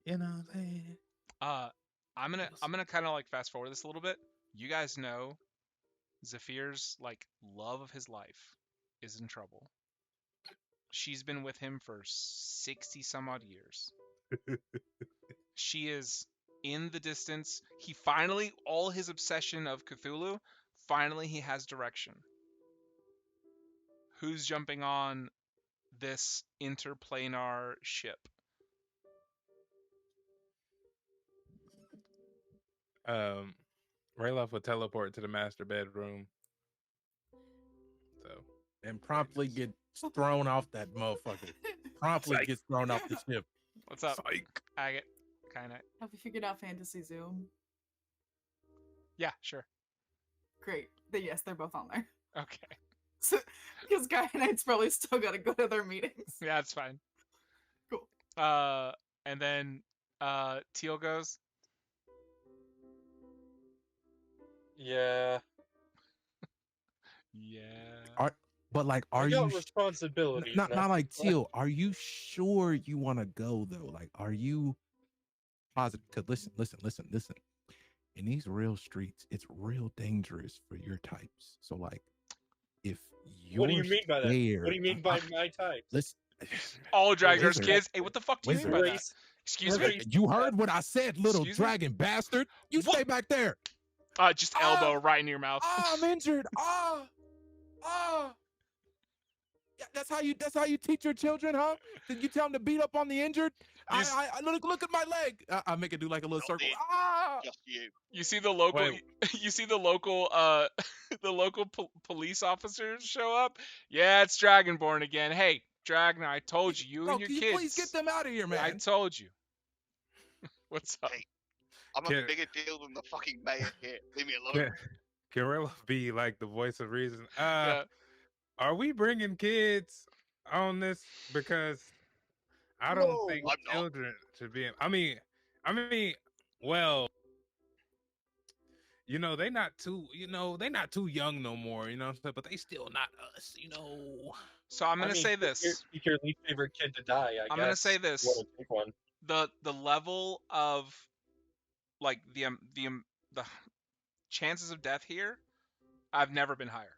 You know what I'm saying? I'm gonna kind of like fast forward this a little bit. You guys know Zephyr's like love of his life is in trouble. She's been with him for 60 some odd years. She is in the distance. He finally, all his obsession of Cthulhu, finally he has direction. Who's jumping on this interplanar ship? Rayloff would teleport to the master bedroom. So And promptly get thrown off that motherfucker. Promptly Psych. gets thrown off the ship. What's up, psych. Agate? Kind of. Have you figured out Fantasy Zoom? Yeah, sure. Great. Yes, they're both on there. Okay. So, because Guy Knight's probably still got to go to their meetings. Yeah, it's fine. Cool. And then Teal goes. Yeah. Yeah. But like, I are got you responsibilities not now. like Teal? Are you sure you want to go though? Like, are you positive? Because listen. In these real streets, it's real dangerous for your types. So like, if you're What do you mean by that? What do you mean by my type? Listen, All Dragon's Wizard. kids. Hey, what the fuck do you mean by that? Race. Excuse me? Race. you heard what I said, little Excuse me? dragon bastard. You What? stay back there. Just elbow right in your mouth. I'm injured. Yeah, that's how you teach your children, huh? Did you tell them to beat up on the injured? You s- I look at my leg. I make it do like a little Not circle. the- Just you. You see the local, Wait. you see the local, the local police officers show up. Yeah, it's Dragonborn again. Hey, Dragon, I told you, you Bro, and your can you kids. please get them out of here, man? I told you. What's up? Hey, I'm a Can- bigger deal than the fucking mayor here. Leave me alone. Can Rayloff be like the voice of reason? Yeah. Are we bringing kids on this? Because I don't No, think I'm not. children should be. I mean, well, they not too, they not too young no more, what I'm saying? But they still not us, So I'm gonna say this. Pick your least favorite kid to die. I'm gonna say You this. wanna pick one. The level of like the chances of death here, I've never been higher.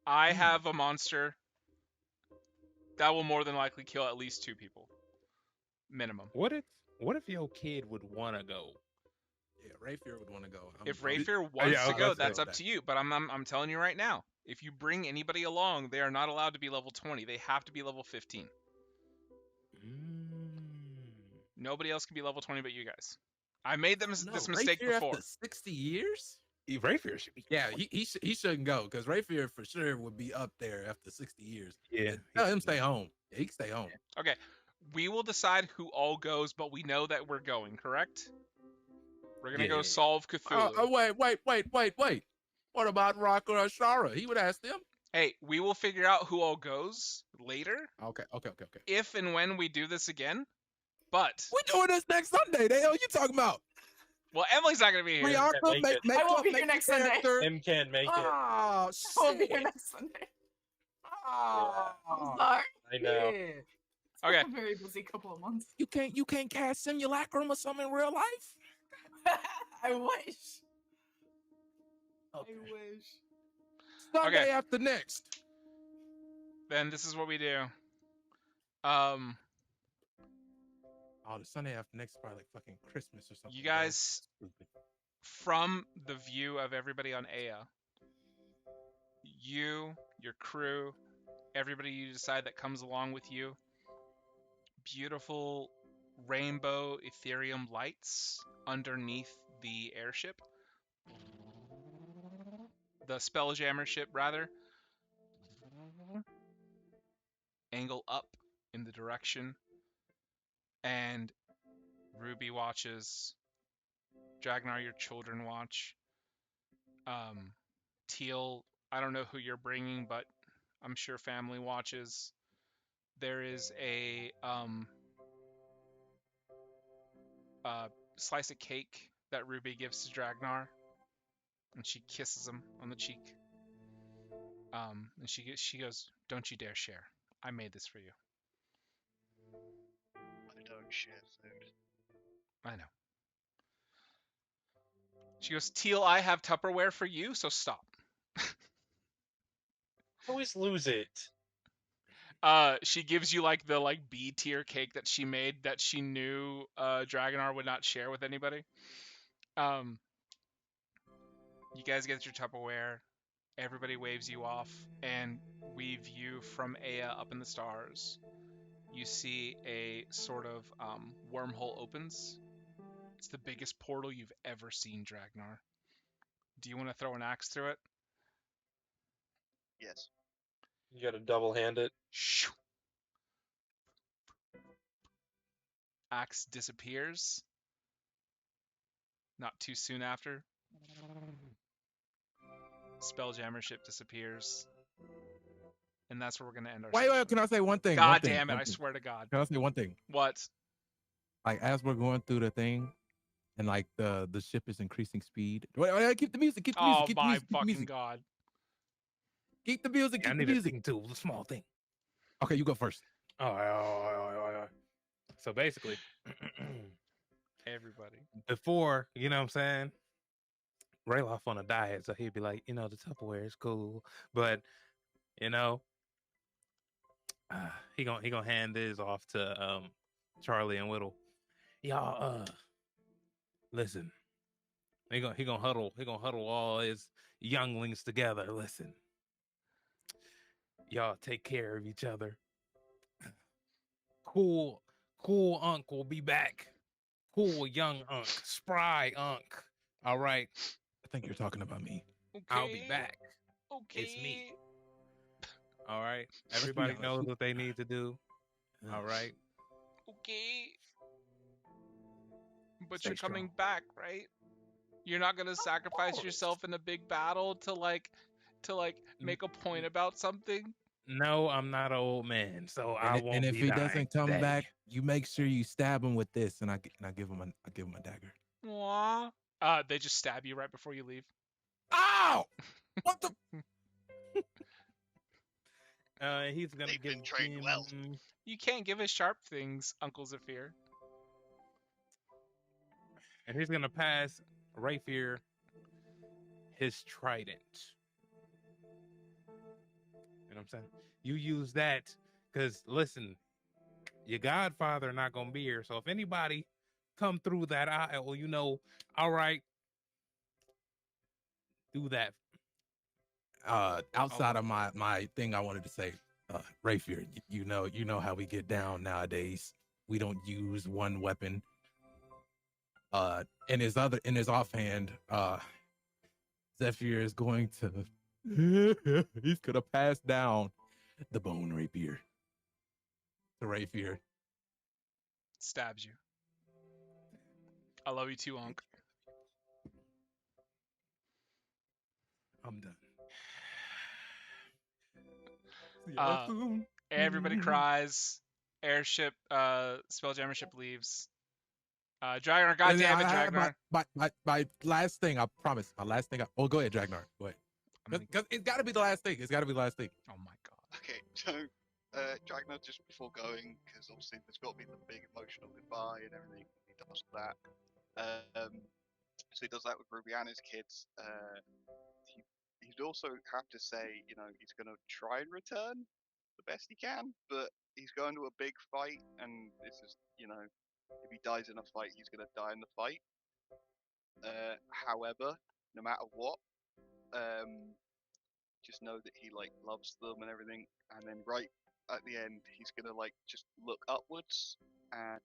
I have a monster that will more than likely kill at least 2 people, minimum. What if your kid would want to go? Yeah, Rayfair would want to go. If Rayfair wants yeah, I to was go, about to that's say up that. to you. But I'm telling you right now, if you bring anybody along, they are not allowed to be level 20. They have to be level 15. Nobody else can be level 20 but you guys. I made this mistake Rayfair before. After 60 years? Rayfair should be. Yeah, he shouldn't go because Rayfair for sure would be up there after 60 years. Yeah. Tell him stay home. Yeah, he can stay home. Okay, we will decide who all goes, but we know that we're going, correct? We're gonna go Yeah. solve Cthulhu. Wait. What about Rock or Ashara? He would ask them. Hey, we will figure out who all goes later, Okay. if and when we do this again. But We're doing this next Sunday. The hell you talking about? well, Emily's not gonna be here. Priyanka, make it. make I won't up, be make here the next Sunday. character. Him can't make it. Oh, I won't be here shit. next Sunday. Oh, I'm sorry. I know. yeah. It's been Okay. a very busy couple of months. You can't cast simulacrum or something in real life? I wish. Okay. I wish. Sunday Okay. after next. Then this is what we do. Oh, the Sunday after next is probably like fucking Christmas or something. You bro. guys, Stupid. from the view of everybody on Aya, you, your crew, everybody you decide that comes along with you, beautiful rainbow Ethereum lights underneath the airship. The Spelljammer ship, rather. Angle up in the direction. And Ruby watches Dragnar, your children watch. Teal, I don't know who you're bringing, but I'm sure family watches. There is a slice of cake that Ruby gives to Dragnar, and she kisses him on the cheek. And she goes, "Don't you dare share. I made this for you." I don't share food. I know. She goes, "Teal, I have Tupperware for you, so stop." Always lose it. She gives you like the B tier cake that she made that she knew Dragonar would not share with anybody. You guys get your Tupperware. Everybody waves you off, and we view from Aya up in the stars. You see a sort of wormhole opens. It's the biggest portal you've ever seen, Dragnar. Do you want to throw an axe through it? Yes. You gotta double hand it. Shoo! Axe disappears. Not too soon after. Spelljammer ship disappears. And that's where we're gonna end our session. Wait, can I say one thing? God One thing, damn it, one I thing. swear to God. Can I say one thing? What? Like as we're going through the thing, and like the ship is increasing speed. Wait, keep the music. Keep the music. Oh Keep the my music. Keep the fucking music. God. Keep the music. I Keep the need a music. thing too, a small thing. Okay, you go first. All right. So basically, Everybody. before, you know what I'm saying? Rayloff on a diet, so he'd be like, the Tupperware is cool, but he gonna hand this off to Charlie and Whittle. Y'all, listen. He gonna huddle all his younglings together. Listen, y'all take care of each other. Cool Unc will be back. Cool young Unc, spry Unc. All right, I think you're talking about me. Okay. I'll be back. Okay. It's me. All right, Let's be everybody honest. knows what they need to do. All right. Okay. But Stay you're coming strong. back, right? You're not gonna sacrifice yourself in a big battle to make a point about something? No, I'm not an old man, so I And, won't and if be he dying doesn't come today. back, you make sure you stab him with this, and I give him a dagger. Aww. They just stab you right before you leave. Ow! What the? He's gonna They've give been trained him. well. You can't give us sharp things, Uncle Zephyr. And he's gonna pass Rayfear his trident. You know what I'm saying? You use that because listen, your godfather not gonna be here. So if anybody come through that aisle, all right, do that. Outside of my thing, I wanted to say, Rayfear, you know how we get down nowadays. We don't use one weapon. In his offhand, Zephyr is going to he's gonna pass down the bone rapier to Rayfear. Stabs you. I love you too, Unc. I'm done. Everybody cries. Airship, Spelljammer ship leaves. Dragnar, And goddamn it, I have Dragnar. my last thing, I promise. My last thing. Go ahead, Dragnar. Go ahead. Because it's got to be the last thing. It's got to be the last thing. Oh my God. Okay, so Dragnar, just before going, because obviously there's got to be the big emotional goodbye and everything. He does that. So he does that with Ruby and his kids. He'd also have to say, he's going to try and return the best he can, but he's going to a big fight, and this is, if he dies in a fight, he's going to die in the fight. However, no matter what, just know that he loves them and everything, and then right at the end, he's going to just look upwards, and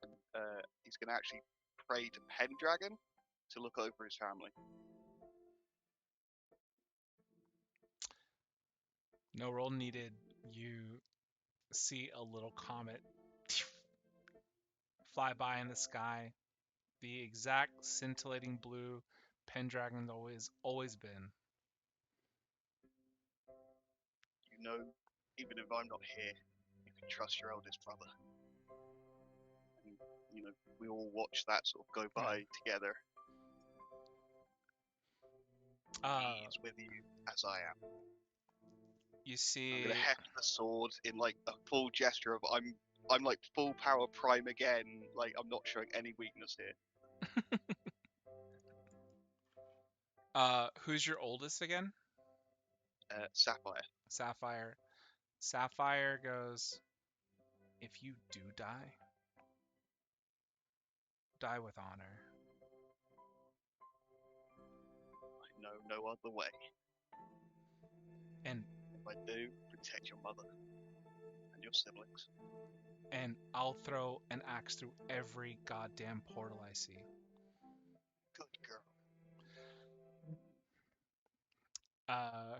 he's going to actually pray to Pendragon to look over his family. No roll needed. You see a little comet fly by in the sky. The exact scintillating blue Pendragon's always been. You know, even if I'm not here, you can trust your eldest brother. And, you know, we all watch that sort of go by together. He is with you as I am. You I'm see, gonna heft the sword in like a full gesture of I'm like full power prime again. Like I'm not showing any weakness here. who's your oldest again? Sapphire. Sapphire. Sapphire goes, if you do die, die with honor. I know no other way. And If I do, protect your mother and your siblings. and I'll throw an axe through every goddamn portal I see. Good girl.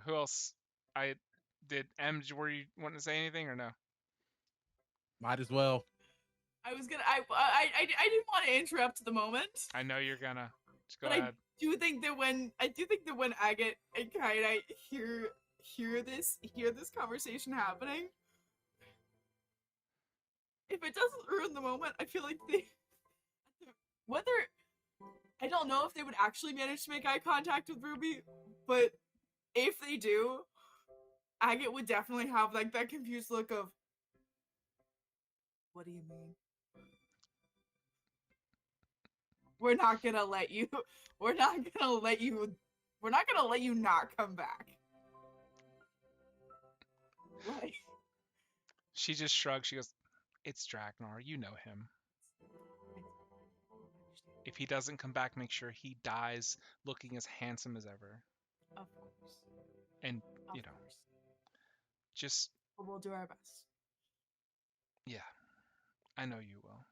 Who else? I did. Were you wanting to say anything or no? Might as well. I was gonna. I didn't want to interrupt the moment, I know you're gonna. Just go but ahead. I do think that when Agate and Kainai hear this conversation happening, if it doesn't ruin the moment, I feel like whether I don't know if they would actually manage to make eye contact with Ruby, but if they do, Agate would definitely have like that confused look of, what do you mean? We're not gonna let you not come back. Like, She just shrugs. She goes, "It's Dragnar. You know him. If he doesn't come back, make sure he dies looking as handsome as ever. of course. And, Of you know, course. just, But we'll do our best. yeah, I know you will."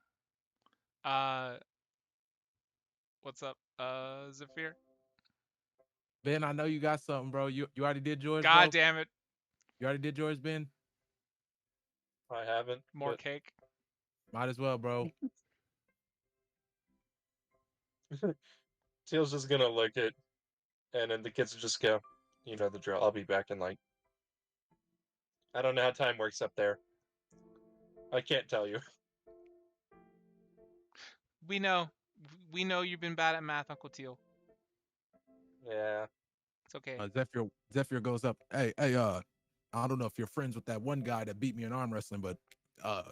What's up, Zephyr? Ben, I know you got something, bro. You already did yours, God bro? damn it. You already did yours, Ben? I haven't. More but cake. Might as well, bro. Teal's just gonna lick it, and then the kids will just go, you know the drill. I'll be back in like. I don't know how time works up there. I can't tell you. We know you've been bad at math, Uncle Teal. Yeah. It's okay. Zephyr goes up. Hey, I don't know if you're friends with that one guy that beat me in arm wrestling, but I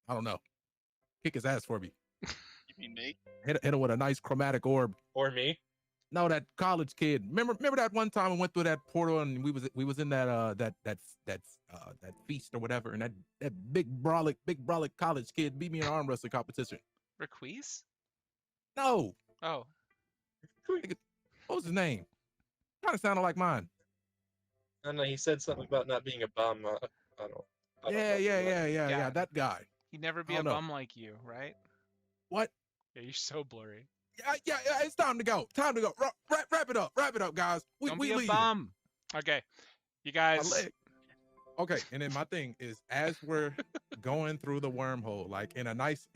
don't know. Kick his ass for me. You mean me? Hit him with a nice chromatic orb. Or me. No, that college kid. Remember that one time I went through that portal and we was in that feast or whatever, and that big brolic college kid beat me in an arm wrestling competition. Requise? No. Oh. What was his name? Kind of sounded like mine. I don't know. He said something about not being a bum. I don't know. Yeah. That guy. He'd never be I a don't know. bum like you, right? What? Yeah, you're so blurry. Yeah. It's time to go. Wrap it up. Wrap it up, guys. Don't we be a leaving. bum. Okay, you guys. Okay, and then my thing is, as we're going through the wormhole, like in a nice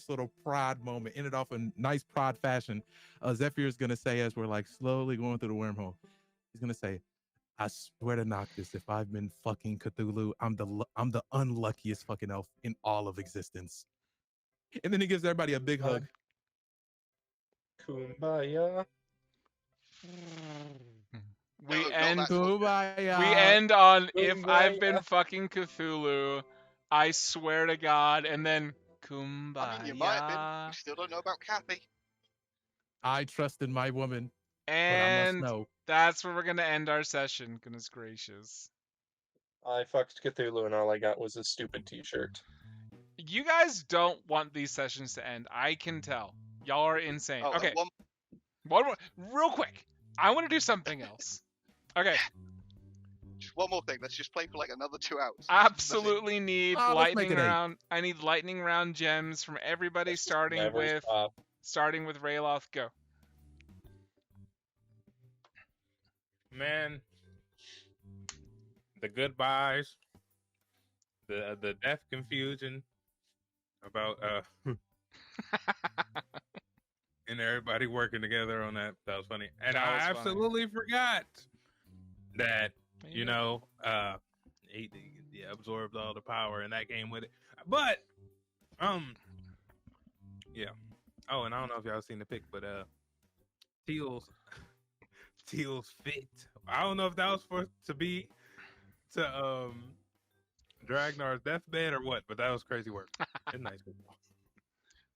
little pride moment, ended off in nice pride fashion, Zephyr is gonna say, as we're like slowly going through the wormhole, he's gonna say, "I swear to Noctis, if I've been fucking Cthulhu, I'm the unluckiest fucking elf in all of existence." And then he gives everybody a big hug. Kumbaya. We No, end on "If I've Kumbaya. been fucking Cthulhu, I swear to God," and then Kumbaya. I mean, you might have been. We still don't know about Kathy. I trusted my woman, And but I must know. that's where we're gonna end our session. Goodness gracious. I fucked Cthulhu and all I got was a stupid t-shirt. You guys don't want these sessions to end. I can tell. Y'all are insane. Oh, Okay. and One more, real quick. I want to do something else. Okay. just one more thing. Let's just play for like another 2 hours. Absolutely need let's make lightning it 8. round. I need lightning round gems from everybody, starting Never with stop. Rayloth. Go. Man, the goodbyes, the death confusion about and everybody working together on that. That was funny. And That I was funny. absolutely forgot that, There you go. know, he absorbed all the power and that came with it. But, yeah. Oh, and I don't know if y'all seen the pic, but Teal's fit. I don't know if that was to be to Dragnar's deathbed or what, but that was crazy work. It's nice.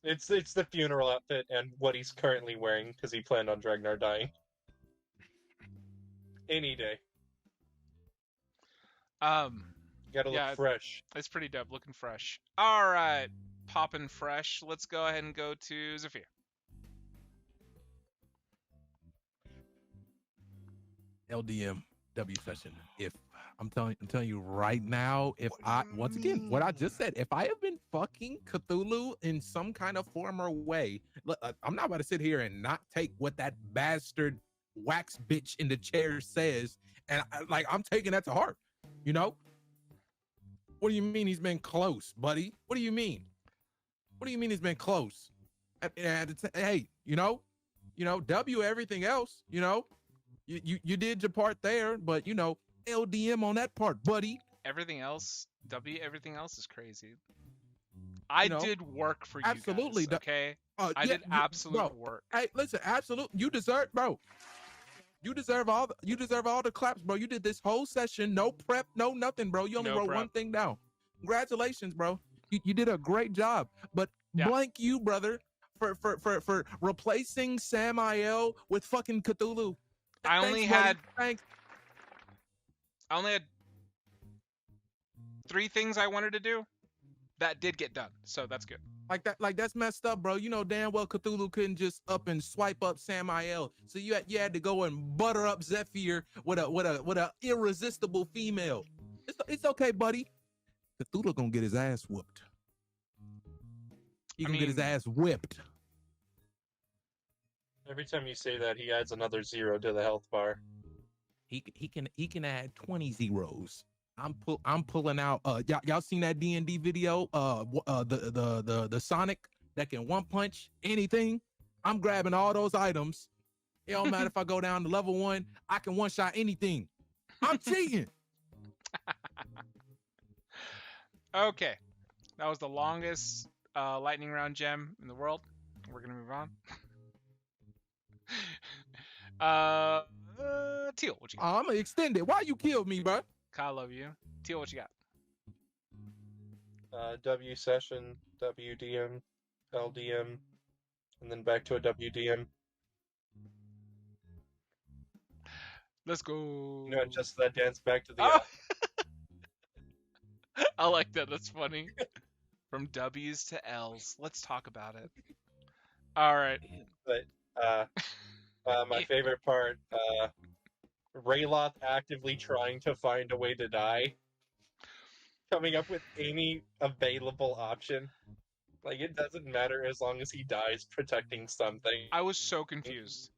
It's the funeral outfit and what he's currently wearing because he planned on Dragnar dying. Any day. Gotta look Yeah. fresh. It's pretty dope, looking fresh. All right, popping fresh. Let's go ahead and go to Zafir. LDM W session. If I'm telling you right now, if once again, what I just said, if I have been fucking Cthulhu in some kind of form or way, look, I'm not about to sit here and not take what that bastard wax bitch in the chair says, and I'm taking that to heart. You know? What do you mean he's been close, buddy? What do you mean? What do you mean he's been close? Hey, you know, W everything else, you know. You did your part there, but you know, LDM on that part, buddy. Everything else is crazy. I did work for you absolutely, guys, okay? I yeah, did absolute work. Hey, listen, absolute. You deserve, bro. You deserve all the claps, bro. You did this whole session, no prep, no nothing, bro. You only No wrote prep. one thing down. Congratulations, bro. You did a great job. But blank you, brother, for replacing Samael with fucking Cthulhu. I only had 3 things I wanted to do that did get done, so that's good. That's messed up, bro. You know damn well Cthulhu couldn't just up and swipe up Samael, so you had to go and butter up Zephyr with a irresistible female. It's okay, buddy. Cthulhu gonna get his ass whooped. He gonna get his ass whipped. Every time you say that, he adds another 0 to the health bar. He can add 20 zeros. I'm pulling out. Y'all seen that D&D video? The Sonic that can one punch anything. I'm grabbing all those items. It don't matter if I go down to level 1. I can one shot anything. I'm cheating. Okay, that was the longest lightning round gem in the world. We're gonna move on. Teal, what you got? I'm gonna extend it. Why you killed me, bro? Kyle, love you. Teal, what you got? W session, WDM, LDM, and then back to a WDM. Let's go. You know, just that dance back to the. Oh! I like that. That's funny. From W's to L's. Let's talk about it. All right. But my favorite part, Rayloth actively trying to find a way to die, coming up with any available option. Like, it doesn't matter as long as he dies protecting something. I was so confused.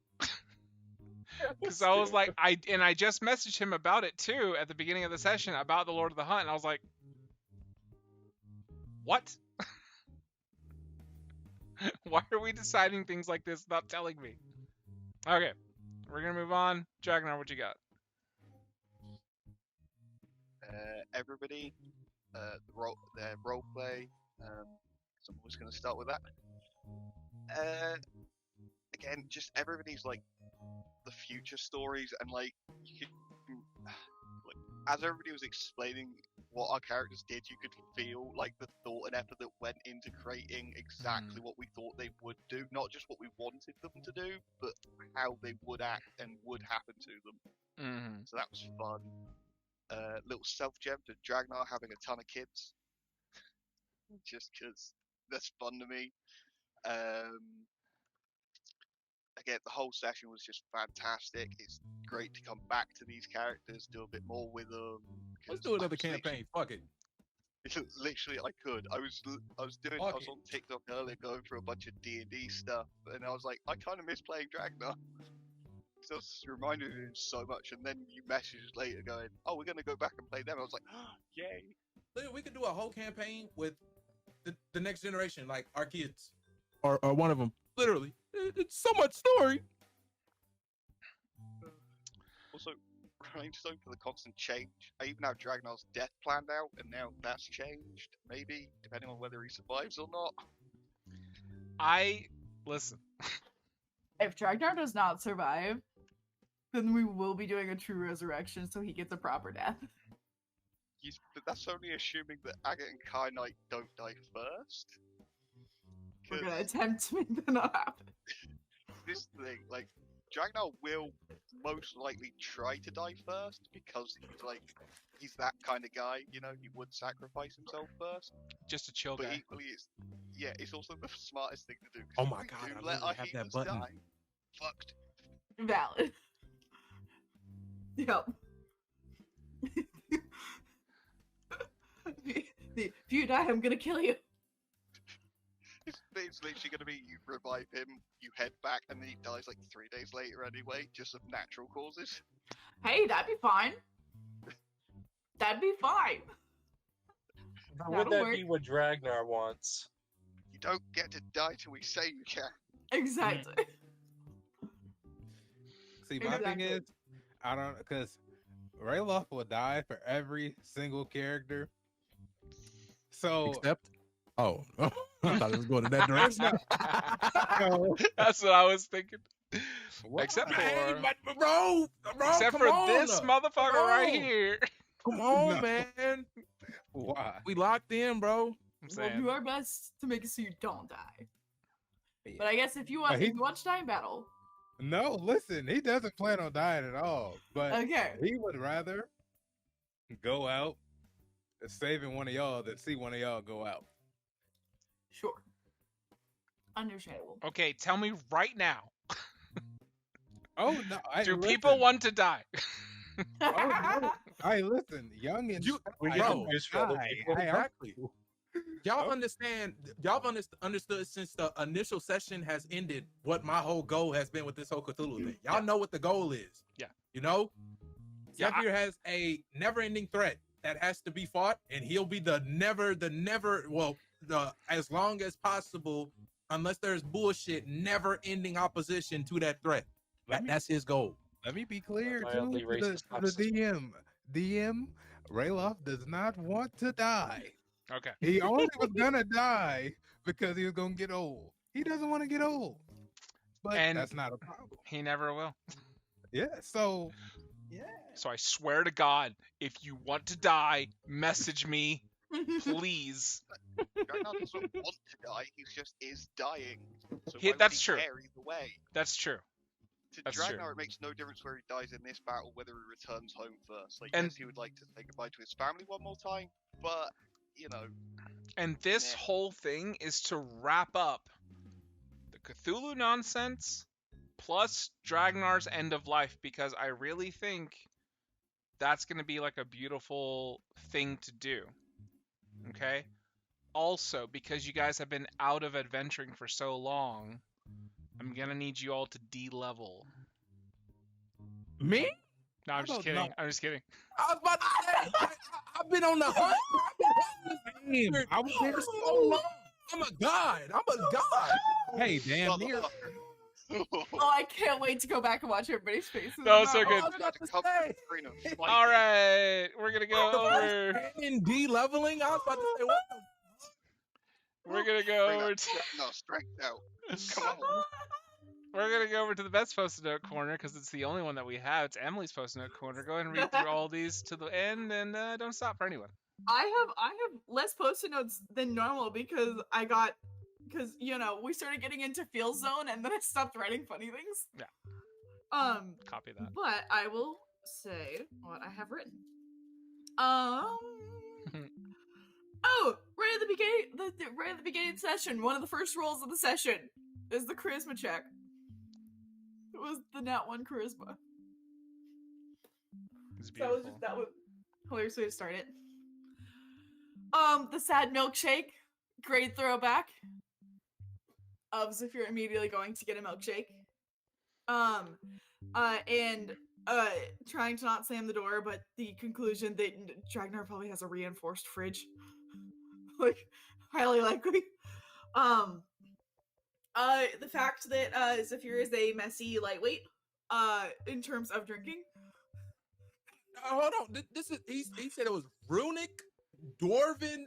Because I was like, I just messaged him about it too at the beginning of the session about the Lord of the Hunt, and I was like, what? Why are we deciding things like this without telling me? Okay, we're gonna move on. Dragnar, what you got? Everybody, their role play. So I'm always gonna start with that. Again, just everybody's like the future stories, and like you can, like, as everybody was explaining what our characters did, you could feel like the thought and effort that went into creating exactly what we thought they would do, not just what we wanted them to do, but how they would act and would happen to them. So that was fun. Little self-gem to Dragnar having a ton of kids, just because that's fun to me. Again, the whole session was just fantastic. It's great to come back to these characters, do a bit more with them. Let's do another campaign. Fuck it. Literally, I could. I was on TikTok earlier going through a bunch of D&D stuff, and I was like, I kind of miss playing Dragnar. So I was reminded of him so much, and then you messaged later going, oh, we're going to go back and play them. I was like, oh, yay. Look, we could do a whole campaign with the next generation, like our kids, or one of them. Literally, It's so much story. Also, Range Zone for the constant change. I even have Dragnar's death planned out, and now that's changed. Maybe, depending on whether he survives or not. Listen. If Dragnar does not survive, then we will be doing a true resurrection so he gets a proper death. But that's only assuming that Agate and Kai Knight don't die first. We're gonna attempt to make that not happen. This thing, like, Dragnar will most likely try to die first because he's that kind of guy, you know, he would sacrifice himself first. Just a chill But guy. equally, it's also the smartest thing to do. 'Cause Oh if my we God, do I let literally our have that humans button. die, fucked. Valid. Yep. If you die, I'm gonna kill you. It's literally gonna be you revive him, you head back, and then he dies like 3 days later anyway, just of natural causes. Hey, that'd be fine. That'd be fine. But would That'll that work. be what Dragnar wants? You don't get to die till we say you can. Exactly. See, my thing Exactly. is, I don't, because Rayloff will die for every single character. So Except, I thought it was going in that direction. That's what I was thinking. Why? Except Hey, for but bro, except come for on. this motherfucker Come right on. here. Come on, No. man. Why? We locked in, bro. I'm We'll saying. do our best to make it so you don't die. Yeah. But I guess if you want, he- if you watch Time Battle, No, listen, he doesn't plan on dying at all. But okay, he would rather go out saving one of y'all than see one of y'all go out. sure, understandable. Okay, tell me right now. Oh no! Do people want to die? Oh no! Hey, listen, young and We I get don't news for other die. people. Hey, I'm Exactly. cool. Y'all Oh. understand? Y'all understood since the initial session has ended what my whole goal has been with this whole Cthulhu thing. Y'all know what the goal is. Yeah. You know, Yeah, Zephyr has a never-ending threat that has to be fought, and he'll be the as long as possible, unless there's bullshit, never-ending opposition to that threat. That's his goal. Let me be clear Mildly too racist to the DM. DM Rayloff does not want to die. Okay. He only was gonna die because he was gonna get old. He doesn't want to get old, but And- that's not a problem. He never will. Yeah. So, yeah. So I swear to God, if you want to die, message me, please. Dragnar doesn't want to die, he just is dying. So He- why would that's he true. care either way? That's true. To That's Dragnar, true. it makes no difference where he dies in this battle, whether he returns home first. Like, And- yes, he would like to say goodbye to his family one more time, but, you know, And this Nah. whole thing is to wrap up the Cthulhu nonsense plus Dragnar's end of life, because I really think that's going to be like a beautiful thing to do. Okay? Also, because you guys have been out of adventuring for so long, I'm going to need you all to de-level. Me? No, I'm just don't kidding. know. I'm just kidding. I was about to say, I've been on the hunt. I was there for so long. I'm a god. Hey, damn near. Oh, I can't wait to go back and watch everybody's faces. That was so now. good. I was about to to come say. to the screen and fight. All right, we're going to go over. In de-leveling, I was about to say, what the We're going to go Bring over that to. Dragnar strength out. Come on. We're gonna go over to the best post-it note corner because it's the only one that we have. It's Emily's post-it note corner. Go ahead and read through all these to the end, and don't stop for anyone. I have less post-it notes than normal because you know we started getting into Feel Zone and then I stopped writing funny things. Yeah. Copy that. But I will say what I have written. Oh, right at the beginning, right at the beginning of the session, one of the first rolls of the session is the charisma check. It was the nat 1 charisma. It's That was beautiful. that was hilarious way to start it. The sad milkshake, great throwback. Of if you're immediately going to get a milkshake. And trying to not slam the door, but the conclusion that Dragnar probably has a reinforced fridge. Like, highly likely. The fact that Zephyr is a messy lightweight, in terms of drinking. Hold on. This is he said it was runic, dwarven,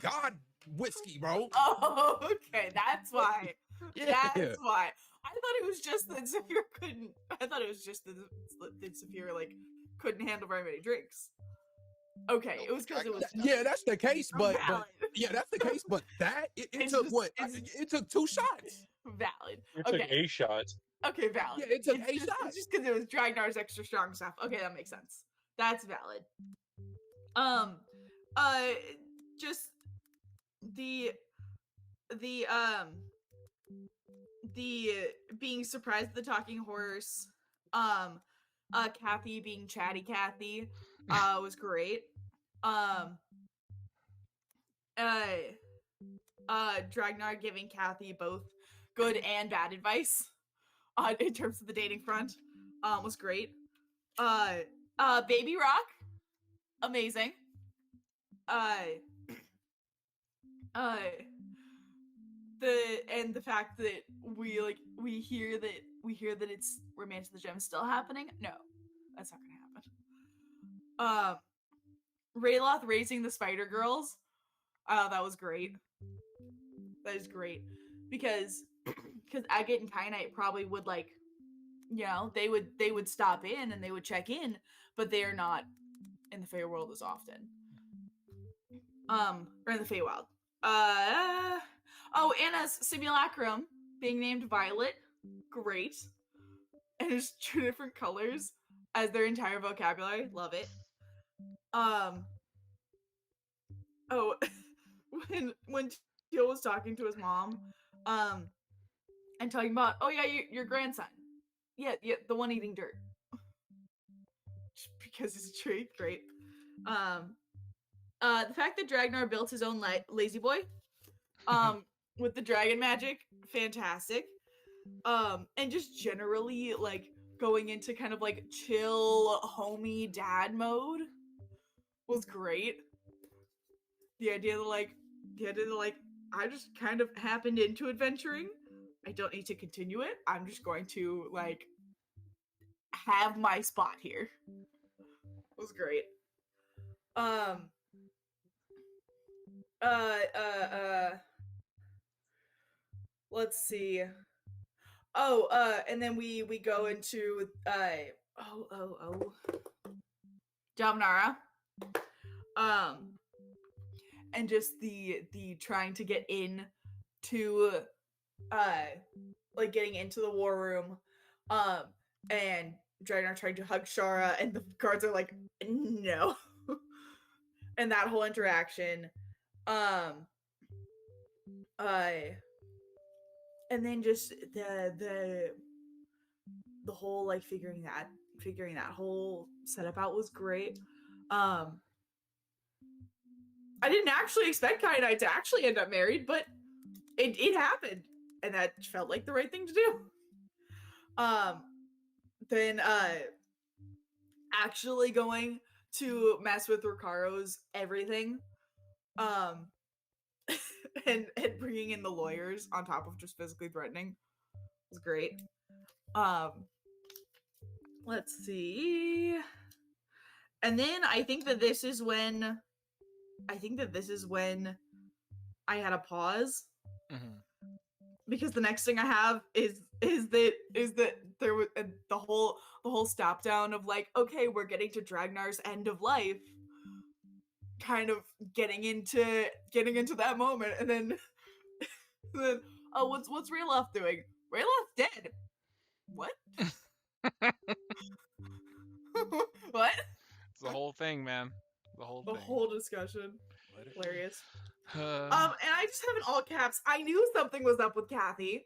god whiskey, bro. Oh, okay, that's why. Yeah. That's why. I thought it was just that Zephyr couldn't. I thought it was just that Zephyr like couldn't handle very many drinks. Okay, it was because it was. Yeah, that's the case, but valid. yeah, that's the case. But that it It's took just- what? it's- It took 2 shots. Valid. It took Okay. a shot. Okay, valid. Yeah, it took It's 8 just, shots. It's just because it was Dragnar's extra strong stuff. Okay, that makes sense. That's valid. Just the being surprised at the talking horse, Kathy being chatty Kathy, was great. Dragnar giving Kathy both good and bad advice, in terms of the dating front, was great. Baby Rock, amazing. The fact that we hear that it's Romance of the Gem still happening. No, that's not gonna happen. Rayloth raising the Spider Girls. That was great. That is great because Agate and Kyanite probably would they would stop in and they would check in, but they are not in the Feywild as often. Or in the Feywild. Anna's simulacrum being named Violet, great. And it's 2 different colors as their entire vocabulary, love it. When Teal was talking to his mom, and talking about, oh yeah, your grandson, yeah, the one eating dirt, because he's a tree, great. The fact that Dragnar built his own lazy boy, with the dragon magic, fantastic. And just generally like going into kind of like chill, homey dad mode was great. The idea that I just kind of happened into adventuring. I don't need to continue it. I'm just going to like have my spot here. Was great. Let's see. And then we go into Jamnara. And just the trying to get in to like getting into the war room, and Dragnar trying to hug Shara, and the guards are like, no. And that whole interaction, and then just the whole like figuring that whole setup out was great. I didn't actually expect Kyanite to actually end up married, but it happened, and that felt like the right thing to do. Then actually going to mess with Ricaro's everything, and bringing in the lawyers on top of just physically threatening was great. Let's see. And then I think that this is when I had a pause. Mm-hmm. Because the next thing I have is that there was the whole stop down of like, okay, we're getting to Dragnar's end of life, kind of getting into that moment, and then oh, what's Rayloth doing? Rayloth's dead. What? What? It's the whole thing, man. The whole The thing. whole discussion. Hilarious. Uh, And I just have in all caps, I knew something was up with Kathy.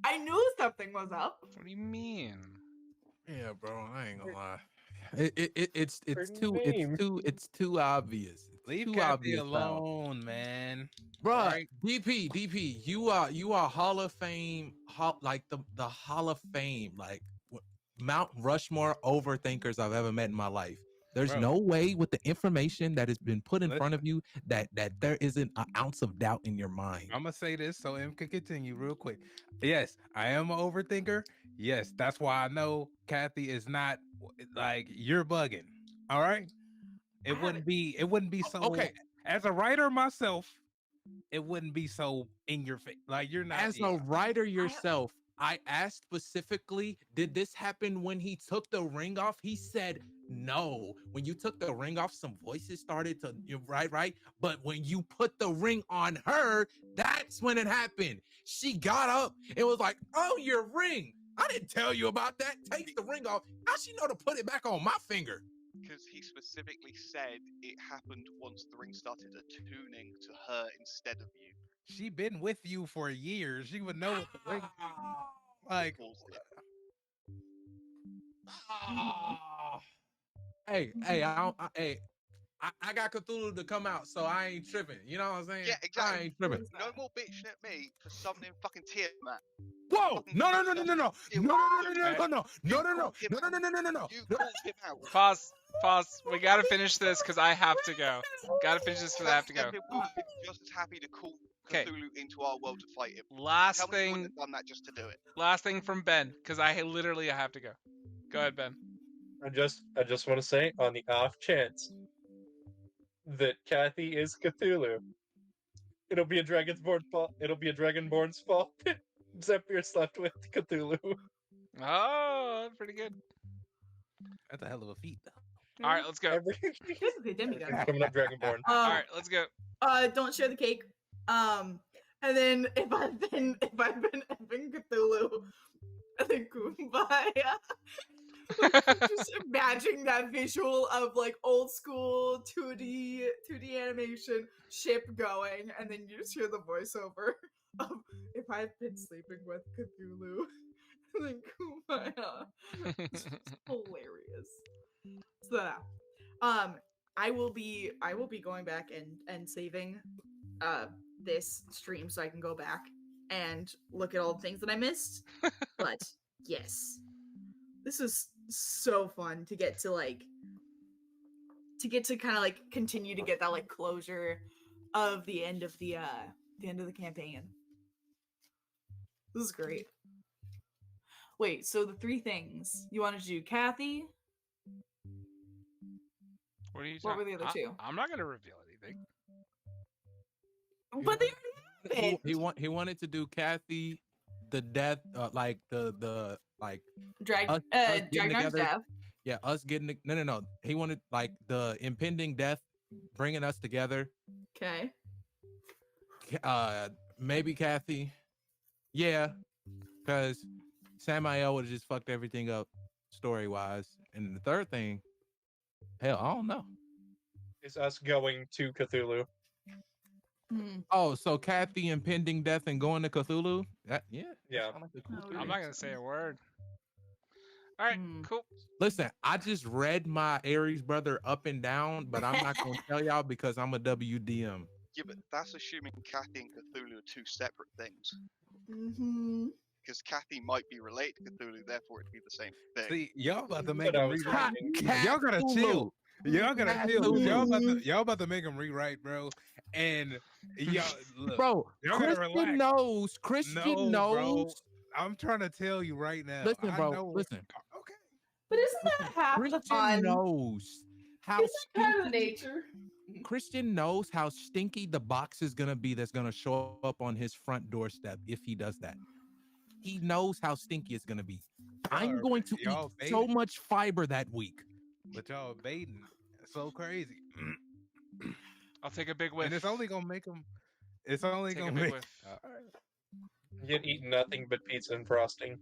I knew something was up. what do you mean? Yeah, bro, I ain't gonna lie. It's name. too obvious. Leave Too Kathy obvious, pal. alone, man. Bruh, Right. DP, you are Hall of Fame, like the Hall of Fame, like Mount Rushmore overthinkers I've ever met in my life. There's Bro. no way with the information that has been put in front of Listen. you that there isn't an ounce of doubt in your mind. I'm gonna say this so M can continue real quick. Yes, I am an overthinker. Yes, that's why I know Kathy is not like you're bugging. All right, I haven't- it wouldn't be so. Okay. As a writer myself, it wouldn't be so in your face. Like you're not. As a writer yourself, I asked specifically, did this happen when he took the ring off? He said no. When you took the ring off, some voices started to right. But when you put the ring on her, that's when it happened. She got up. It was like, oh, your ring. I didn't tell you about that. Takes the ring off. How she know to put it back on my finger? Because he specifically said it happened once the ring started attuning to her instead of you. She been with you for years. She would know what the ring. Like, Paused it. Hey, I got Cthulhu to come out, so I ain't tripping. You know what I'm saying? Yeah, exactly. I ain't tripping. No more bitching at me for summoning fucking Tiamat. Whoa! No! You called him out. Pause. We gotta finish this because I have to go. Gotta finish this because I have to go. Everyone would be just as happy to call 'Kay. Cthulhu into our world to fight him. Last Tell me you wouldn't thing, have done that just to do it. last thing from Ben, because I literally have to go. Go ahead, Ben. I just want to say, on the off chance that Kathy is Cthulhu, it'll be a Dragonborn's fault. It'll be a Dragonborn's fault. Zephyr slept with Cthulhu. Oh, that's pretty good. that's a hell of a feat. All right, let's go. Basically, demigod. Coming up, Dragonborn. All right, let's go. Don't share the cake. And then if I've been effing Cthulhu, then kumbaya. Just imagining that visual of like old school 2D animation ship going, and then you just hear the voiceover of if I've been sleeping with Cthulhu, then kumbaya. It's hilarious. So I will be going back and saving this stream so I can go back and look at all the things that I missed. But yes, this was so fun to get to kind of like continue to get that like closure of the end of the campaign. This is great. Wait, so the three things you wanted to do, Kathy? What are you What talking? were the other two? I'm not gonna reveal anything. But they already happened. He wanted to do Kathy, the death, like the like us getting Dragon's together. death. Yeah, us getting no. He wanted like the impending death, bringing us together. Okay. Maybe Kathy. Yeah, because Samael would have just fucked everything up story wise. And the third thing, hell, I don't know. Is us going to Cthulhu. Oh, so Kathy impending death and going to Cthulhu? Yeah. Yeah. Sound like a cool Oh, theory. I'm not gonna say a word. All right, cool. Listen, I just read my Aries brother up and down, but I'm not gonna tell y'all because I'm a WDM. Yeah, but that's assuming Kathy and Cthulhu are two separate things. Mm-hmm. Because Kathy might be related to Cthulhu, therefore it'd be the same thing. See, y'all about to make But I him was rewrite. thinking- Y'all gotta chill. Y'all gotta chill. Cthulhu. Y'all about to make him rewrite, bro. And y'all, look, Bro, y'all gotta Christian relax. knows. Christian No, bro. knows. I'm trying to tell you right now. Listen, I bro. know- Listen. Okay. But isn't that half the Christian fun? knows how Isn't that kind of the nature? Christian knows how stinky the box is gonna be that's gonna show up on his front doorstep if he does that. He knows how stinky it's gonna be. I'm Y'all- going to y'all eat so baiting. much fiber that week. But y'all baiting so crazy. I'll take a big whiff. And it's only gonna make him. It's only Take a gonna big make. whiff. You'd eat nothing but pizza and frosting.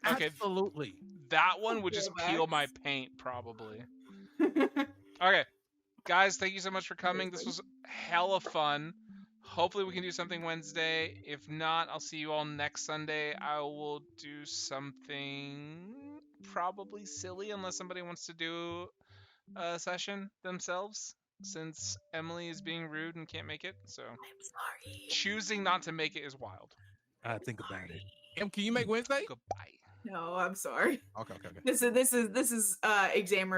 Okay. Absolutely. That one would just peel my paint, probably. Okay, guys, thank you so much for coming. This was hella fun. Hopefully we can do something Wednesday. If not, I'll see you all next Sunday. I will do something probably silly unless somebody wants to do a session themselves, since Emily is being rude and can't make it. So I'm sorry. choosing not to make it is wild. I think about it. Em, can you make Wednesday? Goodbye. No, I'm sorry. Okay. This is exam